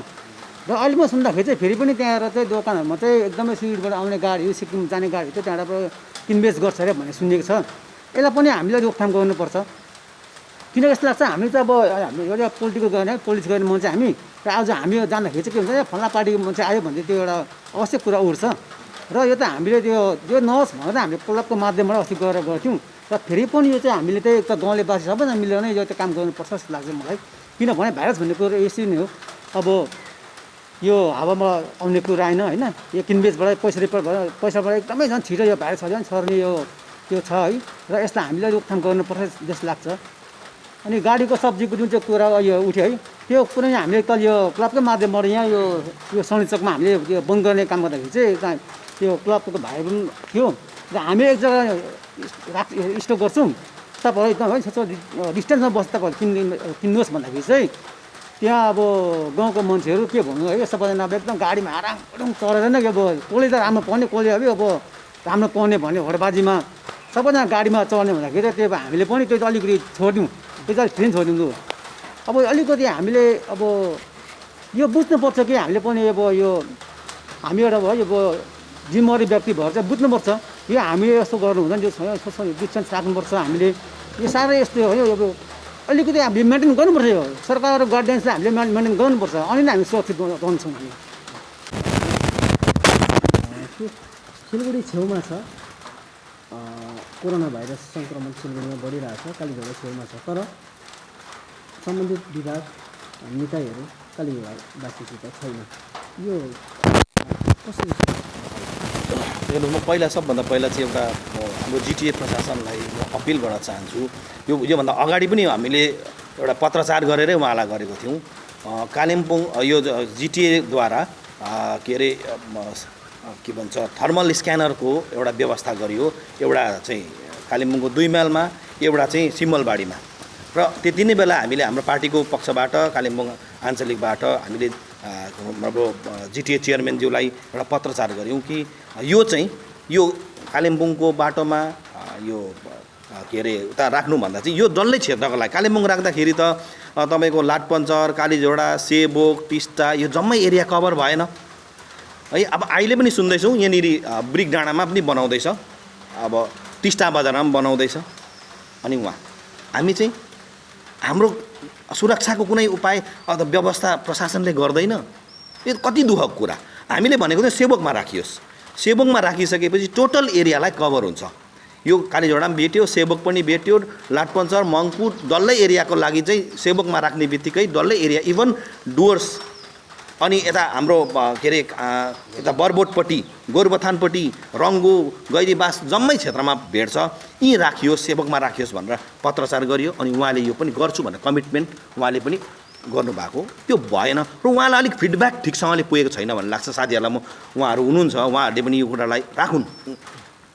र अहिले म सुन्दाखेरि चाहिँ फेरि पनि त्यहाँ चाहिँ दोकानहरूमा चाहिँ एकदमै सिलगढीबाट आउने गाडीहरू सिक्किम जाने गाडीहरू चाहिँ त्यहाँबाट किनबेच गर्छ अरे भन्ने सुनेको छ। यसलाई पनि हामीले रोकथाम गर्नुपर्छ। किन यस्तो लाग्छ, हामीले चाहिँ अब हामी एउटा पोलिटिकल गर्ने पोलिटिक्स गर्ने मान्छे हामी, र आज हामी जाँदाखेरि चाहिँ के हुन्छ फल्ना पार्टीको मान्छे आयो भने त्यो एउटा आवश्यक कुरा उठ्छ र यो त हामीले त्यो नहोस् भनेर हामीले क्लबको माध्यमबाट अस्ति गएर गर्थ्यौँ र फेरि पनि यो चाहिँ हामीले चाहिँ एक त गाउँलेवासी सबैजना मिलेर नै यो चाहिँ काम गर्नुपर्छ जस्तो लाग्छ मलाई। किनभने भाइरस भन्ने कुरो यसरी नै हो, अब यो हावामा आउने कुरा होइन होइन, यो किनबेचबाट पैसाबाट एकदमै झन् छिटो यो भाइरस झन् सर्ने यो छ है, र यसलाई हामीले रोकथाम गर्नुपर्छ जस्तो लाग्छ। अनि गाडीको सब्जीको जुन चाहिँ कुरा यो उठ्यो है, त्यो कुनै हामीले त यो क्लबकै माध्यमबाट यहाँ यो शनिचोकमा हामीले यो बन्द गर्ने काम गर्दाखेरि चाहिँ त्यो क्लबको भाइहरू पनि थियो र हामी एक जग्गा स्टक गर्छौँ, तपाईँहरू एकदम है सो डिस्टेन्समा बस्दा तपाईँहरू किन्नुहोस् भन्दाखेरि चाहिँ त्यहाँ अब गाउँको मान्छेहरू के भन्नु है, सबैजना अब एकदम गाडीमा आराम चढेर नै अब कसले त राम्रो पाउने कसले अब राम्रो पाउने भन्ने हडबाजीमा सबैजना गाडीमा चढ्ने भन्दाखेरि त्यो हामीले पनि त्यो अलिकति छोडिदिउँ, त्यो चाहिँ ट्रेन छोडिदिउँ। अब अलिकति हामीले अब यो बुझ्नुपर्छ कि हामीले पनि अब यो हामी एउटा भयो अब जिम्मेवारी व्यक्ति भएर चाहिँ बुझ्नुपर्छ यो हामीले यस्तो गर्नु हुँदैन, यो डिस्टेन्स राख्नुपर्छ हामीले, यो साह्रै यस्तो हो अब अलिकति हामीले मेन्टेन गर्नुपर्छ। यो सरकारको गाइडलाइन्सलाई हामीले मेन्टेन गर्नुपर्छ, अनि नै हामी सुरक्षित रहन्छौँ। हामी सिलगढी छेउमा छ, कोरोना भाइरस सङ्क्रमण सिलगढीमा बढिरहेको छ, कालीझोडा छेउमा छ, तर सम्बन्धित विभाग निकायहरू कालीझोडावासीसित छैन। यो कसरी हेर्नु, म सबभन्दा पहिला चाहिँ एउटा हाम्रो जिटिए प्रशासनलाई म अपिल गर्न चाहन्छु। योभन्दा अगाडि पनि हामीले एउटा पत्रचार गरेरै उहाँलाई गरेको थियौँ। कालिम्पोङ यो जिटिएद्वारा के अरे के भन्छ थर्मल स्क्यानरको एउटा व्यवस्था गरियो, एउटा चाहिँ कालिम्पोङको 2 माइलमा, एउटा चाहिँ सिमलबाडीमा। र त्यति नै बेला हामीले हाम्रो पार्टीको पक्षबाट कालिम्पोङ आञ्चलिकबाट हामीले हाम्रो जिटिए चेयरम्यानज्यूलाई एउटा पत्रचार गऱ्यौँ कि यो चाहिँ यो कालिम्पोङको बाटोमा यो के अरे उता राख्नुभन्दा चाहिँ यो डल्लै क्षेत्रको लागि कालिम्पोङ राख्दाखेरि त तपाईँको लाटपन्चर, कालीझोडा, सेबोक, टिस्टा यो जम्मै एरिया कभर भएन है। अब अहिले पनि सुन्दैछौँ यहाँनिर ब्रिक डाँडामा पनि बनाउँदैछ, अब टिस्टा बजारमा पनि बनाउँदैछ। अनि हामी चाहिँ हाम्रो सुरक्षाको कुनै उपाय अथवा व्यवस्था प्रशासनले गर्दैन, यो कति दुःखको कुरा। हामीले भनेको चाहिँ सेबोकमा राखियोस्, सेबोकमा राखिसकेपछि टोटल एरियालाई कभर हुन्छ। यो कालीझोडा पनि भेट्यो, सेबोक पनि भेट्यो, लाटपन्चर, मङ्पुर डल्लै एरियाको लागि चाहिँ सेबोकमा राख्ने बित्तिकै डल्लै एरिया इभन डुवर्स अनि यता हाम्रो के अरे यता बरबोटपट्टि, गोरुबथानपट्टि, रङ्गो, गैरीबास जम्मै क्षेत्रमा भेट्छ, यी राखियोस्, सेबोकमा राखियोस् भनेर पत्रचार गरियो। अनि उहाँले यो पनि गर्छु भनेर कमिटमेन्ट उहाँले पनि गर्नुभएको, त्यो भएन। र उहाँलाई अलिक फिडब्याक ठिकसँगले पुगेको छैन भन्ने लाग्छ। साथीहरूलाई म उहाँहरू हुनुहुन्छ, उहाँहरूले पनि यो कुरालाई राखुन्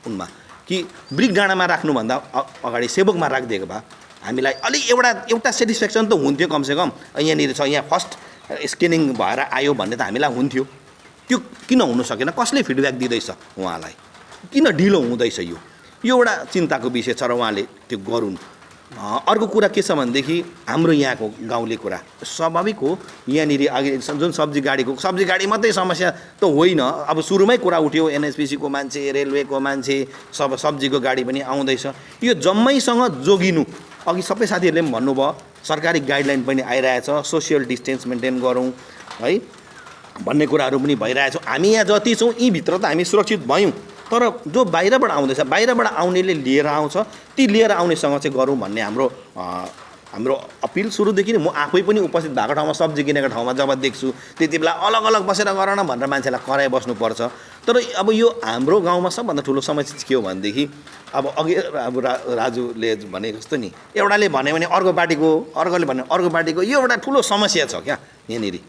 उनमा कि ब्रिक डाँडामा राख्नुभन्दा अगाडि सेबोकमा राखिदिएको भए हामीलाई अलिक एउटा सेटिस्फ्याक्सन त हुन्थ्यो। कमसेकम यहाँनिर छ, यहाँ फर्स्ट स्क्यानिङ भएर आयो भन्ने त हामीलाई हुन्थ्यो। त्यो किन हुन सकेन, कसले फिडब्याक दिँदैछ उहाँलाई, किन ढिलो हुँदैछ, यो एउटा चिन्ताको विषय छ र उहाँले त्यो गरून्। अर्को कुरा के छ भनेदेखि हाम्रो यहाँको गाउँले कुरा स्वाभाविक हो, यहाँनिर अघि जुन सब्जी गाडी मात्रै समस्या त होइन। अब सुरुमै कुरा उठ्यो एनएचपिसीको मान्छे, रेलवेको मान्छे, सब्जीको गाडी पनि आउँदैछ। यो जम्मैसँग जोगिनु, अघि सबै साथीहरूले पनि भन्नुभयो, सरकारी गाइडलाइन पनि आइरहेछ, सोसियल डिस्टेन्स मेन्टेन गरौँ है भन्ने कुराहरू पनि भइरहेछ। हामी यहाँ जति छौँ यहीँभित्र त हामी सुरक्षित भयौँ, तर जो बाहिरबाट आउँदैछ, बाहिरबाट आउनेले लिएर आउँछ, ती लिएर आउनेसँग चाहिँ गरौँ भन्ने हाम्रो अपिल सुरुदेखि नै। म आफै पनि उपस्थित भएको ठाउँमा सब्जी किनेको ठाउँमा जब देख्छु त्यति बेला अलग अलग बसेर गर न भनेर मान्छेलाई कराइ बस्नुपर्छ। तर अब यो हाम्रो गाउँमा सबभन्दा ठुलो समस्या के हो भनेदेखि अब अघि अब राजुले भने जस्तो नि, एउटाले भन्यो भने अर्को पार्टीको, अर्कोले भन्यो अर्को पार्टीको, यो एउटा ठुलो समस्या छ क्या यहाँनिर।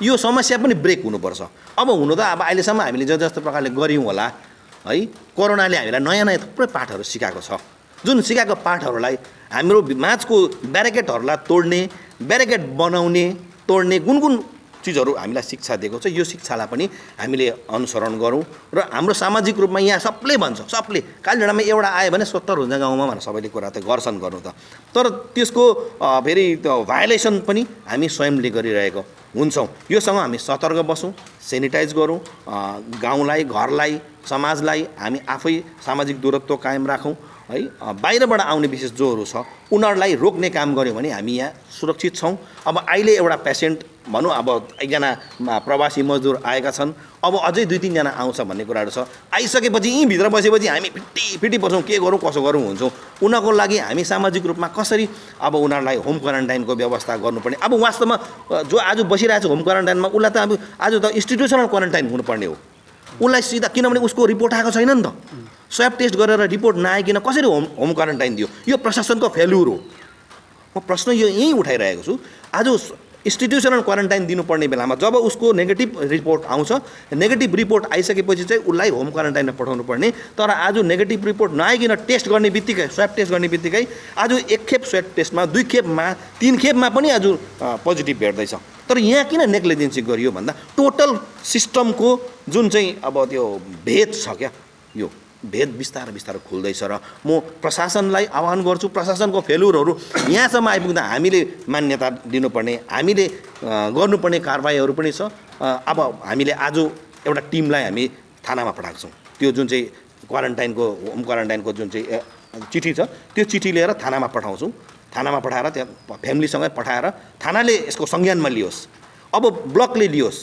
यो समस्या पनि ब्रेक हुनुपर्छ। अब हुनु त अब अहिलेसम्म हामीले जस्तो प्रकारले गऱ्यौँ होला है, कोरोनाले हामीलाई नयाँ नयाँ थुप्रै पाठहरू सिकाएको छ। जुन सिकाएको पाठहरूलाई हाम्रो माझको ब्यारिकेडहरूलाई तोड्ने, ब्यारिकेड बनाउने, तोड्ने, कुन चिजहरू हामीलाई शिक्षा दिएको छ, यो शिक्षालाई पनि हामीले अनुसरण गरौँ र हाम्रो सामाजिक रूपमा यहाँ सबले भन्छ, सबले कालीझोडामा एउटा आयो भने 70 हुन्छ गाउँमा भनेर सबैले कुरा त गर्छन् गर्नु त, तर त्यसको फेरि भायोलेसन पनि हामी स्वयंले गरिरहेको हुन्छौँ। योसँग हामी सतर्क बसौँ, सेनिटाइज गरौँ, गाउँलाई, घरलाई, समाजलाई हामी आफै सामाजिक दूरत्व कायम राखौँ है। बाहिरबाट आउने विशेष जोहरू छ उनीहरूलाई रोक्ने काम गऱ्यो भने हामी यहाँ सुरक्षित छौँ। अब अहिले एउटा पेसेन्ट भनौँ, अब एकजना प्रवासी मजदुर आएका छन्, अब अझै 2-3 जना आउँछ भन्ने कुराहरू छ। आइसकेपछि यहीँ भित्र बसेपछि हामी फिटी पर्छौँ, के गरौँ कसो गरौँ हुन्छौँ। उनीहरूको लागि हामी सामाजिक रूपमा कसरी अब उनीहरूलाई होम क्वारेन्टाइनको व्यवस्था गर्नुपर्ने। अब वास्तवमा जो आज बसिरहेको छ होम क्वारेन्टाइनमा उसलाई त अब आज त इन्स्टिट्युसनल क्वारेन्टाइन हुनुपर्ने हो उसलाई सिधा, किनभने उसको रिपोर्ट आएको छैन नि त। स्वैब टेस्ट गरेर रिपोर्ट नआइकन कसरी होम क्वारेन्टाइन दियो? यो प्रशासनको फेल्युर हो। म प्रश्न यो यहीँ उठाइरहेको छु। आज इन्स्टिट्युसनल क्वारेन्टाइन दिनुपर्ने बेलामा जब उसको नेगेटिभ रिपोर्ट आउँछ, नेगेटिभ रिपोर्ट आइसकेपछि चाहिँ उसलाई होम क्वारेन्टाइनमा पठाउनु पर्ने। तर आज नेगेटिभ रिपोर्ट नआइकन टेस्ट गर्ने बित्तिकै, स्वैब टेस्ट गर्ने बित्तिकै आज 1 खेप स्वैब टेस्टमा, 2 खेपमा, 3 खेपमा पनि आज पोजिटिभ भेट्दैछ। तर यहाँ किन नेग्लिजेन्सी गरियो भन्दा टोटल सिस्टमको जुन चाहिँ अब त्यो भेद छ क्या, यो भेद बिस्तारै बिस्तारै खुल्दैछ र म प्रशासनलाई आह्वान गर्छु, प्रशासनको फेल्युरहरू यहाँसम्म आइपुग्दा हामीले मान्यता दिनुपर्ने, हामीले गर्नुपर्ने कारबाहीहरू पनि छ। अब हामीले आज एउटा टिमलाई हामी थानामा पठाएको छौँ। त्यो जुन चाहिँ क्वारेन्टाइनको, होम क्वारेन्टाइनको जुन चाहिँ चिठी छ त्यो चिठी लिएर थानामा पठाउँछौँ। थानामा पठाएर त्यहाँ फ्यामिलीसँगै पठाएर थानाले यसको संज्ञानमा लियोस्, अब ब्लकले लियोस्,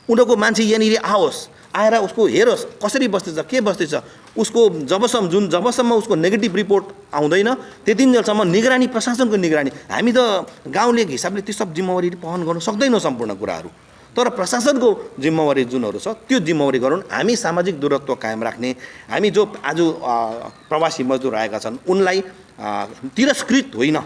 उनीहरूको मान्छे यहाँनिर आओस्, आएर उसको हेरोस् कसरी बस्दैछ, के बस्दैछ, उसको जबसम्म उसको नेगेटिभ रिपोर्ट आउँदैन त्यतिन्जेलसम्म निगरानी, प्रशासनको निगरानी। हामी त गाउँले हिसाबले त्यो सब जिम्मेवारी वहन गर्न सक्दैनौँ सम्पूर्ण कुराहरू, तर प्रशासनको जिम्मेवारी जुनहरू छ त्यो जिम्मेवारी गरौँ। हामी सामाजिक दूरत्व कायम राख्ने, हामी जो आज प्रवासी मजदुर आएका छन् उनलाई तिरस्कृत होइन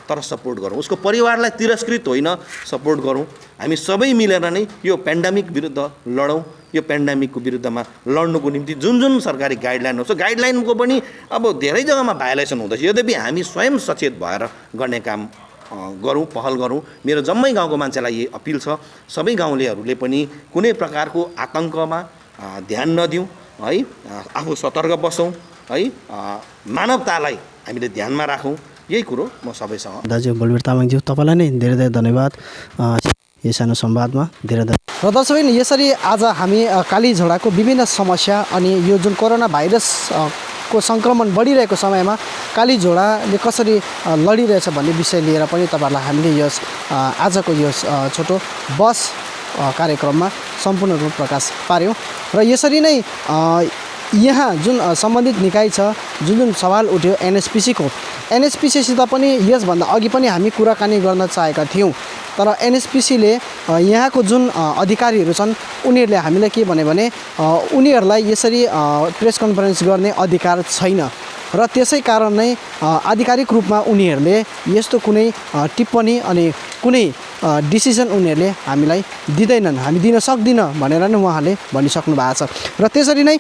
तर सपोर्ट गरौँ, उसको परिवारलाई तिरस्कृत होइन सपोर्ट गरौँ। हामी सबै मिलेर नै यो पेन्डेमिक विरुद्ध लडौँ। यो पेन्डेमिकको विरुद्धमा लड्नुको निम्ति जुन सरकारी गाइडलाइन छ, गाइडलाइनको पनि अब धेरै जग्गामा भायोलेसन हुँदैछ। यद्यपि हामी स्वयं सचेत भएर गर्ने काम गरौँ, पहल गरौँ। मेरो जम्मै गाउँको मान्छेलाई यही अपिल छ, सबै गाउँलेहरूले पनि कुनै प्रकारको आतङ्कमा ध्यान नदिउँ है, आफू सतर्क बसौँ है, मानवतालाई हामीले ध्यानमा राखौँ। यही कुरो म सबैसँग। दाजु बलवीर तामाङज्यू तपाईँलाई नै धेरै धेरै धन्यवाद यो सानो संवादमा, धेरै धेरै। र दर्शकबिन यसरी आज हामी कालीझोडाको विभिन्न समस्या अनि यो जुन कोरोना भाइरसको सङ्क्रमण बढिरहेको समयमा कालीझोडाले कसरी लडिरहेछ भन्ने विषय लिएर पनि तपाईँहरूलाई हामीले यस आजको यो छोटो बस कार्यक्रममा सम्पूर्ण रूपमा प्रकाश पार्यौँ। र यसरी नै यहाँ जुन सम्बन्धित निकाय छ, जुन सवाल उठ्यो एनएचपिसीसित पनि यसभन्दा अघि पनि हामी कुराकानी गर्न चाहेका थियौँ, तर एनएचपिसीले यहाँको जुन अधिकारीहरू छन् उनीहरूले हामीलाई के भन्यो भने उनीहरूलाई यसरी प्रेस कन्फरेन्स गर्ने अधिकार छैन र त्यसै कारण नै आधिकारिक रूपमा उनीहरूले यस्तो कुनै टिप्पणी अनि कुनै डिसिजन उनीहरूले हामीलाई दिँदैनन्, हामी दिन सक्दिनँ भनेर नै उहाँले भनिसक्नु भएको छ। र त्यसरी नै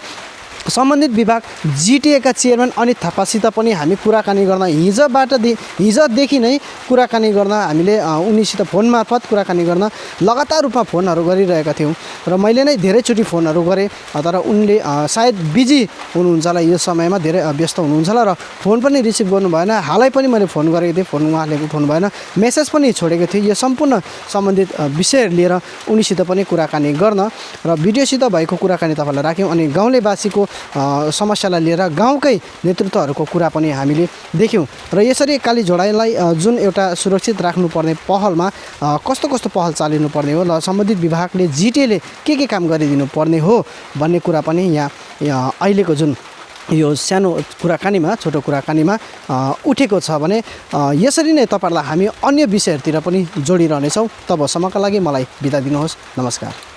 सम्बन्धित विभाग जिटिएका चेयरम्यान अनित थापासित पनि हामी कुराकानी गर्न हिजोदेखि नै कुराकानी गर्न हामीले उनीसित फोन मार्फत कुराकानी गर्न लगातार रूपमा फोनहरू गरिरहेका थियौँ र मैले नै धेरैचोटि फोनहरू गरेँ, तर उनले सायद बिजी हुनुहुन्छ होला, यो समयमा धेरै व्यस्त हुनुहुन्छ होला र फोन पनि रिसिभ गर्नु भएन। हालै पनि मैले फोन गरेको थिएँ, उहाँले फोन भएन, मेसेज पनि छोडेको थिएँ। यो सम्पूर्ण सम्बन्धित विषयहरू लिएर उनीसित पनि कुराकानी गर्न र भिडियोसित भएको कुराकानी तपाईँलाई राख्यौँ अनि गाउँलेवासीको समस्यालाई लिएर गाउँकै नेतृत्वहरूको कुरा पनि हामीले देख्यौँ। र यसरी कालीझोडालाई जुन एउटा सुरक्षित राख्नुपर्ने पहलमा कस्तो कस्तो पहल चालिनुपर्ने हो र सम्बन्धित विभागले जिटिएले के काम गरिदिनु पर्ने हो भन्ने कुरा पनि यहाँ अहिलेको जुन यो सानो कुराकानीमा, छोटो कुराकानीमा उठेको छ भने यसरी नै तपाईँहरूलाई हामी अन्य विषयहरूतिर पनि जोडिरहनेछौँ। तबसम्मका लागि मलाई बिदा दिनुहोस्। नमस्कार।